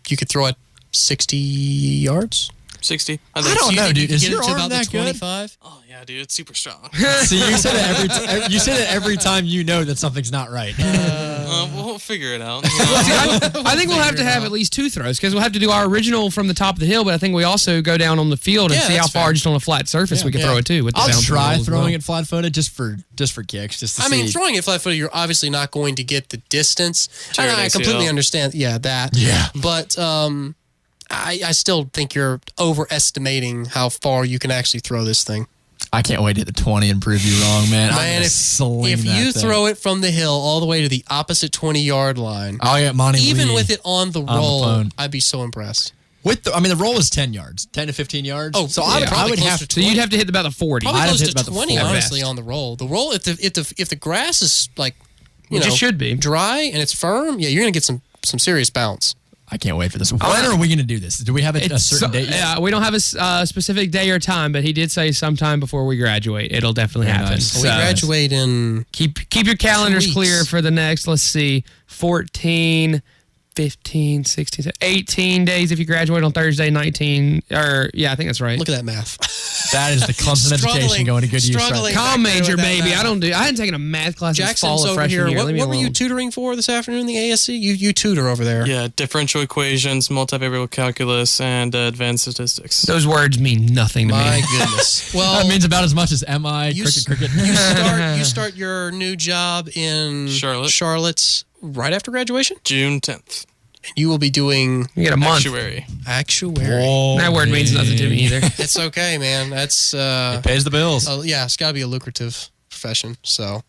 you could throw it 60 yards? 60. I don't know, dude. Is your arm that good? 25? Oh yeah, dude, it's super strong. See, you say that every time you know that something's not right. We'll figure it out. I think we'll have to have at least 2 throws because we'll have to do our original from the top of the hill, but I think we also go down on the field and see how far just on a flat surface we can throw it too. With the I'll bounce try rules throwing it flat-footed just for kicks. Just to see. mean, throwing it flat-footed, you're obviously not going to get the distance. Sure, I completely understand. Yeah, that. Yeah. But I still think you're overestimating how far you can actually throw this thing. I can't wait to hit the 20 and prove you wrong, man. Man, if you throw it from the hill all the way to the opposite 20-yard line, Monty even Lee with it on the roll, I'd be so impressed. The roll is 10 yards, 10 to 15 yards. Oh, so I would have to. So you'd have to hit about the 40. Probably I'd close have to to hit about 20, the 40 honestly, on the roll. The roll, if the grass is like, Which it should be dry and it's firm, you're gonna get some serious bounce. I can't wait for this. When are we going to do this? Do we have a certain date yet? Yeah, we don't have a specific day or time, but he did say sometime before we graduate. It'll definitely happen. Nice. So we graduate in... Keep your calendars clear for the next, 14, 15, 16, 18 days if you graduate on Thursday, 19, I think that's right. Look at that math. That is the Clemson education going to good use. Right? Comm major, baby. I hadn't taken a math class since fall of freshman year. What were you tutoring for this afternoon in the ASC? You tutor over there. Yeah, differential equations, multivariable calculus, and advanced statistics. Those words mean nothing to me. My goodness. Well, that means about as much as MI, cricket. You start your new job in Charlotte right after graduation? June 10th. And you will be doing... You get a month. Actuary. Whoa, that word means nothing to me either. It's okay, man. That's... it pays the bills. Yeah, it's got to be a lucrative profession, so...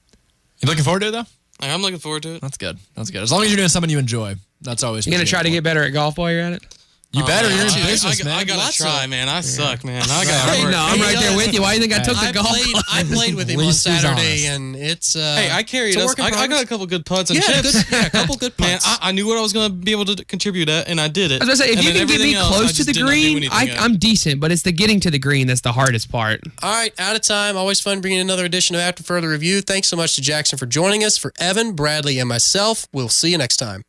You looking forward to it, though? I'm looking forward to it. That's good. As long as you're doing something you enjoy, that's always... You going to try to get better at golf while you're at it? You better. You're in business, man. I gotta try, man. I suck, man. I'm right there with you. Why do you think I took the golf? I played with him on Saturday, and it's... hey, I carried us. I got a couple good putts and chips. A couple good putts. Man, I knew what I was going to be able to contribute at, and I did it. I was going to say, if you can get me close to the green, I'm decent, but it's the getting to the green that's the hardest part. All right, out of time. Always fun bringing another edition of After Further Review. Thanks so much to Jackson for joining us. For Evan, Bradley, and myself, we'll see you next time.